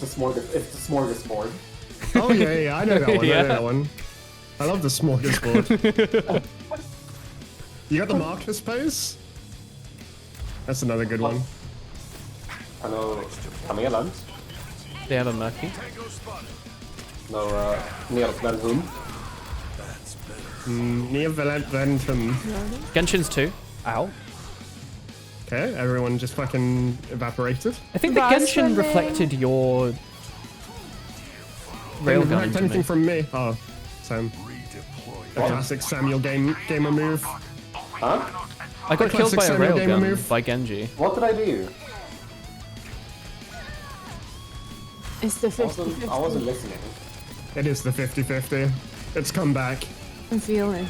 the smorgasbord. Oh yeah, I know that one. I Yeah. know that one. I love the smorgasbord. You got the Marcus pose? That's another good one. I know Kamelan. They have a Murky. No, Neil Van Hoom. Near Valentum. Genshin's 2. Ow. Okay, everyone just fucking evaporated. I think the That's Genshin funny. reflected your railgun Didn't into anything me. from me. Oh, Sam. A classic Samuel gamer move. Huh? I got killed classic by a Samuel gamer railgun move. by Genji. What did I do? It's the I wasn't 50-50. listening. It is the 50-50. It's come back. I feel it.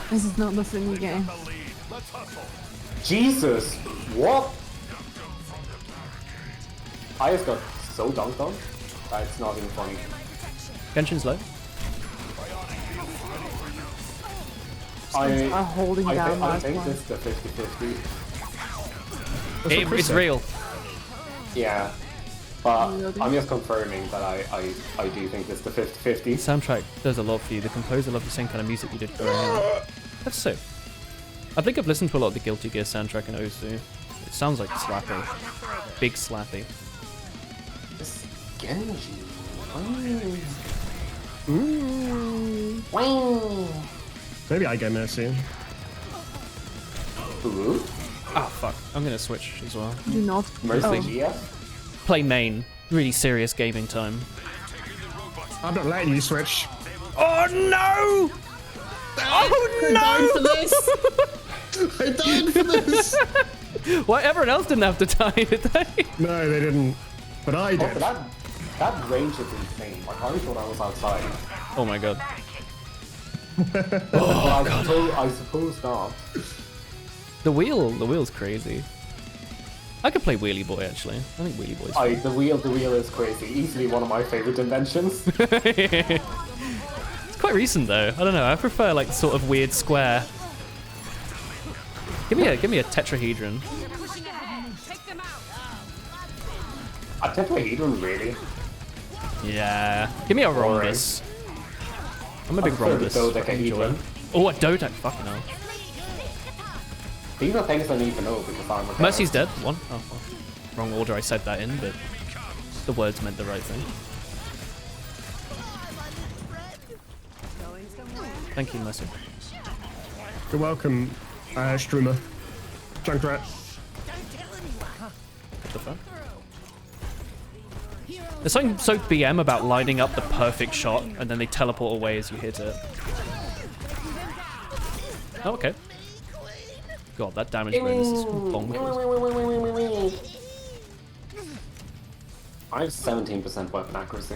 This is not the funny game. Jesus! What? I just got so dunked on that it's not even funny. Genshin's low. Are holding down I last think one. this is the 50-50. It's real. Yeah. But Really? I'm just confirming that I do think it's the 50-50. Soundtrack does a lot for you. The composer loved the same kind of music you did growing up. That's sick. I think I've listened to a lot of the Guilty Gear soundtrack in Osu. It sounds like slappy. Big slappy. This Genji. Maybe I get Mercy. Ooh. Ah, fuck. I'm gonna switch as well. Do not. Mercy GF? Play main. Really serious gaming time. I'm not letting you switch. Oh no! Oh no! I died for this! Why everyone else didn't have to die, did they? No, they didn't. But I Oh, did. but that range is insane. Like, I thought I was outside. Oh my god. I suppose not. The wheel's crazy. I could play Wheelie Boy actually. I think Wheelie Boy's fun. The wheel is crazy. Easily one of my favorite inventions. It's quite recent though. I don't know. I prefer like sort of weird square. Give me a tetrahedron. A tetrahedron, really? Yeah. Give me a rhombus. I'm a big rhombus. Dodecahedron. Oh, a dodeca. Fucking hell. These are things I need to know because I'm a Mercy's dead. One. Oh, well. Wrong order I said that in, but the words meant the right thing. Thank you, Mercy. You're welcome, Struma. Junkrat. What the fuck? There's something so BM about lining up the perfect shot and then they teleport away as you hit it. Oh, okay. God, that damage bonus is bonkers. I have 17% weapon accuracy.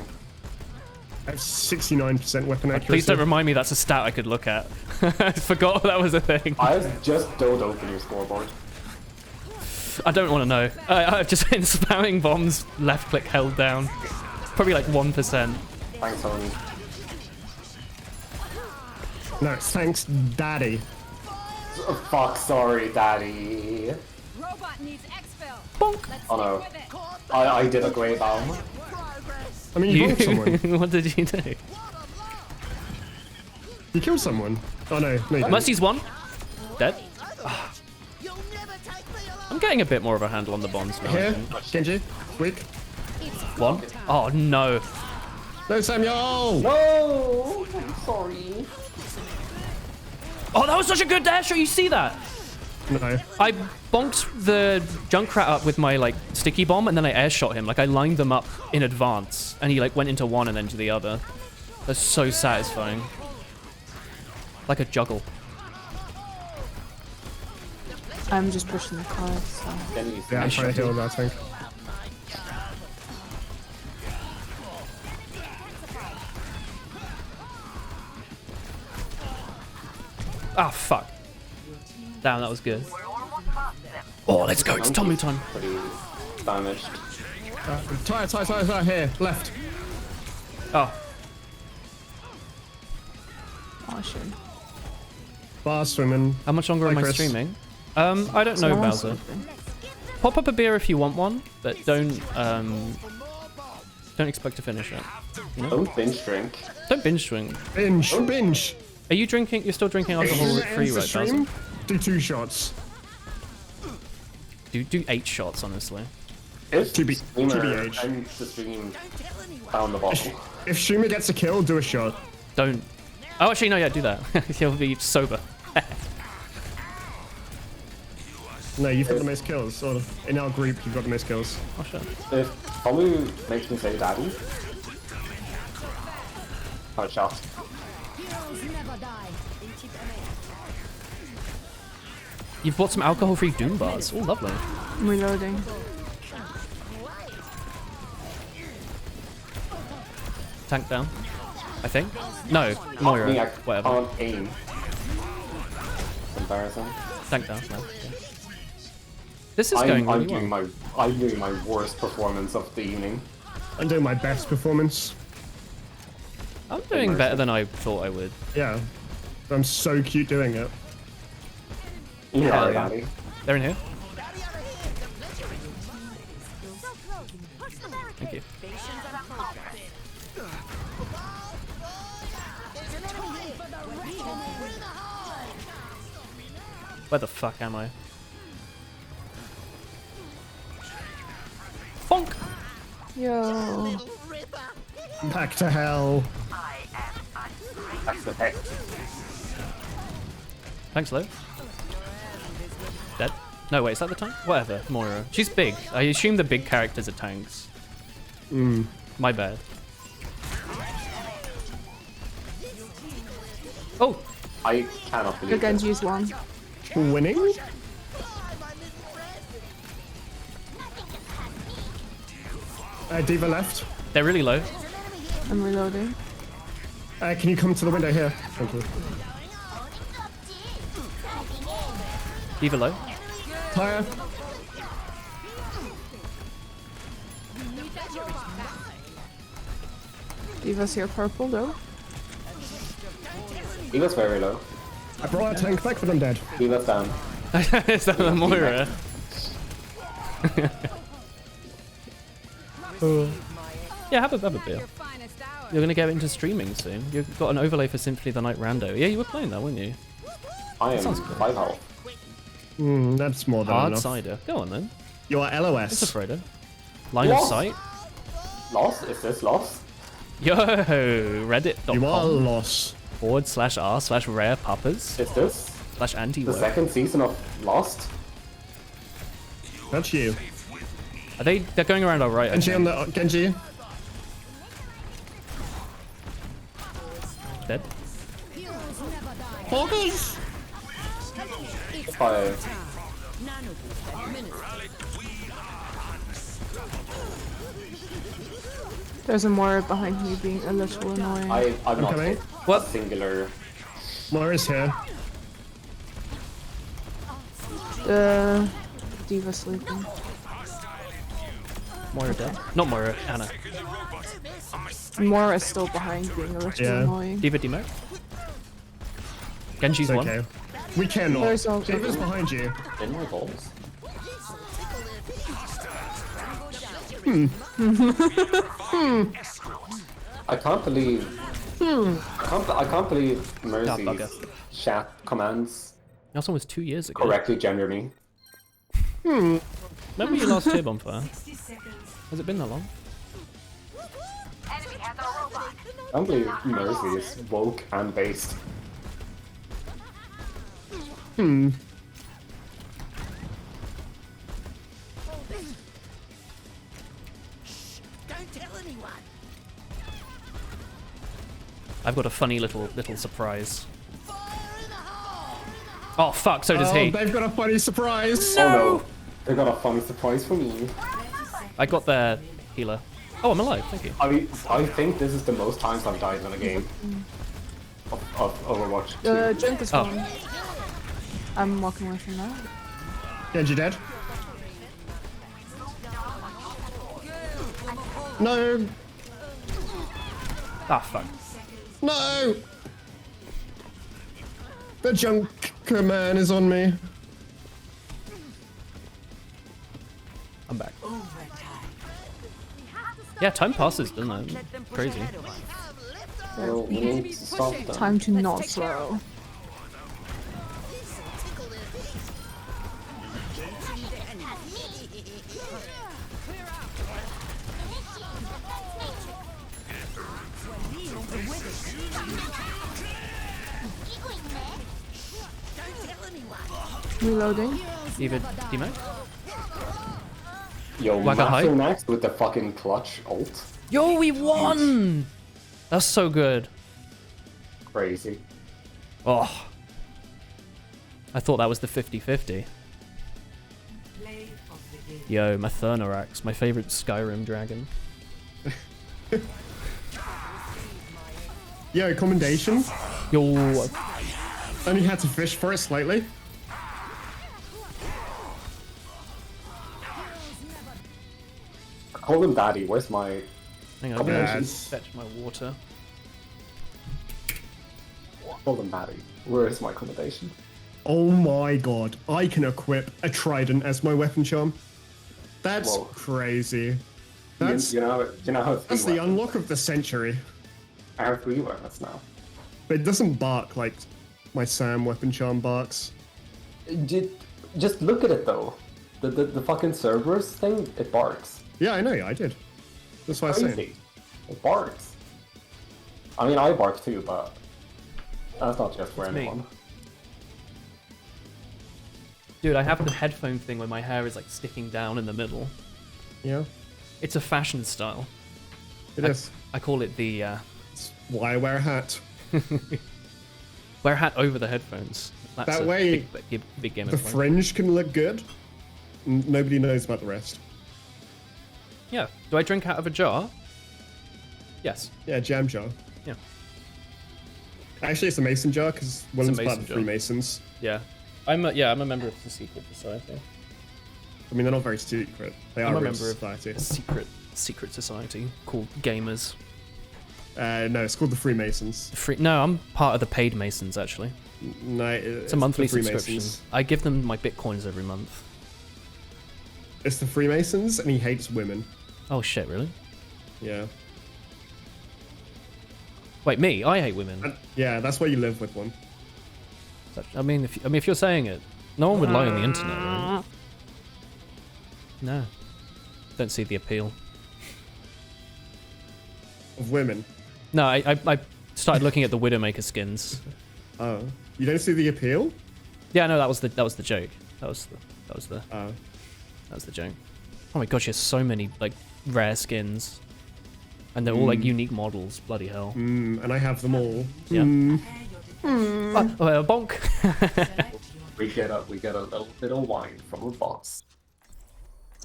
I have 69% weapon accuracy. Please don't remind me that's a stat I could look at. I forgot that was a thing. I just don't open your scoreboard. I don't want to know. I've just been spamming bombs, left click held down. Probably like 1%. Thanks, Tony. No, thanks, Daddy. Oh, fuck, sorry, daddy. Robot needs exfil. Bonk. Oh no. I did a grey bomb. I mean, you killed someone. What did you do? You killed someone. Oh no, no you didn't. Mercy's one. Dead. Ah. I'm getting a bit more of a handle on the bombs now. I Here, think. Genji, weak. One. Oh no. No, Samuel! No! I'm sorry. Oh, that was such a good dash. You see that? No. I bonked the Junkrat up with my like sticky bomb, and then I air shot him. Like I lined them up in advance, and he like went into one and then to the other. That's so satisfying. Like a juggle. I'm just pushing the card, so. Then you Yeah, I'm trying to heal that thing. Ah, fuck. Damn, that was good. Oh, let's go. It's tumble time. Pretty damaged. Tire, here, left. Oh, Oh shit. Bar swimming. how much longer Hi, am I Chris. streaming? I don't know, Bowser. Pop up a beer if you want one, but don't expect to finish it. You know? Don't binge drink. Don't binge drink. Binge. Are you drinking? You're still drinking alcohol free, right, Bowser? Do 2 shots. Do 8 shots, honestly. If TBH. streamer ends the stream down the bottle. If streamer gets a kill, do a shot. Don't. Oh, actually, no, yeah, do that. He'll be sober. No, you've got the most kills. Or in our group, you've got the most kills. Oh, shit. If Tommy makes me say daddy, have a shot. Heroes never die. You've bought some alcohol-free Doom bars. Oh, lovely. I'm reloading. Tank down. I think. No, Moira. Me, I Whatever. can't aim. It's embarrassing. Tank down. No. Okay. This is I'm going really doing well. I'm doing my worst performance of the evening. I'm doing my best performance. I'm doing better than I thought I would. Yeah. I'm so cute doing it. You Hell are, yeah. daddy. They're in here. Thank you. Where the fuck am I? Bonk! Yo. Back to hell. That's the heck. Thanks, Lo. Dead? No, wait, is that the tank? Whatever, Moira. She's big. I assume the big characters are tanks. My bad. Oh! I cannot The believe it. Genji's one. Winning? Diva left. They're really low. I'm reloading. Can you come to the window here? Thank you. Diva low. Tire. Diva's here purple though. He was very low. I brought a tank back, but I'm dead. He was down. Is that the Moira? Yeah, have a beer. You're gonna get into streaming soon. You've got an overlay for Symphony of the Night Rando. Yeah, you were playing that, weren't you? I am sounds good. 5 health. That's more than Hard enough. cider. Go on then. You're What's LOS. Afraid Line of Lost? sight. Lost? Is this lost? Yo, reddit.com You are lost. /r/rare puppers Is this /anti the second season of Lost? That's you. Are they're going around all right? I Genji on think. the Genji. Dead. Focus. By There's a Moira behind me being a little annoying. I'm not coming. What? singular. Moira's here. The Diva sleeping. Moira dead. Not Moira, Anna. Moira's still behind being a little Yeah. annoying. Diva demo. Genji's It's one. okay. We cannot. There's also- Diva's behind you. In my balls. I can't believe. I can't believe bugger. Mercy's chat commands That one was 2 years ago. correctly gender me. Remember your last tier bonfire? Has it been that long? I can't believe Mercy is woke and based. I've got a funny little surprise. Oh fuck, so does Oh, he. they've got a funny surprise. Oh no! They got a funny surprise for me. I got their healer. Oh, I'm alive, thank you. I think this is the most times I've died in a game of Overwatch 2. Junk is Oh. one. I'm walking away from that. Genji dead. No! Ah, fuck. No! The Junker man is on me. I'm back. Yeah, time passes, doesn't it? Crazy. Well, we need to stop them. Time to not slow. Reloading. Even D-Mac? Yo, Like a hype? Master Max with the fucking clutch ult. Yo, we won! That's so good. Crazy. Oh. I thought that was the 50-50. Yo, my Thernorax, my favorite Skyrim dragon. Yo, commendation. Yo. Only had to fish for it slightly. Call him daddy. Where's my... Hang on, Yes. fetch my water. Call him daddy. Where is my accommodation? Oh my god, I can equip a trident as my weapon charm. That's Whoa. crazy. That's You know how that's the unlock of the century. I have 3 weapons now. But it doesn't bark like my Sam weapon charm barks. Just look at it though. The fucking Cerberus thing, it barks. Yeah, I know, I did. That's what I was saying. Crazy. It barks. I mean, I bark too, but that's not just for It's me. anyone. Dude, I have the headphone thing where my hair is like sticking down in the middle. Yeah, It's a fashion style. it is. I call it the It's why I wear a hat. wear a hat over the headphones. That's That a way, big game The of fun. fringe can look good. Nobody knows about the rest. Yeah. Do I drink out of a jar? Yes. Yeah, jam jar. Yeah. Actually, it's a mason jar because Willem's part mason of the jar. Freemasons. Yeah. I'm a member of the secret society. I mean, they're not very secret. They are I'm a real member of society. a secret society called Gamers. No, it's called the Freemasons. No, I'm part of the paid Masons actually. No, It's a monthly the subscription. Freemasons. I give them my bitcoins every month. It's the Freemasons, and he hates women. Oh shit, really? Yeah. Wait, me? I hate women. And, yeah, that's why you live with one. I mean, if you're saying it, no one would lie on the internet, right? No. Don't see the appeal. Of women. No, I started looking at the Widowmaker skins. Oh. You don't see the appeal? Yeah, no, that was the joke. That was the Oh. joke. Oh my gosh, there's so many like rare skins, and they're all like unique models. Bloody hell. And I have them all. Yeah. Bonk. We get a little bit of wine from a boss.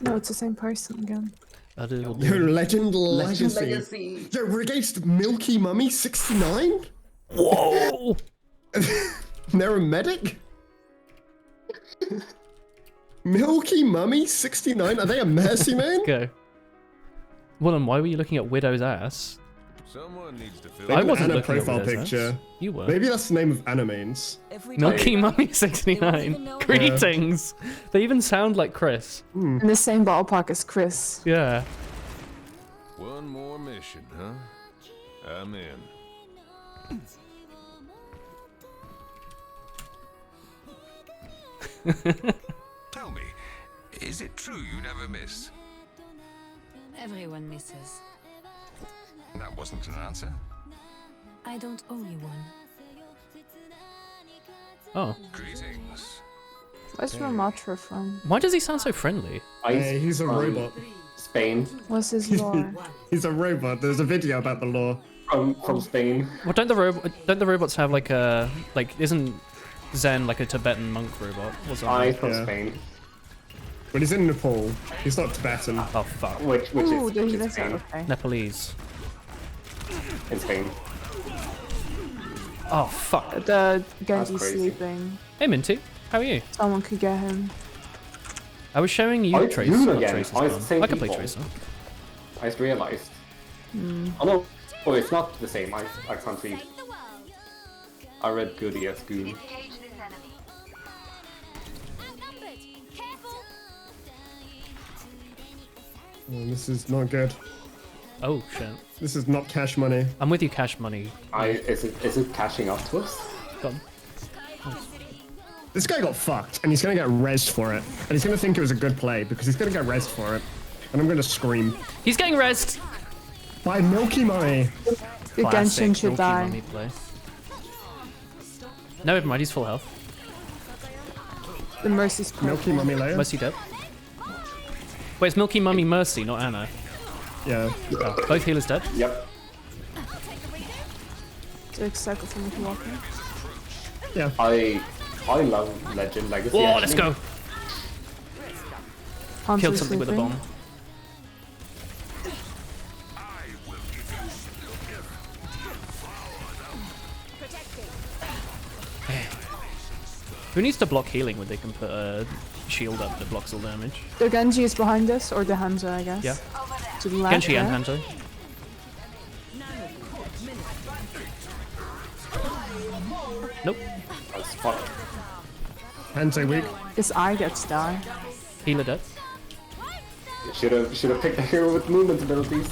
No, it's the same person again. A little Your bit. Legend Legacy. Yo, we're against Milky Mummy 69? Whoa! They're a medic? Milky Mummy 69? Are they a mercy man? Go. Willem, why were you looking at Widow's ass? Someone needs to fill They I have an wasn't Anna looking at profile Widow's picture. ass. You were. Maybe that's the name of animains. Milky Mummy 69. Greetings. They even sound like Chris. In the same ballpark as Chris. Yeah. One more mission, huh? I'm in. Tell me, is it true you never miss? Everyone misses. That wasn't an answer. I don't owe you one. Oh. Greetings. Where's Ramatra from? Why does he sound so friendly? Hey, he's a robot. Spain. What's his lore? He's a robot. There's a video about the law. From Spain. Well, don't the robots have like a isn't Zen like a Tibetan monk robot or something? I from Yeah. Spain. But he's in Nepal. He's not Tibetan. Oh fuck. Which Ooh, is there's this Spain. okay. Nepalese. In Spain. Oh fuck. The Genji crazy. sleeping. Hey Minty. How are you? Someone could get him. I was showing you Oh, it's Tracer. you not again. Tracer's Oh, it's gone. the same I can play people. Tracer. I just realized. Oh no, oh, it's not the same. I can't read. I read Goody as Goon. Oh, this is not good. Oh shit. This is not cash money. I'm with you, Cash Money. Is it catching up to us? Gone. This guy got fucked, and he's gonna get rezzed for it. And he's gonna think it was a good play, because he's gonna get rezzed for it. And I'm gonna scream. He's getting rezzed! By Milky Mummy! The Genshin should Milky die. Mummy play. No, never mind, he's full health. The Mercy's purple. Milky Mummy layer? Mercy dead. Wait, it's Milky Mummy Mercy, not Anna. Yeah. Oh, both healers dead. Yep. Take cycle for me to walk in. Yeah. I love Legend Legacy. Oh, actually. let's go! Hanzo's Killed something with a sleeping. bomb. Who needs to block healing when they can put a shield up that blocks all damage? The Genji is behind us, or the Hanzo, I guess. Yeah. To the left. Genji and yeah? Hanzo. Nope. That's fuck. Hanzo weak. His eye gets die. Healer dead. Should have picked a hero with movement abilities.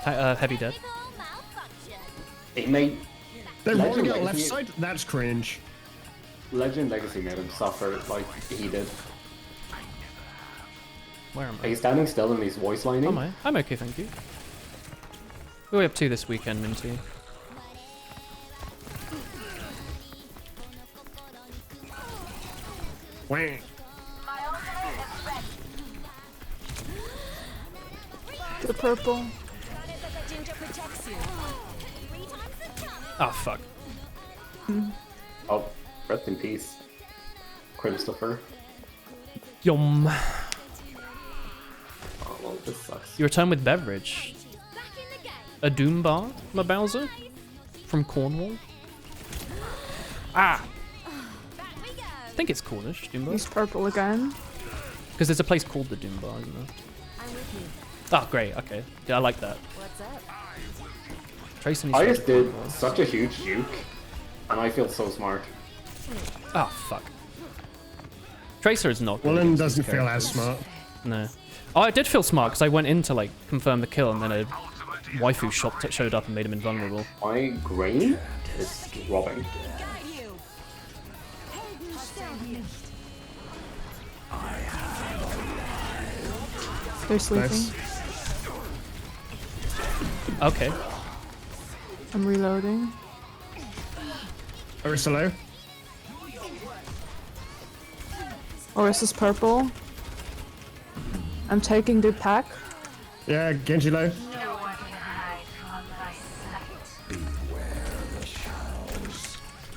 Heavy dead. It made They're Legend rolling out left Legacy- side? That's cringe. Legend Legacy made him suffer like he did. Where am I? He's standing still and he's voice lining. Am I? I'm okay, thank you. What are we up to this weekend, Minty? Wah. The purple. Oh, fuck. Oh, rest in peace, Christopher. Yum. Oh well, this sucks. You return with beverage. A Doom Bar, my Bowser? From Cornwall? Ah! I think it's Cornish, Doom Bar. He's purple again. Because there's a place called the Doom Bar, isn't there? Oh, great, okay. Yeah, I like that. Tracer needs I to just did such a huge juke, and I feel so smart. Oh, fuck. Tracer is not good Willen against doesn't these feel as characters. smart. No. Oh, I did feel smart because I went in to like confirm the kill and then a waifu showed up and made him invulnerable. My grain is robbing. They're sleeping. Nice. Okay. I'm reloading. Orisa low. Oris is purple. I'm taking the pack. Yeah, Genji low.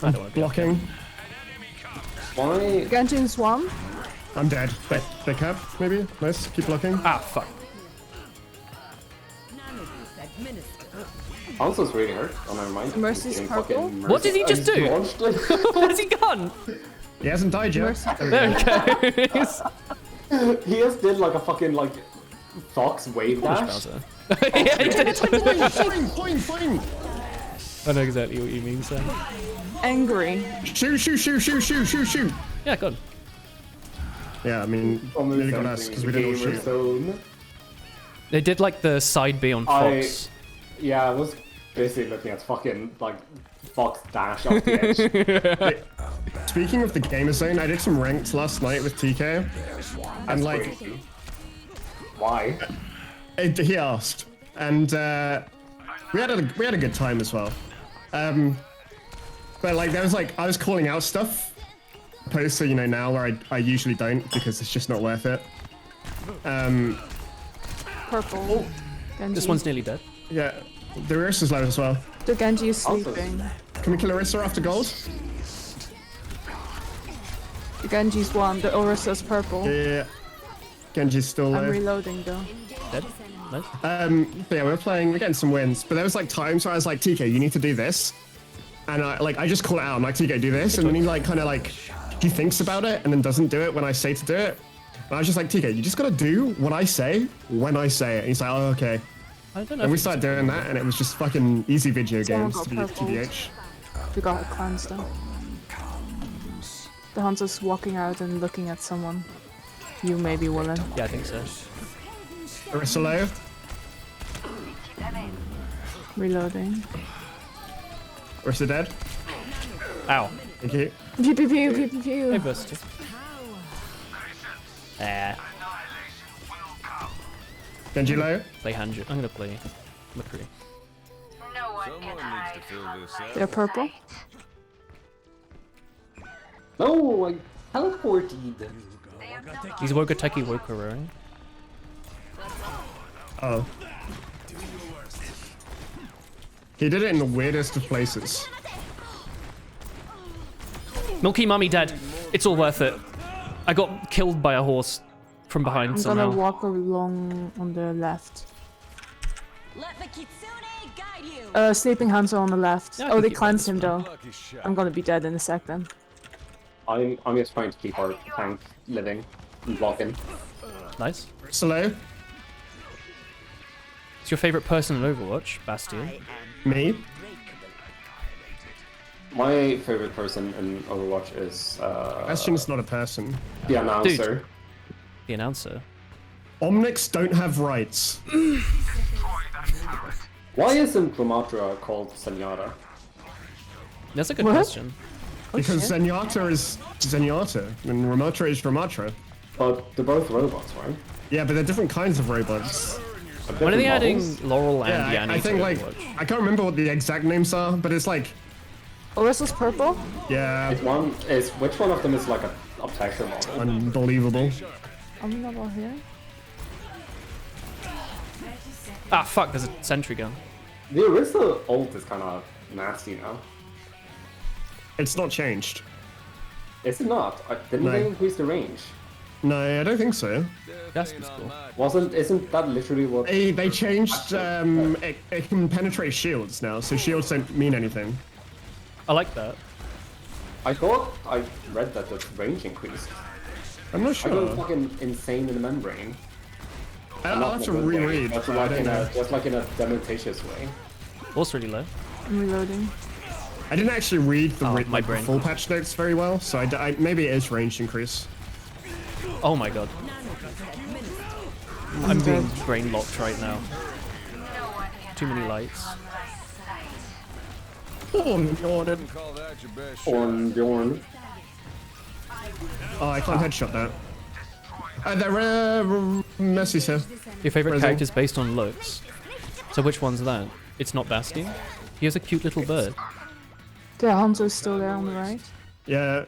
I don't want to be Blocking. Why? Genji's one. I'm dead. They cap, maybe? Nice. Keep blocking. Ah, fuck. Hanzo's really hurt. Oh, never mind. Mercy's He's purple? fucking What did he just do? launched it. What has he done? He hasn't died yet. Mercy. There we go. There he goes. He just did like a fucking like fox wave dash. Bowser. Yeah, he did. Boing. I know exactly what you mean, Sam. Angry. Shoot. Yeah, good. Yeah, I mean, nearly got us because we didn't all Gamer shoot. zone. They did like the side B on Fox. Yeah, I was basically looking at fucking like fox dash off the edge. Speaking of the gamer zone, I did some ranked last night with TK, and like, Crazy. Why? he asked, and we had a good time as well. But like, there was like, I was calling out stuff, opposed to, you know, now where I usually don't because it's just not worth it. Purple. Genji. This one's nearly dead. Yeah, the Orisa's low as well. The Genji is Also- sleeping. Can we kill Orisa after gold? The Genji's one. The Orisa's purple. Yeah. Genji's still I'm low. reloading though. Dead? No? But yeah, we're getting some wins. But there was like times where I was like, TK, you need to do this. And I just call it out. I'm like, TK, do this. And then he like kind of like, he thinks about it and then doesn't do it when I say to do it. And I was just like, TK, you just gotta do what I say when I say it. And he's like, oh, okay. I don't know. And if we it's- started doing that, and it was just fucking easy video Someone games to got be purpled. TBH. We got a clan stuff. The hunter's walking out and looking at someone. You may be willing. Yeah, I think so. Orisa low. Reloading. Orisa dead. Ow. Thank you. Pew pew pew pew pew pew. Hey, bursted. Genji low. Play Hanju. I'm gonna play McCree. Someone needs to fill this out. They're purple. No, I teleported. He's Wogateki Wokoro, right? Oh. He did it in the weirdest of places. Milky Mummy dead. It's all worth it. I got killed by a horse from behind I'm somehow. gonna walk along on the left. Let the kitsune guide you. Sleeping Hunter on the left. Yeah, I Oh, can they keep cleansed that, him it's though. Lucky shot. I'm gonna be dead in a sec then. I'm just trying to keep our tank living and blocking. Nice. Orisa low. It's your favorite person in Overwatch, Bastion. Me. My favorite person in Overwatch is Bastion's not a person. the announcer. The announcer. Omnics don't have rights. Why isn't Ramatra called Senora? That's a good What? question. Because shit. Zenyatta is Zenyatta, and Ramatra is Ramatra. But they're both robots, right? Yeah, but they're different kinds of robots. When are they Different adding models? Laurel and Yeah, Yanni I think to like, Overwatch? I can't remember what the exact names are, but it's like, Orisa's purple. yeah, Which one of them is like a obsession model? unbelievable. I'm not all here. Ah, fuck, there's a sentry gun. The Orisa ult is kind of nasty now. It's not changed. Is it not? Didn't No. they increase the range? No, I don't think so. That's cool. Isn't that literally what? They changed, it can penetrate shields now, so shields don't mean anything. I like that. I thought I read that the range increased. I'm not I go sure. fucking insane in the membrane. I'll have to in a good way, reread, but but I don't know. just like in a demoneticious way. Horse really low. I'm reloading. I didn't actually read the, Oh, re- my like, the brain. full patch notes very well, so maybe it is range increase. Oh my god. I'm being brain locked right now. Too many lights. Oh, Jordan. Call that your best shot. On Bjorn. Oh, I can't headshot that. Messi's here. Your favorite Brazil. character's based on looks. So which one's that? It's not Bastion? He has a cute little bird. The hunter's still there on the right. Yeah.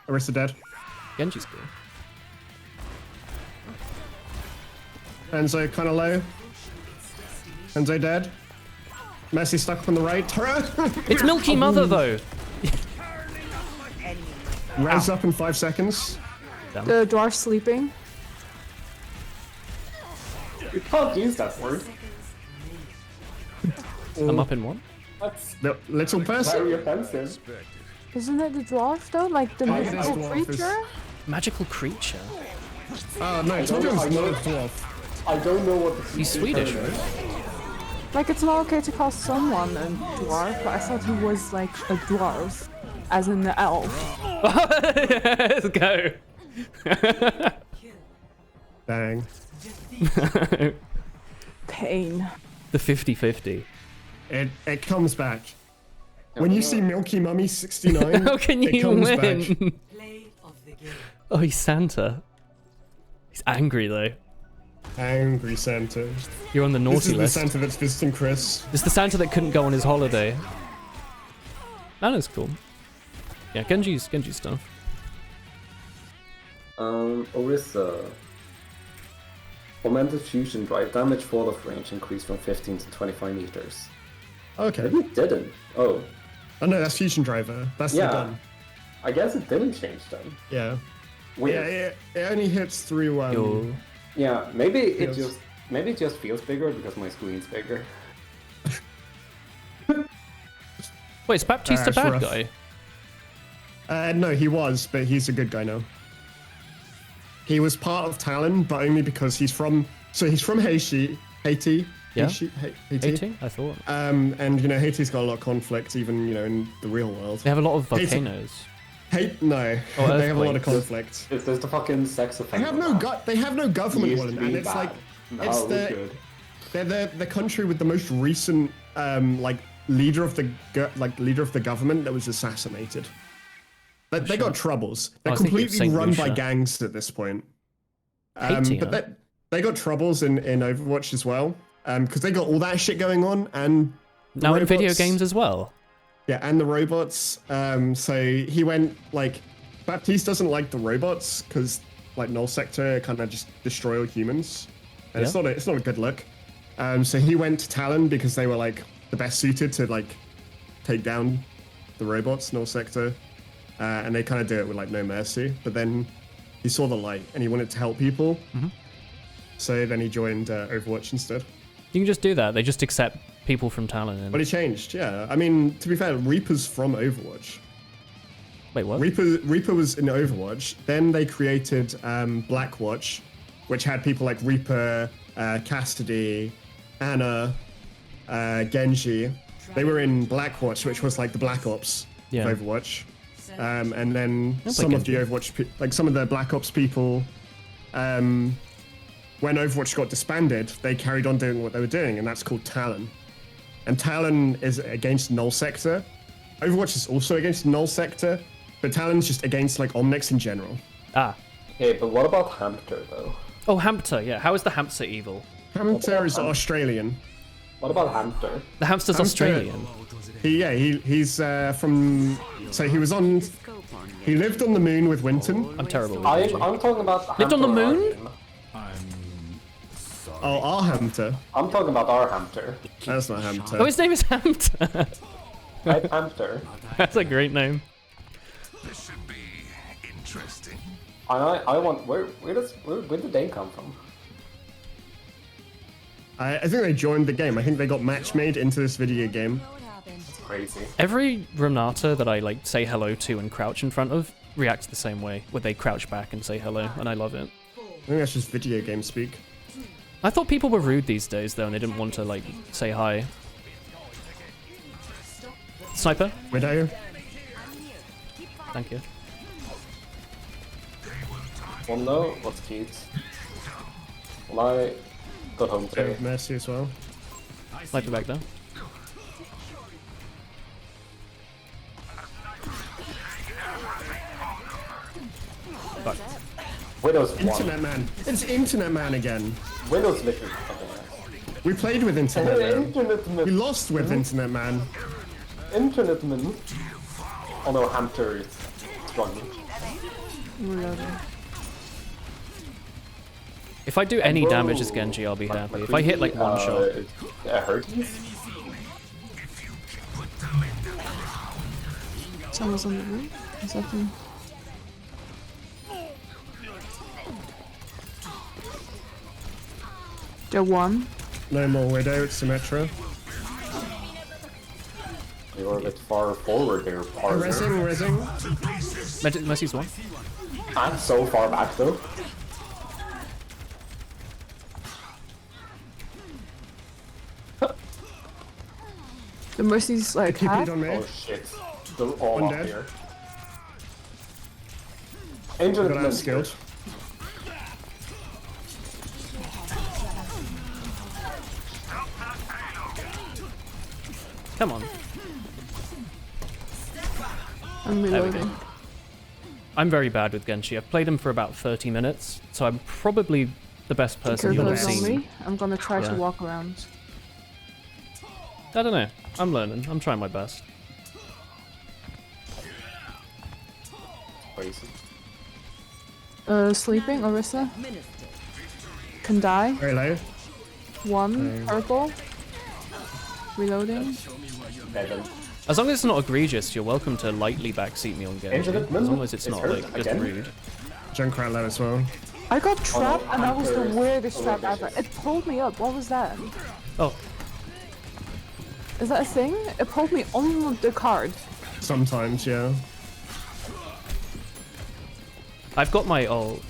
Orisa dead. Genji's cool. Enzo kind of low. Enzo dead. Messi stuck up on the right. It's Milky Mother though! Res up in 5 seconds. The dwarf sleeping. You can't use that word. I'm up in one. That's The little person. very offensive. Isn't it the dwarf though? Like the think it is mythical dwarf, is- creature? Magical creature. Oh no, Torbjorn's not a dwarf. I don't know what the He's Swedish, right? Like it's not okay to call someone a dwarf, but I thought he was like a dwarf, as in the elf. Let's go! Dang. Pain. The 50-50. It comes back. When you see Milky Mummy 69, How can it you comes win? back. Oh, he's Santa. He's angry though. Angry Santa. You're on the This naughty is the list. Santa that's visiting Chris. It's the Santa that couldn't go on his holiday. That is cool. Yeah, Genji's stuff. Orisa. Augmented fusion drive damage fall of range increased from 15 to 25 meters. Okay. Maybe it didn't. Oh, Oh no, that's Fusion Driver. That's the Yeah. gun. I guess it didn't change then. Yeah. Weird. Yeah, it only hits through Yo. Yeah, maybe it Feels- just feels bigger because my screen's bigger. Wait, is Baptiste a it's bad rough. guy? No, he was, but he's a good guy now. He was part of Talon, but only because he's from Haiti. Yeah. Haiti? 18, I thought. And you know, Haiti's got a lot of conflict, even in the real world. They have a lot of volcanoes. No, Oh, they have a lot of earthquakes. conflict. Is this the fucking sex They offender? have no they have no government, Used Wallen, to be and it's bad. like No, it's it was good. they're the country with the most recent leader of the government that was assassinated. They got troubles. They're I was thinking of completely Saint run by Lucia. gangs at this point. Haiti, But huh? they got troubles in Overwatch as well, because they got all that shit going on, and the Now in video robots- games as well. Yeah, and the robots. So he went Baptiste doesn't like the robots because Null Sector kind of just destroy all humans, and Yeah. it's not a good look. So he went to Talon because they were the best suited to take down the robots, Null Sector, and they kind of do it with no mercy. But then he saw the light and he wanted to help people, so then he joined Overwatch instead. You can just do that. They just accept people from Talon. And... But he changed, yeah. I mean, to be fair, Reaper's from Overwatch. Wait, what? Reaper was in Overwatch. Then they created Blackwatch, which had people like Reaper, Cassidy, Anna, Genji. They were in Blackwatch, which was the Black Ops Yeah. of Overwatch. And then That's some like of the Overwatch, some of the Black Ops people, when Overwatch got disbanded, they carried on doing what they were doing, and that's called Talon. And Talon is against Null Sector. Overwatch is also against Null Sector, but Talon's just against Omnics in general. Ah. Hey, but what about Hamster though? Oh, Hamster. Yeah. How is the hamster evil? Hamster is Australian. What about Hamster? The hamster's Hamster- Australian. He's from. So he was on. He lived on the moon with Winton. I'm terrible with I'm PG. talking about Lived on the Hamster, moon? our game. Oh, our Hamster. I'm talking about our Hamster. That's not Hamster. Oh, his name is Hamster. Hamster. That's a great name. This should be interesting. And I want where did they come from? I think they joined the game. I think they got match made into this video game. Crazy. Every Renata that I say hello to and crouch in front of reacts the same way, where they crouch back and say hello, and I love it. I think that's just video game speak. I thought people were rude these days though, and they didn't want to say hi. Sniper, Widow. thank you. Well, no, what's cute? Well, I got home today. Mercy as well. Sniper back there. Fuck. Windows won. Internet Man. It's Internet Man again. Windows literally fucking ass. We played with Internet Man. Internet We man. lost with Internet Man. Internet man. Oh no, Hamster is struggling. If I do any Bro, damage as Genji, I'll be happy. If I hit one shot. Hertes? Someone's on the roof. Is that him? The one. No more Widow. It's Symmetra. You're a bit far forward there, partner. Resing. Mercy's one. I'm so far back though. The Mercy's Keep half. it on me. Oh shit. They're all One up dead. here. Angel Got out skilled. Come on. I'm There we reloading. go. I'm very bad with Genji. I've played him for about 30 minutes, so I'm probably the best person you'll have Kirko's on seen. me. I'm gonna try Yeah. to walk around. I don't know. I'm learning. I'm trying my best. Crazy. Sleeping, Orisa. Can die. Very low. One purple. Reloading. Devin. As long as it's not egregious, you're welcome to lightly backseat me on Genji. Infinite As long as it's It's not hurt just again? rude. Junkrat low as well. I got trapped and that was the Hunter. weirdest trap Oh, ever. It pulled me up. What was that? Oh, Is that a thing? It pulled me on the card. Sometimes, yeah. I've got my ult.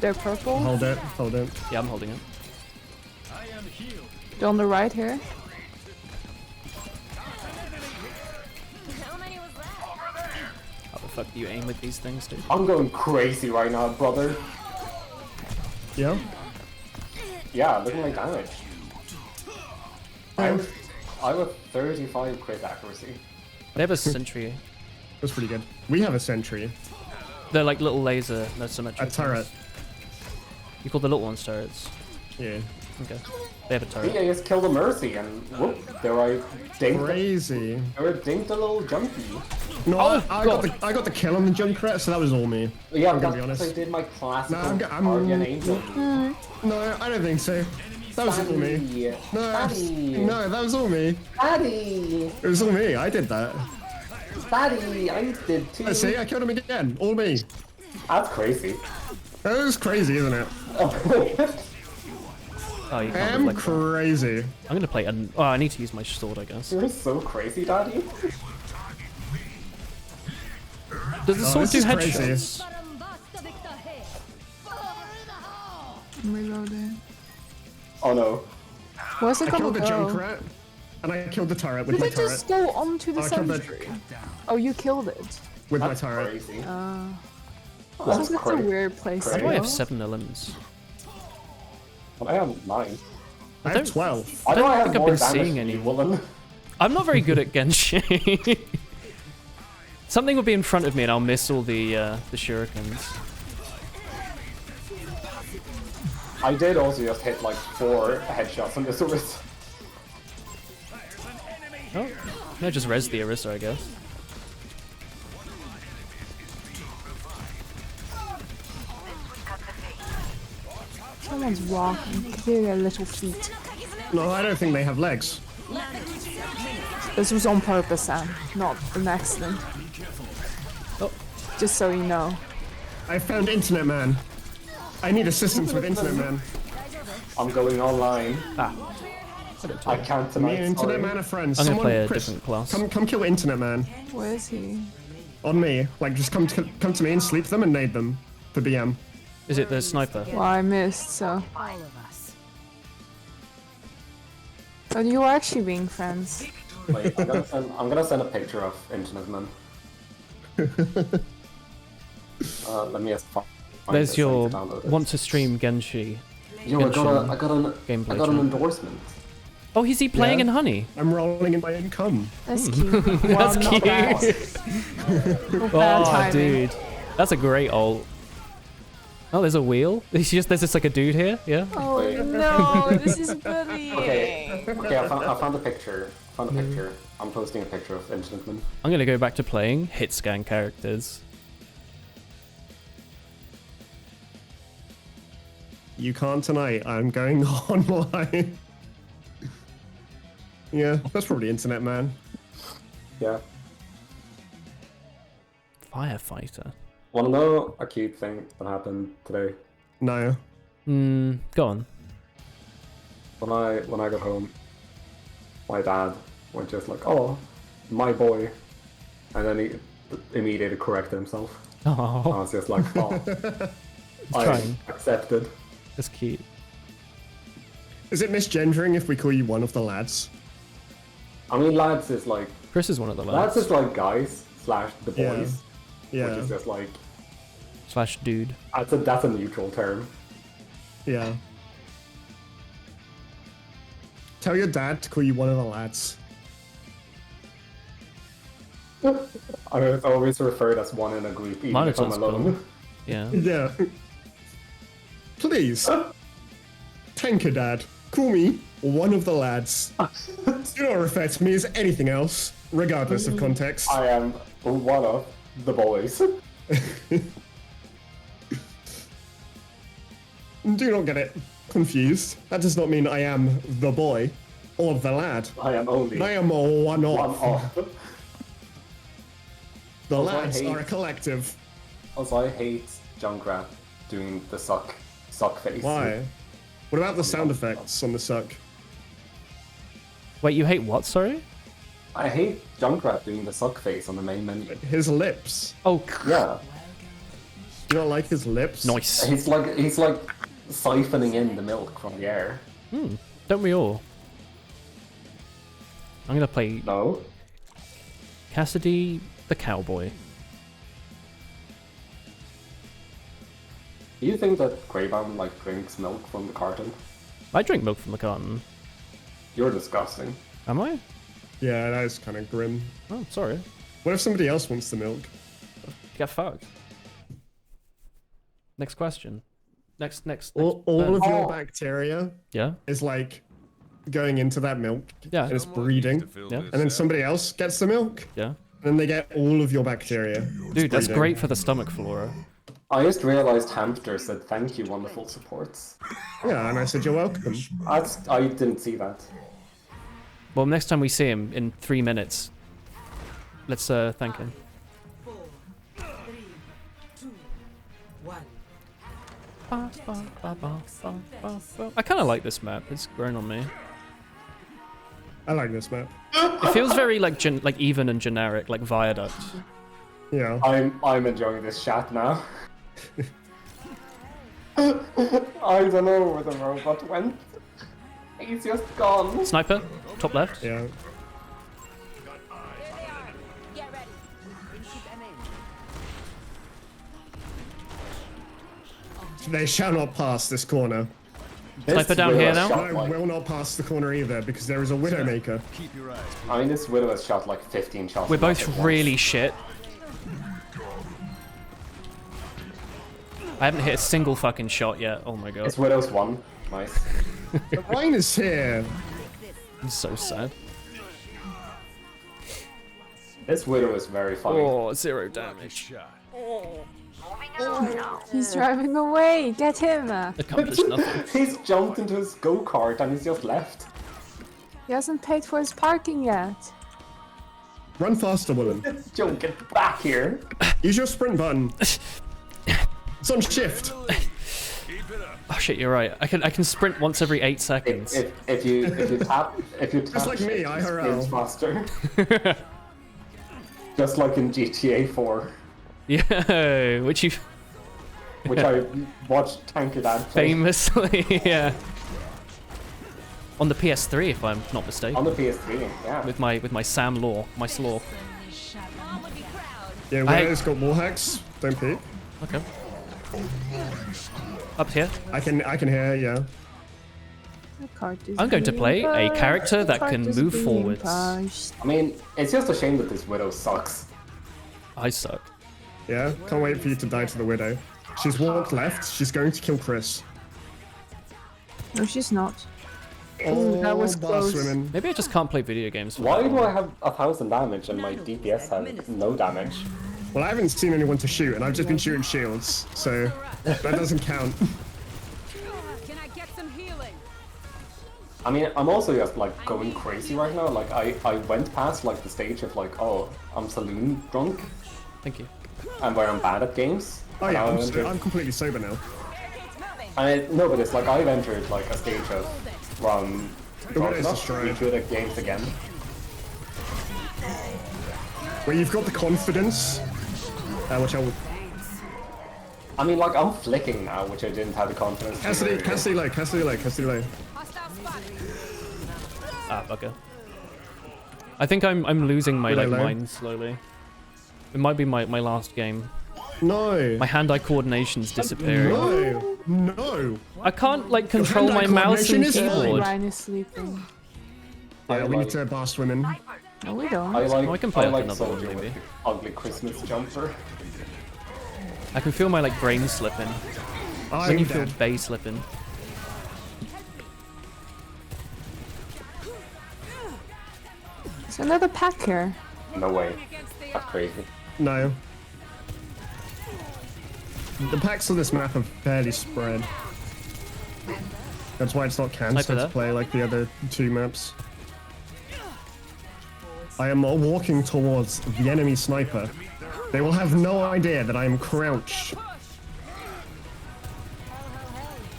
They're purple. Hold it, hold it. Yeah, I'm holding it. They're on the right here. How the fuck do you aim with these things, dude? I'm going crazy right now, brother. Yeah? Yeah, look at my damage. I have 35 crit accuracy. They have a sentry. That's pretty good. We have a sentry. They're like little laser, no symmetric. A turret. You call the little ones turrets? Yeah. Okay. They have a turret. Yeah, just kill the Mercy and whoop, there I dinked. Crazy. There I dinked a little jumpy. No, Oh, I got the kill on the jump crit, so that was all me. Yeah, I'm gonna be because honest. I did my classical I'm Guardian Angel. No, I don't think so. That was all me. No, that was all me. Daddy! It was all me. I did that. Daddy! I did too. See, I killed him again. All me. That's crazy. That was crazy, isn't it? Oh, you I can't am reflect that. crazy. I'm gonna play an. Oh, I need to use my sword, I guess. You're so crazy, Daddy. Does the sword this do is crazy. headshots? I'm reloading. Oh no. Where's it I gonna killed the jump go? crit, and I killed the turret with Did my it turret. just go onto the I killed the- sentry? Oh, you killed it. With That's my turret. crazy. That's a crazy. weird place. Why to do I have go. 7 elements? I have 9. I have 12. Why do I have think I've more been damage seeing than any. you, Woolen? I'm not very good at Genshin. Something will be in front of me and I'll miss all the shurikens. I did also just hit like 4 headshots on this wrist. Oh, no, just res the Orisa, I guess. Someone's walking. Clear their little feet. No, I don't think they have legs. This was on purpose, Sam, not an accident. Oh. Just so you know. I found Internet Man. I need assistance with Internet Man. I'm going online. I can't tonight. Me and Internet sorry. Man are friends. I'm gonna Someone, play a Chris, different class. Come kill Internet Man. Where is he? On me. Like, just come to me and sleep them and nade them. For BM. Is it the sniper? Well, I missed, so. So you are actually being friends. Wait, I'm gonna send a picture of Internet Man. Let me just find There's this your link to download it. want to stream Genshi. Yo, I got an Gameplay endorsement. Oh, is he playing Yeah. in Honey? I'm rolling in my income. That's cute. Well, That's not cute. bad. Bad Oh, timing. dude. That's a great ult. Oh, there's a wheel? There's just like a dude here? Yeah? Oh Wait. no, this is bullying. Okay, I found a picture. I'm posting a picture of Internet Man. I'm gonna go back to playing hit scan characters. You can't tonight. I'm going online. Yeah, that's probably Internet Man. Yeah. Firefighter. Wanna know a cute thing that happened today? No. Go on. When I got home, my dad went just like, "Oh, my boy," and then he immediately corrected himself. I Oh, was just like, "Oh, I trying. accepted." that's cute. Is it misgendering if we call you one of the lads? I mean, lads is like Chris is one of the lads lads. is like guys / the Yeah. boys, Yeah. which is just like Slash dude. that's a neutral term. Yeah. Tell your dad to call you one of the lads. I mean, it's always referred as one in a group, even Mine if I'm sounds alone. cool. Yeah. Yeah. Please. Tanker Dad, call me one of the lads. Do not refer to me as anything else, regardless of context. I am one of the boys. Do not get it confused. That does not mean I am the boy or the lad. I am only I am a one one off. of. The Also, I lads hate- are a collective. Also, I hate Junkrat doing the suck face. Why? What about the sound effects on the suck? Wait, you hate what? Sorry. I hate Junkrat doing the suck face on the main menu. His lips. Oh, Yeah, You don't like his lips? nice. he's like siphoning in the milk from the air. Don't we all? I'm gonna play No, Cassidy the Cowboy. do you think that Greybound like drinks milk from the carton? I drink milk from the carton. You're disgusting. Am I? Yeah, that is kind of grim. Oh, sorry. What if somebody else wants the milk? Get fucked. Next question. Next. All of your bacteria Yeah. is like going into that milk. Yeah. And it's breeding. Yeah. And then somebody else gets the milk. Yeah. And then they get all of your bacteria. Dude, that's breeding. great for the stomach flora. I just realized Hamster said thank you, wonderful supports. Yeah, and I said you're welcome. I didn't see that. Well, next time we see him in 3 minutes, let's thank him. 4, 3, 2, 1. I kind of like this map. It's grown on me. I like this map. It feels very like even and generic, like Viaduct. Yeah. I'm enjoying this chat now. I don't know where the robot went. He's just gone. Sniper, top left. Yeah. They shall not pass this corner. Sniper down here now. I will not pass the corner either because there is a Widowmaker. I mean, this Widow has shot like 15 shots. We're both really shit. I haven't hit a single fucking shot yet. Oh my god. It's Widow's 1. Nice. The Rhine is here. I'm so sad. This Widow is very funny. Oh, 0 damage. He's driving away. Get him. Accomplished nothing. He's jumped into his go-kart and he's just left. He hasn't paid for his parking yet. Run faster, woman. Joe, get back here. Use your sprint button. It's on shift. Oh shit, you're right. I can sprint once every 8 seconds. If you tap Just like me, shift, it IRL. sprints faster. Just like in GTA 4, Yeah, which you which I watched Tanker Dad play. famously, yeah. On the PS3, if I'm not mistaken. On the PS3, yeah. With my Sam Law, my slaw. Yeah, Widow's got wall hacks. Don't peek. Okay. Up here. I can hear, yeah. The cart is I'm going to being play a pushed. character The that cart can is move being forwards. pushed. I mean, it's just a shame that this Widow sucks. I suck. Yeah, can't wait for you to die to the Widow. She's walked left. She's going to kill Chris. No, she's not. Oh, that was boss close. women. Maybe I just can't play video games. For Why that do long. I have 1000 damage and my DPS has no damage? Well, I haven't seen anyone to shoot, and I've just been shooting shields, so that doesn't count. Can I get some healing? I mean, I'm also just like going crazy right now. Like I went past like the stage of like, oh, I'm saloon drunk Thank you. and where I'm bad at games. Oh And yeah, now I'm completely sober now. no, but it's like I've entered like a stage of where I'm drunk Widow's enough to be destroyed. good at games again. Where you've got the confidence, which I would. I mean, like I'm flicking now, which I didn't have the confidence. to do earlier. Cassidy low. Ah, bugger. I think I'm losing my Really like low? mind slowly. It might be my last game. No. My hand-eye coordination's disappearing. No. I can't like control my hand-eye mouse and coordination is fine. keyboard. Ryan is sleeping. Yeah, we need to boss women. No, we don't. I like I can play I like like another one, Soldier maybe. with the ugly Christmas jumper. I can feel my like brain slipping. I I'm can feel dead. Bay slipping. There's another pack here. No way. That's crazy. No. The packs on this map are fairly spread. That's why it's not Sniper cancelled there. to play like the other 2 maps. I am walking towards the enemy sniper. They will have no idea that I am crouched.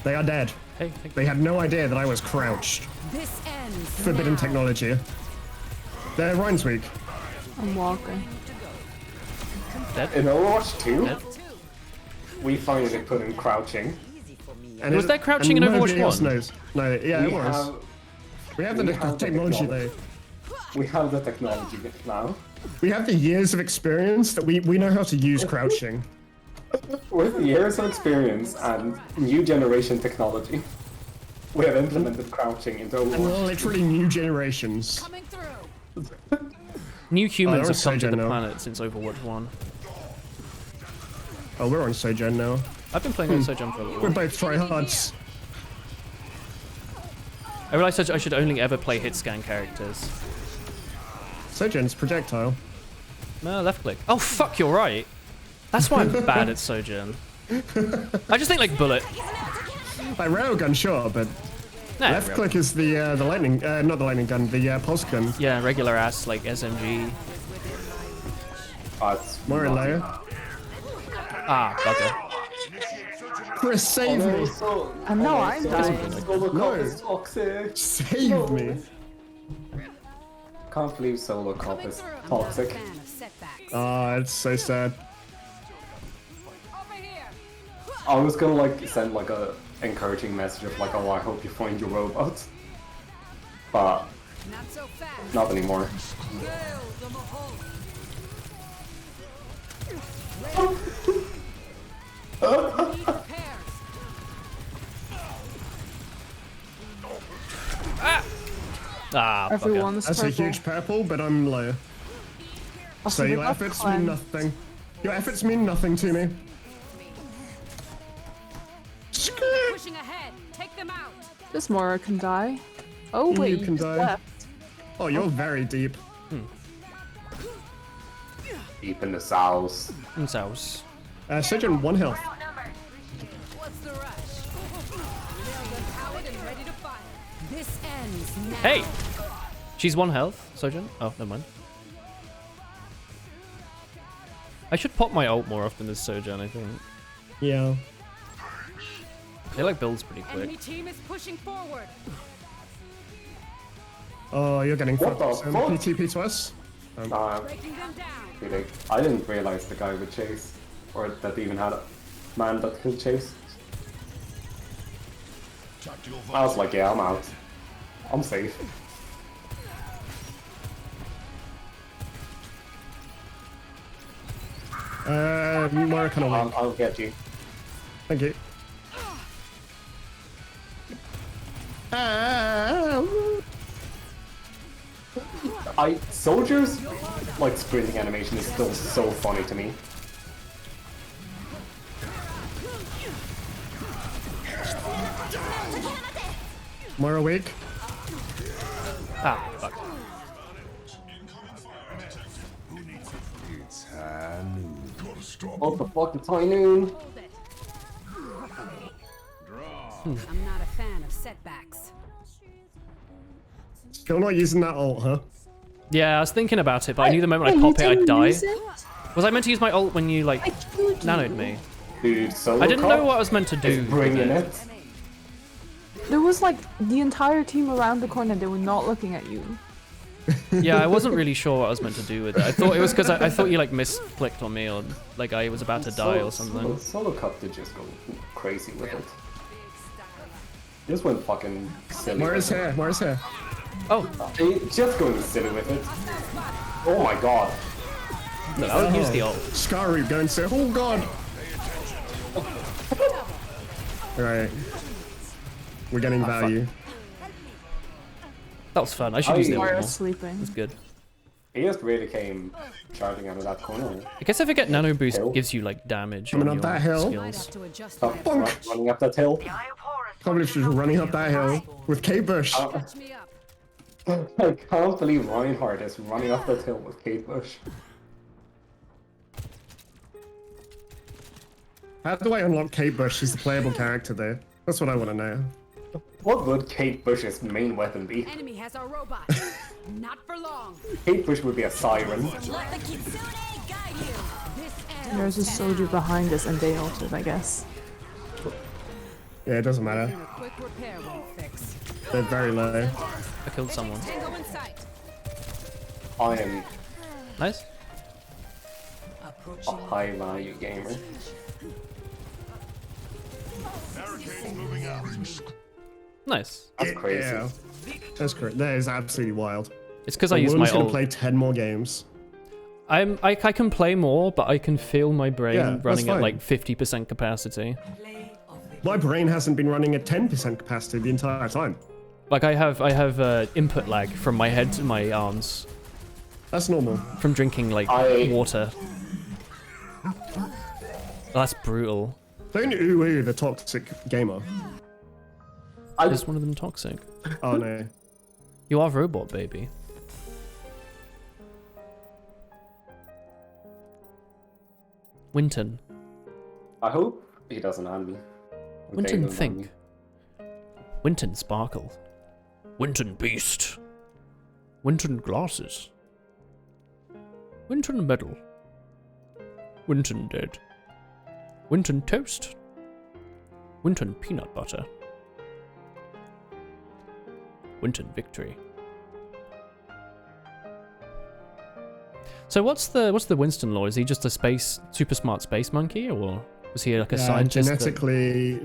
They are dead. Hey, thank you. They had no idea that I was crouched. This ends Forbidden now. technology. There, Ryan's weak. I'm walking. In Overwatch 2, Dead. we finally put in crouching. And Was there crouching in and Overwatch nobody else 1? knows. No, yeah, it was. We have the technology though. We have the technology now. We have the years of experience that we know how to use crouching. With years of experience and new generation technology, we have implemented crouching into And Overwatch. literally new generations. Coming through. New humans they're have come to on the Sojourn now. planet since Overwatch 1. Oh, we're on Sojourn now. I've been playing on Sojourn for a little We're while. both tryhards. I realized I should only ever play hit scan characters. Sojourn's projectile. No, left click. Oh fuck, you're right. That's why I'm bad at Sojourn. I just think like bullet. Like railgun, sure, but Nah, left click is the lightning, not the lightning gun, the pulse gun. Yeah, regular ass like SMG. It's More in nothing. layer. Ah, bugger. Chris, save me! I know I'm dying. Solo No. cop is toxic. Save me! Can't believe solo cop is toxic. Fan of setbacks. Ah, it's so sad. Over here. I was gonna like send like a encouraging message of like, oh, I hope you find your robot, but Not so fast. not anymore. Hail the Mahal. Need repairs. Ah, bugger. Everyone is That's purple. a huge purple, but I'm low. Also, So they your got efforts cleanse. mean nothing. Your efforts mean nothing to me. Pushing ahead. Take them out. This Mora can die. Oh wait, You you can just die. left. Oh, you're very deep. Deep in the south. Zows. Sojourn 1 health. What's the rush? Nailed and powered and ready to fire. This ends now. Hey! She's 1 health, Sojourn. Oh, never mind. I should pop my ult more often as Sojourn, I think. Yeah. They like builds pretty quick. Enemy team is pushing forward. Oh, you're getting What fucked. the fuck? PTP to us? Breaking them down. Really. I didn't realize the guy would chase, or that they even had a man that could chase. I was like, yeah, I'm out. I'm safe. Mora kind of weak. I'll get you. Thank you. Soldiers like sprinting animation is still so funny to me. Mora weak. Ah, fuck. What the fuck, it's high noon? Hold it. I'm not a fan of setbacks. Still not using that ult, huh? Yeah, I was thinking about it, but I knew the moment I Wait, pop you it, I'd didn't die. use it? Was I meant to use my ult when you, like, I told you. nanoed me? Dude, solo I didn't cop know what I was meant to do. is with bringing it. it. There was like the entire team around the corner. They were not looking at you. Yeah, I wasn't really sure what I was meant to do with it. I thought it was because I thought you, like, misclicked on me, or, like, I was about to die or something. Solo cop did just go crazy with it. Just went fucking silly. Mora's with it. here. Mora's here. Oh, Just going silly with it. Oh my god. no, I would use the ult. Skaru going to. Oh god. Right. We're getting value. That was fun. I should use the ult more. Mora's It's sleeping. good. He just really came charging out of that corner. I guess I forget Nano Boost Hill. gives you, like, damage Coming on up your that hill. Might skills. have to adjust Stop my running up that hill. Can't believe she's running up that hill with Kate Bush. Catch me up. I can't believe Reinhardt is running up that hill with Kate Bush. How do I unlock Kate Bush? She's the playable character there. That's what I want to know. What would Kate Bush's main weapon be? Enemy has our robot. Not for long. Kate Bush would be a siren. Let the kitsune guide you. This ends There's a now. soldier behind us, and they ulted, I guess. Yeah, it doesn't matter. Even a quick repair won't fix. They're very low. I killed someone. Tango in sight. I am Nice. a high value gamer. Barricades moving out. Nice. That's crazy. Yeah. That's correct. That is absolutely wild. It's because I use my Woman's gonna ult. play 10 more games. I can play more, but I can feel my brain Yeah, that's running at fine. like 50% capacity. My brain hasn't been running at 10% capacity the entire time. Like I have input lag from my head to my arms That's normal. from drinking like water. That's brutal. Don't ooh the toxic gamer. Is one of them toxic? Oh no. You are robot, baby. Winton. I hope he doesn't hand me. Or they Winton don't hand me. think. Winton sparkle. Winton beast. Winton glasses. Winton medal. Winton dead. Winton toast. Winton peanut butter. Winton victory. So what's the Winston law? Is he just a super smart space monkey, or was he like a scientist?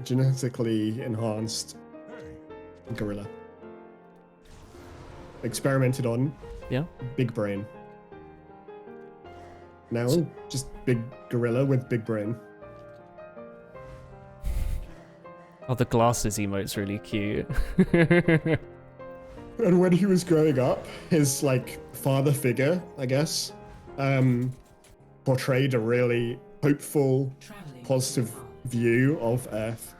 Genetically enhanced gorilla. Experimented on. Yeah. Big brain. Now just big gorilla with big brain. Oh, the glasses emote's really cute. And when he was growing up, his like father figure, I guess, portrayed a really hopeful, positive view of Earth.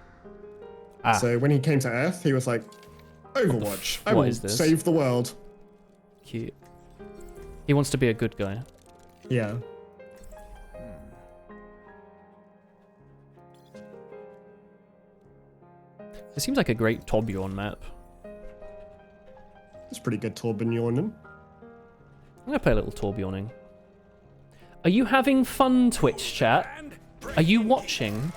Ah. So when he came to Earth, he was like, Overwatch, I What will is this? save the world. Cute. He wants to be a good guy. Yeah. It seems like a great Torbjorn map. It's pretty good Torbjorn. I'm gonna play a little Torbjorning. Are you having fun, Twitch chat? Are you watching?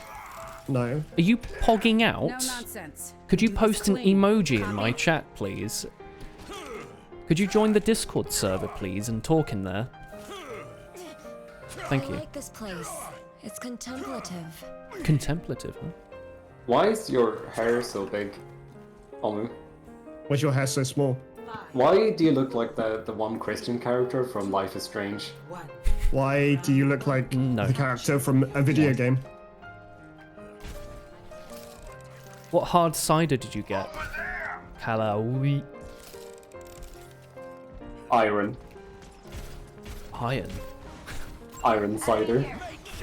No. Are you pogging out? No nonsense. Could you Do this post an clean. emoji in my Copy. chat, please? Could you join the Discord server, please, and talk in there? Thank you. I like this place. It's contemplative. Contemplative, huh? Why is your hair so big, Omu? Why's your hair so small? Why do you look like the one Christian character from Life is Strange? Why do you look like No. the character from a video game? What hard cider did you get? Calawi. Iron. Iron. Iron cider.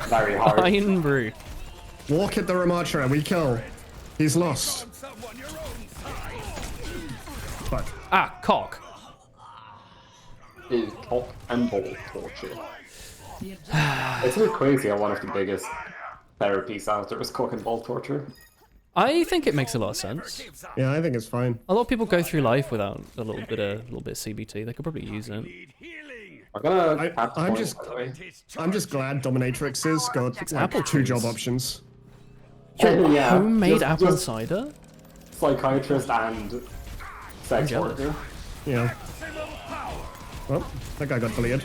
Very hard. Iron brew. Walk at the Ramatra, we kill. He's lost. Fuck. Ah, cock. Is top and ball torture. It's a bit crazy how one of the biggest therapies out there is cock and ball torture. I think it makes a lot of sense. Yeah, I think it's fine. A lot of people go through life without a little bit of CBT. They could probably use it. I'm gonna. I'm just glad Dominatrixes got like, apple two trees. job options. Yeah, Homemade just- apple just cider? Psychiatrist and sex jealous. worker. Yeah. Well, that guy got deleted.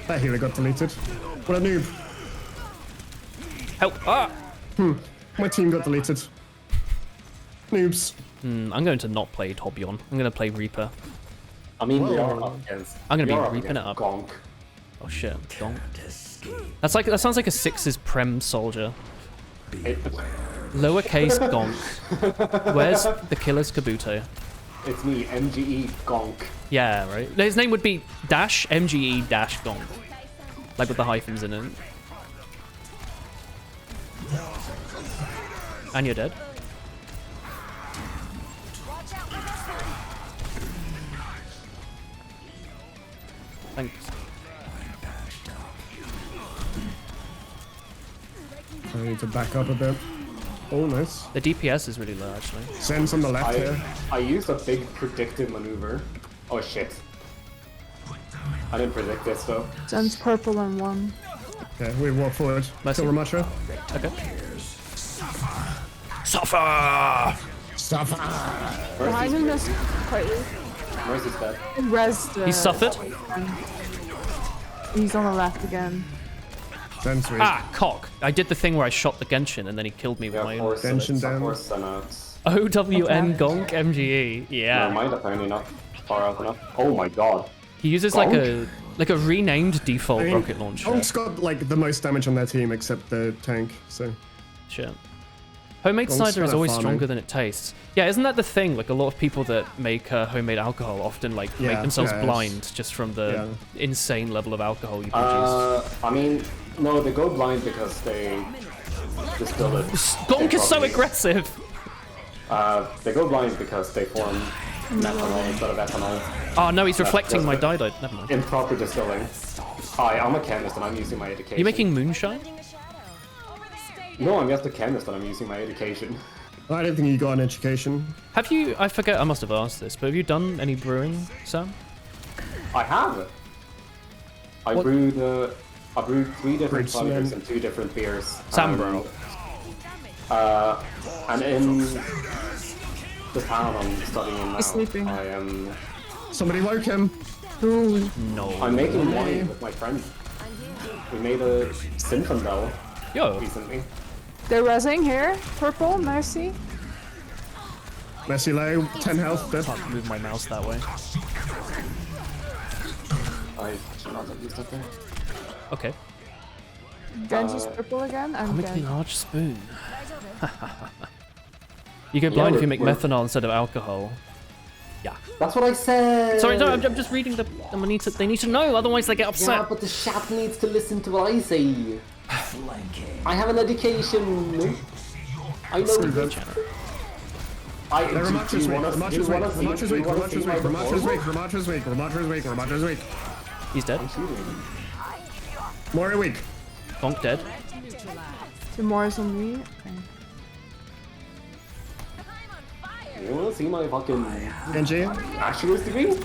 That healer got deleted. What a noob. Help! Ah! My team got deleted. Noobs. I'm going to not play Torbjorn. I'm going to play Reaper. I mean, we Whoa. are up against. I'm gonna we be are reaping against it up. Gonk. Oh shit. Donk. That sounds like a Six's Prem soldier. Lowercase Gonk. Where's the killer's Kabuto? It's me, MGE Gonk. Yeah, right. His name would be dash MGE dash Gonk. Like with the hyphens in it. And you're dead. Thanks. I need to back up a bit. Oh, nice. The DPS is really low, actually. Sen's on the left here. I used a big predictive maneuver. Oh shit. I didn't predict this though. Sen's purple and one. Okay, we walk forward. Mercy. Kill Ramattra. Okay. Suffer! Suffer! Behind him is quite weak. Mercy's dead. Res the... He suffered. He's on the left again. Then sweet. Ah, cock. I did the thing where I shot the Genshin and then he killed me with my own. Genshin down. OWN Gonk MGE. Yeah. Never mind, apparently not far out enough. Oh my god. He uses like a renamed default rocket launcher. Gonk's got like the most damage on their team except the tank, so. Shit. Homemade Gonk's cider is kinda always farming. stronger than it tastes. Yeah, isn't that the thing? Like a lot of people that make homemade alcohol often like make Yeah, themselves yeah, blind just from the insane level of alcohol you produce. I mean, no, they go blind because they distill it. Gonk is so aggressive. They go blind because they form methanol instead of ethanol. Oh no, he's reflecting my dye. Never mind. Improper distilling. Hi, I'm a chemist and I'm using my education. You making moonshine? No, I'm just a chemist and I'm using my education. I don't think you got an education. Have you? I forget. I must have asked this, but have you done any brewing, Sam? I have. I brewed 3 different ciders and 2 different beers. Sam, bro. And in the town I'm studying in now, He's sleeping. I am. Somebody woke him. No. I'm making wine with my friend. We made a Zinfandel recently. They're resing here. Purple, Mercy. Mercy low, 10 health, dead. Can't move my mouse that way. I should not have used that there. Okay. Genji's purple again. I'm Make me dead. large spoon. You go blind if you make methanol instead of alcohol. Yeah. That's what I said. Sorry, no, I'm just reading the. They need to know, otherwise they get upset. Yeah, but the chat needs to listen to what I say. I have an education. I know that. Ramatra's weak. He's dead. Mori weak. Bonk dead. Tomorrow's on me. Okay. You wanna see my fucking Genji? bachelor's degree?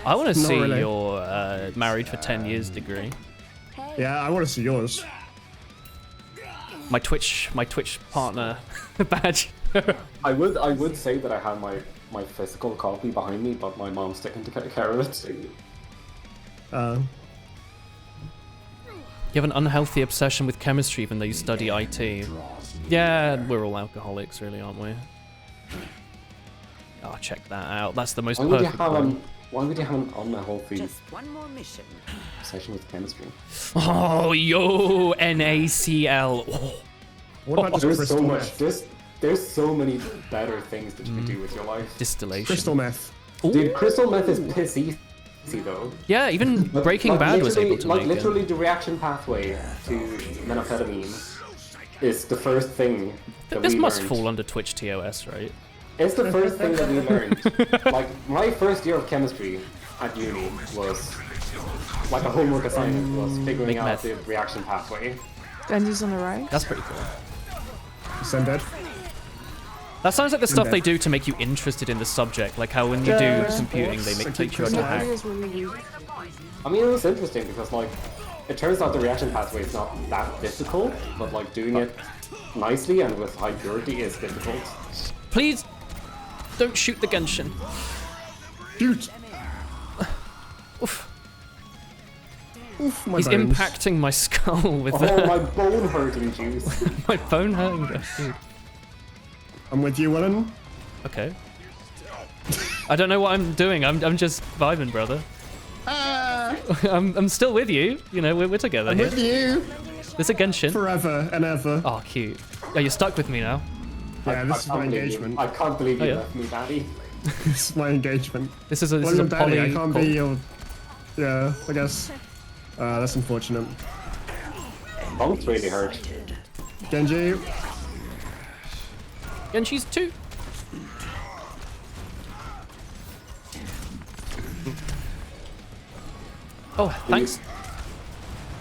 I want to see really. your married for 10 years degree. Yeah, I want to see yours. My Twitch partner badge. I would say that I have my physical copy behind me, but my mom's taking care of it. You have an unhealthy obsession with chemistry even though you study IT. Yeah, we're all alcoholics really, aren't we? Oh, check that out. That's the most perfect one. Why would you have an unhealthy Just one more mission. obsession with chemistry? Oh, yo, NaCl. Oh. What about just There's crystal so much. meth? There's so many better things that you can do with your life. Distillation. Crystal meth. Dude, crystal meth is piss easy though. Yeah, even Breaking Bad was able to make literally it. the reaction pathway to methamphetamine is the first thing that This we must learned. fall under Twitch TOS, right? It's the first thing that we learned. Like, my first year of chemistry at uni was, like a homework assignment was figuring Make out meth. the reaction pathway. Genji's on the right. That's pretty cool. Send dead. That sounds like the stuff they do to make you interested in the subject, like how when you do computing, they teach you how to Nobody hack. is really weak. I mean, it was interesting because, like, it turns out the reaction pathway is not that difficult, but, like, doing it nicely and with high purity is difficult. Please, don't shoot the Genshin. Shoot! Oof. Oof, my He's bones. impacting my skull with Oh, my bone hurting juice. my bone hurting. Dude. I'm with you, Willen. Okay. I don't know what I'm doing. I'm just vibing, brother. I'm still with you. You know, we're together I'm here. with you There's a Genshin. forever and ever. Oh, cute. Yeah, you're stuck with me now. Yeah, this is my engagement. I can't believe you Oh, yeah. left me, Daddy. This is my engagement. This is a William Daddy, poly. I can't be your... Yeah, I guess. That's unfortunate. Bones really hurt. Genji, Genshi's 2. Oh, thanks.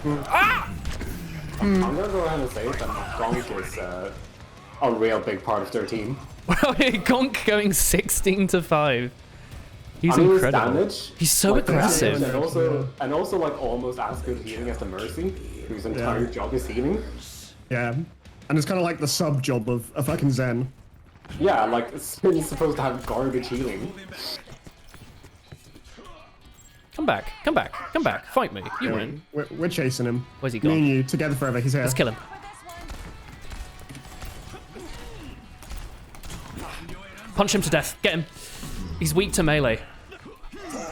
I'm gonna go ahead and say that Gonk is a real big part of their team. Wow, Gonk going 16 to 5. He's I mean, his incredible. damage, He's so like, aggressive. and also like almost as good healing as the Mercy, whose entire job is healing. Yeah. And it's kind of like the sub job of a fucking Zen. Yeah, like it's supposed to have garbage healing. Come back, come back, come back. Fight me. You win. We're chasing him. Where's he Me and gone? you, together forever. He's here. Let's kill him. Punch him to death. Get him. He's weak to melee.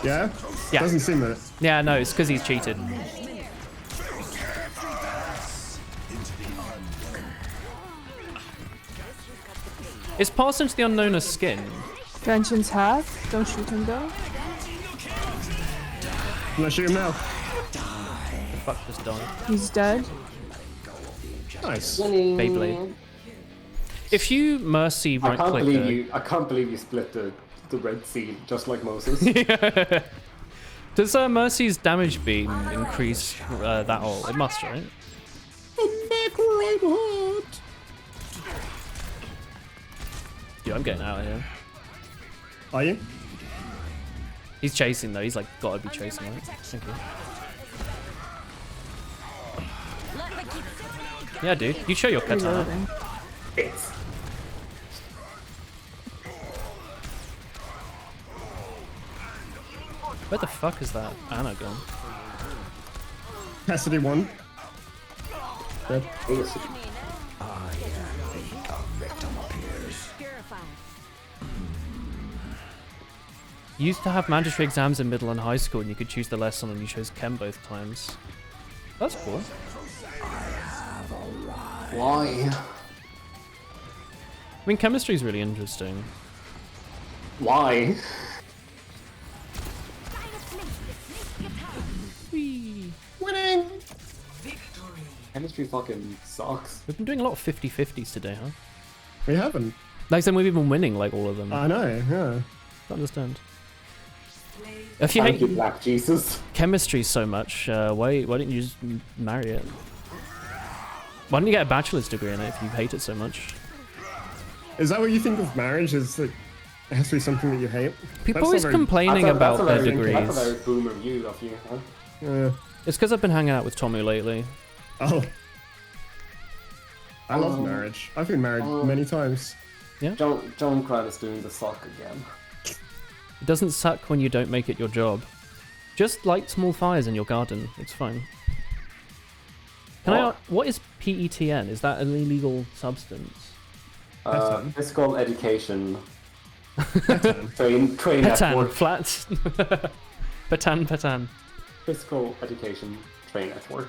Yeah? Yeah. Doesn't seem it. Yeah, no, it's because he's cheated. Is Pass into the Unknown a skin? Genshin's half. Don't shoot him though. I'm gonna shoot him now. The fuck just died. He's dead. Nice. Beyblade. If you Mercy right click I can't believe you split the Red Sea just like Moses. Does Mercy's damage beam increase that all? It must, right? Yeah, I'm getting out of here. Are you? He's chasing though. He's like gotta be chasing, right? Thank you. Yeah, dude. You show your katana. Reloading. Where the fuck is that Anna gone? Cassidy won. Good. You used to have mandatory exams in middle and high school and you could choose the lesson and you chose chem both times. That's cool. Why? I mean, chemistry is really interesting. Why? Winning! Chemistry fucking sucks. We've been doing a lot of 50-50s today, huh? We haven't. Like, then we've been winning, like, all of them. I know, yeah. Don't understand. If you Thank hate you, Black Jesus. chemistry so much, why didn't you just marry it? Why didn't you get a bachelor's degree in it if you hate it so much? Is that what you think of marriage? Is that it has to be something that you hate? People That's always not very- complaining about their That's a degrees. very boomer view of you, huh? Yeah. It's because I've been hanging out with Tomu lately. Oh. I love marriage. I've been married many times. John Crad is doing the sock again. It doesn't suck when you don't make it your job. Just light small fires in your garden. It's fine. Can I? What is PETN? Is that an illegal substance? Physical education. train Petan, network. flats. Petan. Physical education train network.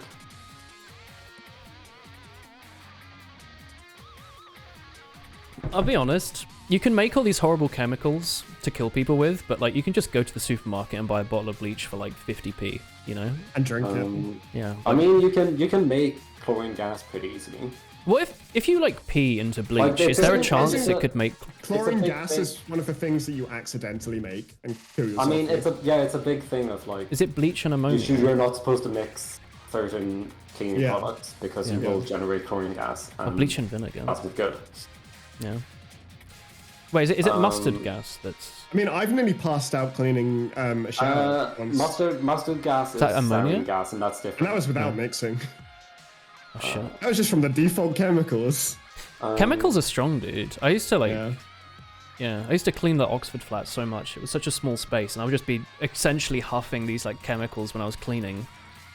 I'll be honest. You can make all these horrible chemicals to kill people with, but like you can just go to the supermarket and buy a bottle of bleach for like 50p, you know? And drink it. Yeah. I mean, you can make chlorine gas pretty easily. What if you like pee into bleach? Like, Is there a isn't- chance isn't it the- could make? Chlorine big gas thing. is one of the things that you accidentally make and kill I yourself mean, with. it's a big thing of like Is it bleach and ammonia? you're not supposed to mix certain cleaning Yeah. products because Yeah. you will generate chlorine gas. Oh, And bleach and vinegar. that's not good. Yeah. Wait, is it mustard gas that's? I mean, I've nearly passed out cleaning a shower once. Mustard gas is that ammonia? sarin gas, and that's different. And that was without mixing. Oh shit. That was just from the default chemicals. Chemicals are strong, dude. I used to like. Yeah. Yeah, I used to clean the Oxford flats so much. It was such a small space, and I would just be essentially huffing these like chemicals when I was cleaning.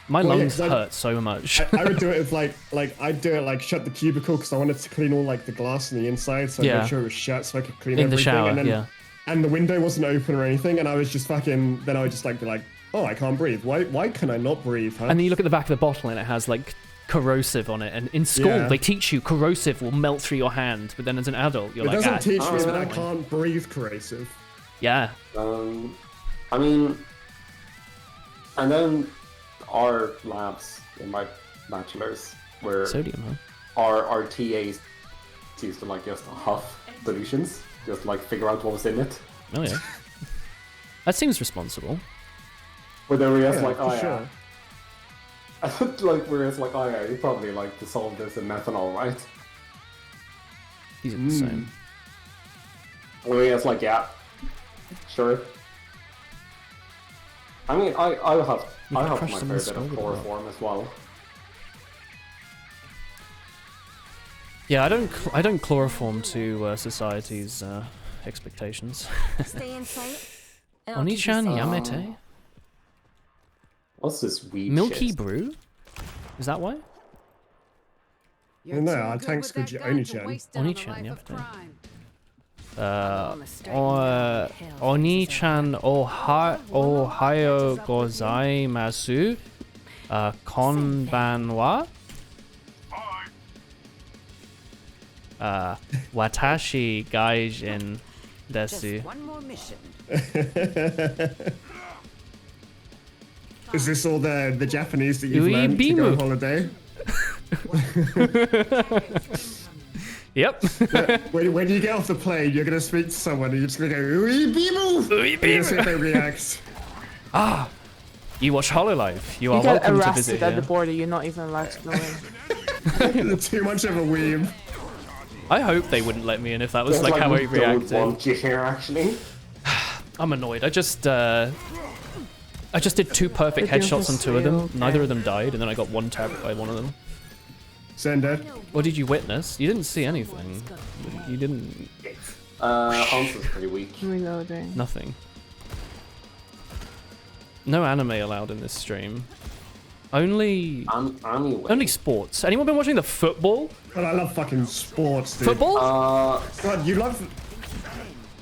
My Well, yeah, lungs 'cause hurt so much. I would do it with like I'd do it like shut the cubicle because I wanted to clean all like the glass on the inside, so I'd Yeah. make sure it was shut so I could clean In everything. the shower, and then, yeah. And the window wasn't open or anything, and I was just fucking. Then I would just like be like, oh, I can't breathe. Why can I not breathe? Huh? And then you look at the back of the bottle, and it has like corrosive on it. And in school, Yeah. they teach you corrosive will melt through your hand, but then as an adult, you're it like, doesn't teach me it's that I fine." can't breathe corrosive. Yeah. I mean, and then our labs in my bachelor's where Sodium, huh? our TAs used to like just huff solutions, just like figure out what was in it. Oh yeah. That seems responsible. Where they were just Yeah, like, for oh yeah. sure. Like where it's like, oh yeah, you probably like dissolve this in methanol, right? These are the same. Where it's like, yeah, sure. I mean, I have my crush fair someone's bit skull of with a rock. chloroform as well. Yeah, I don't chloroform to society's expectations. Stay in sight. and I'll keep you Oni-chan safe. Yamete? What's this weed Milky shit? Brew? Is that why? You're No, too our good tanks with could that only gun to chan. waste it on the Oni-chan, life yeah, of yeah. crime. Oni-chan Ohio gozaimasu. Konbanwa. Watashi gaijin desu. One more mission. Is this all the Japanese that you've Ui learned to go bimu. on holiday? Yep. When you get off the plane, you're gonna speak to someone and you're just gonna go, "Ui bimu!" Ui You're gonna see if they bimu. react. You watch Hololive. You You are get welcome to arrested visit at here. the border. You're not even allowed to go in. Too much of a weeb. I hope they wouldn't let me in if that was It's like how I we don't reacted. want you here, actually. I'm annoyed. I just did 2 perfect The game headshots on was 2 of them. failed, Neither yeah. of them died, and then I got 1 tapped by 1 of them. Sender. What did you witness? You didn't see anything. You didn't. Hans is pretty weak. Reloading. Nothing. No anime allowed in this stream. Only Anyway. only sports. Anyone been watching the football? But I love fucking sports, dude. Football? God, you love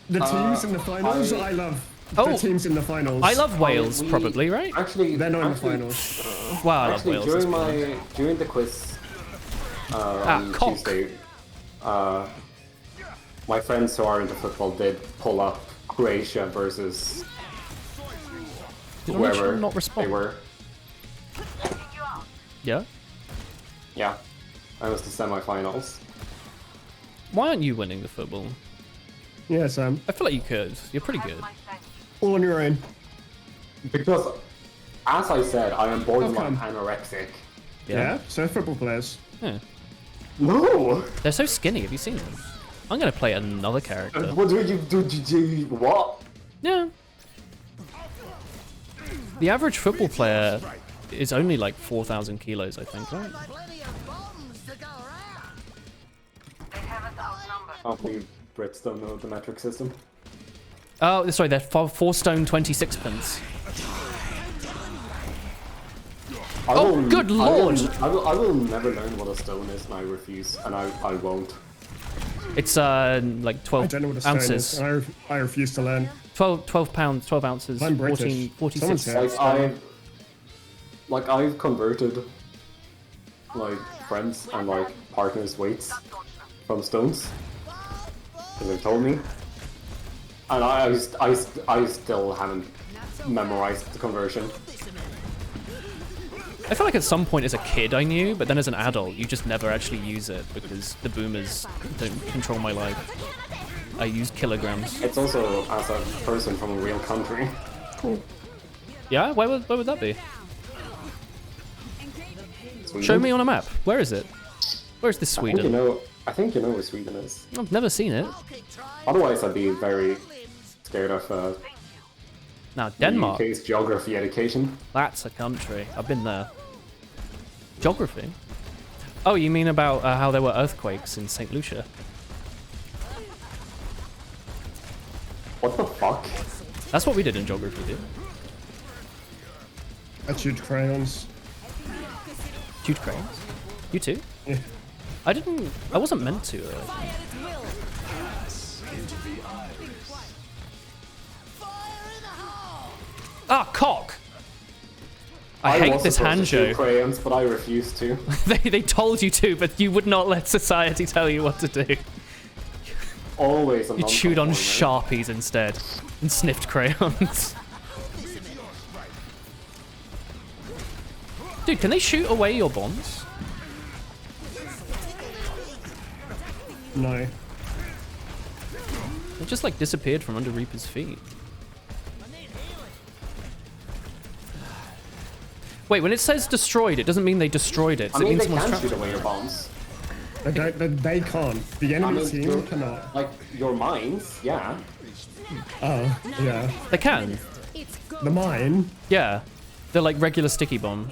the teams in the finals? I love the teams in the finals. I love Wales, probably, right? Actually, They're not in the finals. Wow, I love Actually, Wales. let's be honest. during the quiz on cock. Tuesday, my friends who are into football did pull up Croatia versus Did whoever Oni-chan not they respond? were. Yeah? Yeah, that was the semi-finals. Why aren't you winning the football? Yeah, Sam. I feel like you could. You're pretty good. All on your own. Because, as I said, I am borderline come? anorexic. Yeah, so football players. Yeah. No! They're so skinny. Have you seen them? I'm gonna play another character. What do you do? What? Yeah. The average football player is only like 4,000 kilos, I think, right? I can't believe Brits don't know the metric system. Oh, sorry, they're 4 stone 26 pence. Good lord! I will never learn what a stone is, and I refuse, and I won't. It's like I 12 don't know what a stone ounces. is. And I refuse to learn. 12 pounds, 12 ounces, I'm British. 14, 46. Someone said- I've converted like friends and like partners' weights from stones because they told me, and I still haven't memorized the conversion. I feel like at some point as a kid I knew, but then as an adult you just never actually use it because the boomers don't control my life. I use kilograms. It's also as a person from a real country. Cool. Yeah? Where would that be? Sweden? Show me on a map. Where is it? Where's this Sweden? I think you know where Sweden is. I've never seen it. Otherwise, I'd be very scared of Now, Denmark. UK's geography education. That's a country. I've been there. Geography? Oh, you mean about how there were earthquakes in St. Lucia? What the fuck? That's what we did in geography, dude. I chewed crayons. Huge crayons. You too? Yeah. I wasn't meant to. Ah, cock! I hate was this supposed to Hanjo. shoot crayons, but I refused to. They told you to, but you would not let society tell you what to do. Always a You chewed on non-conformer. Sharpies instead and sniffed crayons. Dude, can they shoot away your bombs? No. They just like disappeared from under Reaper's feet. Wait, when it says destroyed, it doesn't mean they destroyed it. I It mean, means they someone's can trapped shoot it. away your bombs. They can't. The enemy team your- cannot. Like, your mines, yeah. Oh, yeah. They can. The mine? Yeah. They're like regular sticky bomb.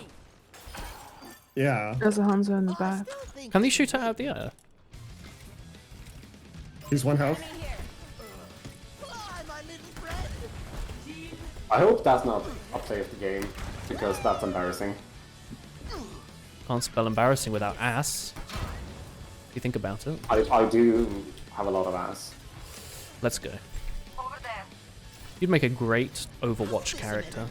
Yeah. There's a Hanzo in the back. Can they shoot it out of the air? He's 1 health. I hope that's not a play of the game, because that's embarrassing. Can't spell embarrassing without ass. If you think about it. I do have a lot of ass. Let's go. You'd make a great Overwatch character.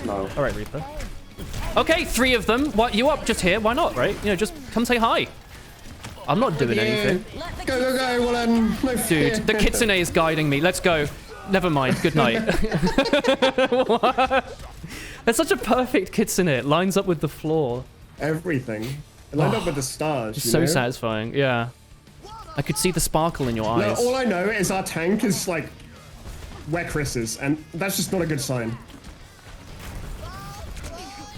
No. Alright, Reaper. Okay, 3 of them. What, you up just here? Why not, right? You know, just come say hi. I'm not doing anything. Go, go, go, well then. No fear. Dude, the Kitsune is guiding me. Let's go. Never mind. Good night. What? That's such a perfect Kitsune. It lines up with the floor. Everything. It lined up with the stars. It's you so know? satisfying. Yeah. I could see the sparkle in your No, eyes. all I know is our tank is like where Chris is, and that's just not a good sign.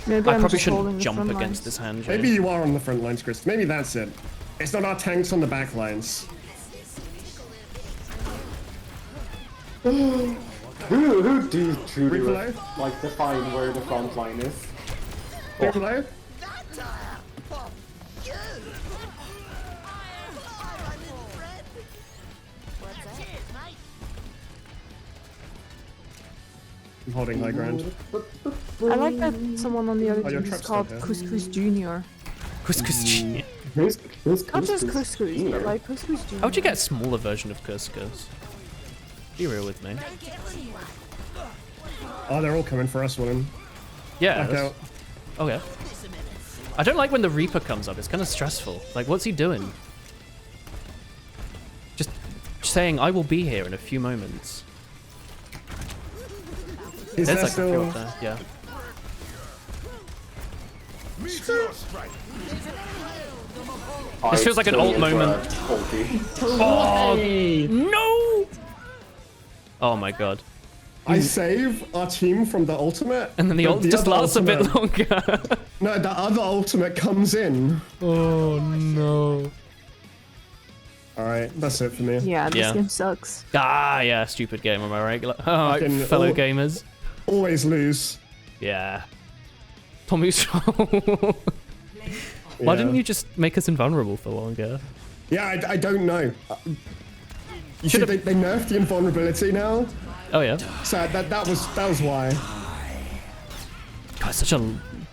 Maybe I I'm probably just holding shouldn't the jump front against lines. this hand, Jay. Maybe you are on the front lines, Chris. Maybe that's it. It's not our tanks on the back lines. Who do you truly Replay? like define where the front line is? Big low? I'm holding high ground. I like that someone on the other Oh, your team is trap's called still here. Couscous Junior. Couscous Junior. Who's Not just Couscous, but like Couscous Junior. How would you get a smaller version of Couscous? Be real with me. Oh, they're all coming for us, William. Yeah. Back that's- out. Oh yeah. I don't like when the Reaper comes up. It's kind of stressful. Like, what's he doing? Just saying, I will be here in a few moments. Is There's that like a few still... up there. Yeah. Meteor strike. This feels like an alt moment. Oh no! Oh my god. I save our team from the ultimate. And then the but ult just other lasts a bit ultimate- longer. No, the other ultimate comes in. Oh no. Alright, that's it for me. Yeah, this Yeah. game sucks. Ah, yeah, stupid game, am I right? Alright, Fucking fellow all- gamers. Always lose. Yeah. Tommy's Why didn't you just make us invulnerable for longer? Yeah, I don't know. You see, Should've- they nerfed the invulnerability now, Oh yeah. so that was why. God, such a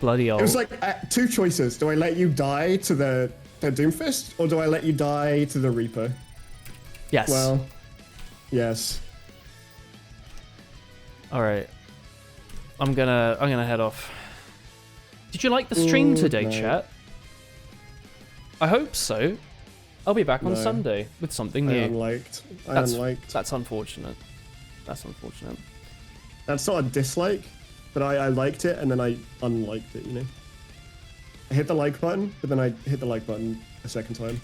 bloody old. It was like 2 choices. Do I let you die to the Doomfist, or do I let you die to the Reaper? Yes. Well, yes. Alright. I'm gonna head off. Did you like the stream today, no. chat? I hope so. I'll be back on No. Sunday with something I new. unliked. I That's unliked. that's unfortunate. That's unfortunate. That's not a dislike, but I liked it and then I unliked it, you know? I hit the like button, but then I hit the like button a second time.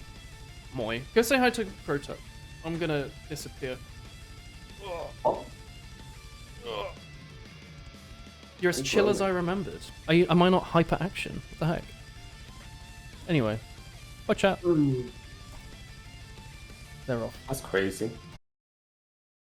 Moi. Go say hi to Proto. I'm gonna disappear. Oh, You're as chill as I remembered. Am I not hyper action? What the heck? Anyway. Watch out. They're off. that's crazy.